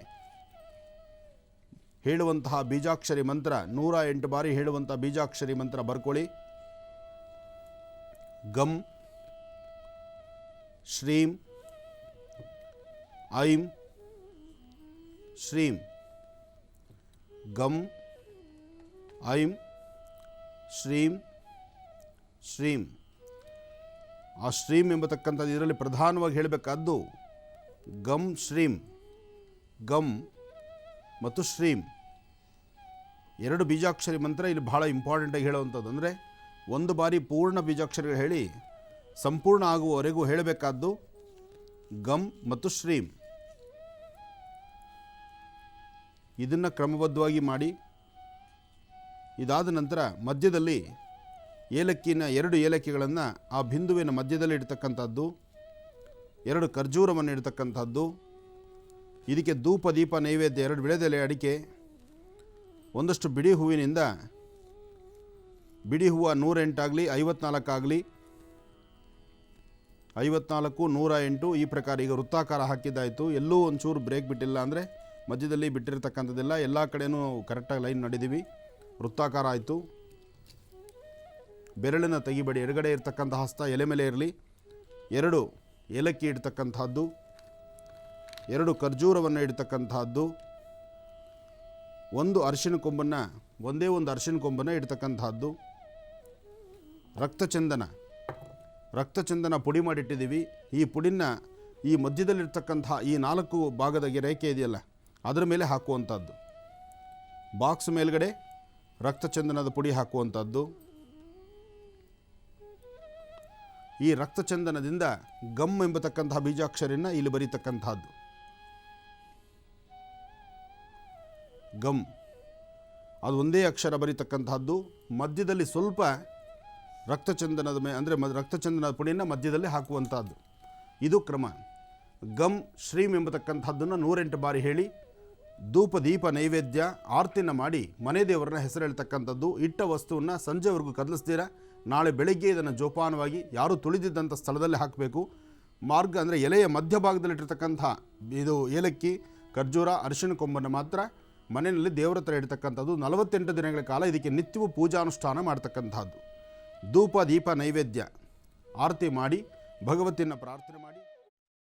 ಹೇಳುವಂತಹ ಬೀಜಾಕ್ಷರಿ ಮಂತ್ರ 108 ಬಾರಿ ಹೇಳುವಂಥ ಬೀಜಾಕ್ಷರಿ ಮಂತ್ರ ಬರ್ಕೊಳ್ಳಿ. ಗಂ ಶ್ರೀಂ ಐಂ ಶ್ರೀಂ. ಗಂ ಐಂ ಶ್ರೀಂ ಶ್ರೀಂ. ಆ ಶ್ರೀಂ ಎಂಬತಕ್ಕಂಥದ್ದು ಇದರಲ್ಲಿ ಪ್ರಧಾನವಾಗಿ ಹೇಳಬೇಕಾದ್ದು ಗಂ ಶ್ರೀಂ. ಗಂ ಮತ್ತು ಶ್ರೀಂ 2 ಬೀಜಾಕ್ಷರಿ ಮಂತ್ರ ಇಲ್ಲಿ ಭಾಳ ಇಂಪಾರ್ಟೆಂಟಾಗಿ ಹೇಳುವಂಥದ್ದು. ಅಂದರೆ ಒಂದು ಬಾರಿ ಪೂರ್ಣ ಬೀಜಾಕ್ಷರಿಗಳು ಹೇಳಿ ಸಂಪೂರ್ಣ ಆಗುವವರೆಗೂ ಹೇಳಬೇಕಾದ್ದು ಗಂ ಮತ್ತು ಶ್ರೀಂ. ಇದನ್ನು ಕ್ರಮಬದ್ಧವಾಗಿ ಮಾಡಿ. ಇದಾದ ನಂತರ ಮಧ್ಯದಲ್ಲಿ ಏಲಕ್ಕಿನ 2 ಏಲಕ್ಕಿಗಳನ್ನು ಆ ಬಿಂದುವಿನ ಮಧ್ಯದಲ್ಲಿ ಇಡ್ತಕ್ಕಂಥದ್ದು, 2 ಖರ್ಜೂರವನ್ನು ಇಡ್ತಕ್ಕಂಥದ್ದು. ಇದಕ್ಕೆ ಧೂಪ ದೀಪ ನೈವೇದ್ಯ 2 ವಿಳೆದೆಲೆ ಅಡಿಕೆ, ಒಂದಷ್ಟು ಬಿಡಿ ಹೂವಿನಿಂದ, ಬಿಡಿ ಹೂವು 108 ಆಗಲಿ 54 ಆಗಲಿ, 54 108 ಈ ಪ್ರಕಾರ. ಈಗ ವೃತ್ತಾಕಾರ ಹಾಕಿದ್ದಾಯಿತು. ಎಲ್ಲೂ ಒಂಚೂರು ಬ್ರೇಕ್ ಬಿಟ್ಟಿಲ್ಲ, ಅಂದರೆ ಮಧ್ಯದಲ್ಲಿ ಬಿಟ್ಟಿರ್ತಕ್ಕಂಥದ್ದೆಲ್ಲ ಎಲ್ಲ ಕಡೆಯೂ ಕರೆಕ್ಟಾಗಿ ಲೈನ್ ನಡೆದೀವಿ. ವೃತ್ತಾಕಾರ ಆಯಿತು. ಬೆರಳನ್ನು ತೆಗಿಬೇಡಿ. ಎಡಗಡೆ ಇರ್ತಕ್ಕಂಥ ಹಸ್ತ ಎಲೆ ಮೇಲೆ ಇರಲಿ. 2 ಏಲಕ್ಕಿ ಇಡ್ತಕ್ಕಂಥದ್ದು, 2 ಖರ್ಜೂರವನ್ನು ಇಡ್ತಕ್ಕಂಥದ್ದು, 1 ಅರಿಶಿನ ಕೊಂಬನ್ನು, ಒಂದೇ ಒಂದು ಅರಿಶಿನ ಕೊಂಬನ್ನು ಇಡ್ತಕ್ಕಂಥದ್ದು. ರಕ್ತಚಂದನ ಪುಡಿ ಮಾಡಿಟ್ಟಿದ್ದೀವಿ. ಈ ಪುಡಿನ ಈ ಮಧ್ಯದಲ್ಲಿರ್ತಕ್ಕಂಥ ಈ 4 ಭಾಗದ ರೇಖೆ ಇದೆಯಲ್ಲ ಅದರ ಮೇಲೆ ಹಾಕುವಂಥದ್ದು. ಬಾಕ್ಸ್ ಮೇಲ್ಗಡೆ ರಕ್ತಚಂದನದ ಪುಡಿ ಹಾಕುವಂಥದ್ದು. ಈ ರಕ್ತಚಂದನದಿಂದ ಗಮ್ ಎಂಬತಕ್ಕಂತಹ ಬೀಜಾಕ್ಷರಿನ ಇಲ್ಲಿ ಬರೀತಕ್ಕಂಥದ್ದು. ಗಮ್ ಅದು ಒಂದೇ ಅಕ್ಷರ ಬರೀತಕ್ಕಂಥದ್ದು. ಮಧ್ಯದಲ್ಲಿ ಸ್ವಲ್ಪ ರಕ್ತಚಂದನದ ಅಂದರೆ ರಕ್ತಚಂದನದ ಪುಡಿಯನ್ನು ಮಧ್ಯದಲ್ಲಿ ಹಾಕುವಂಥದ್ದು. ಇದು ಕ್ರಮ. ಗಮ್ ಶ್ರೀಂ ಎಂಬತಕ್ಕಂಥದ್ದನ್ನು 108 ಬಾರಿ ಹೇಳಿ ಧೂಪ ದೀಪ ನೈವೇದ್ಯ ಆರತಿನ ಮಾಡಿ ಮನೆ ದೇವರನ್ನ ಹೆಸರು ಹೇಳ್ತಕ್ಕಂಥದ್ದು. ಇಟ್ಟ ವಸ್ತುವನ್ನು ಸಂಜೆವರೆಗೂ ಕದಲಿಸ್ತೀರ. ನಾಳೆ ಬೆಳಗ್ಗೆ ಇದನ್ನು ಜೋಪಾನವಾಗಿ ಯಾರು ತುಳಿದಿದ್ದಂಥ ಸ್ಥಳದಲ್ಲಿ ಹಾಕಬೇಕು. ಮಾರ್ಗ ಅಂದರೆ ಎಲೆಯ ಮಧ್ಯಭಾಗದಲ್ಲಿಟ್ಟಿರ್ತಕ್ಕಂಥ ಇದು ಏಲಕ್ಕಿ, ಖರ್ಜೂರ, ಅರಿಶಿನ ಕೊಂಬನ್ನು ಮಾತ್ರ ಮನೆಯಲ್ಲಿ ದೇವರ ಹತ್ರ ಇಡ್ತಕ್ಕಂಥದ್ದು. 48 ದಿನಗಳ ಕಾಲ ಇದಕ್ಕೆ ನಿತ್ಯವೂ ಪೂಜಾನುಷ್ಠಾನ ಮಾಡ್ತಕ್ಕಂಥದ್ದು. ಧೂಪ ದೀಪ ನೈವೇದ್ಯ ಆರತಿ ಮಾಡಿ ಭಗವತಿಯನ್ನು ಪ್ರಾರ್ಥನೆ ಮಾಡಿ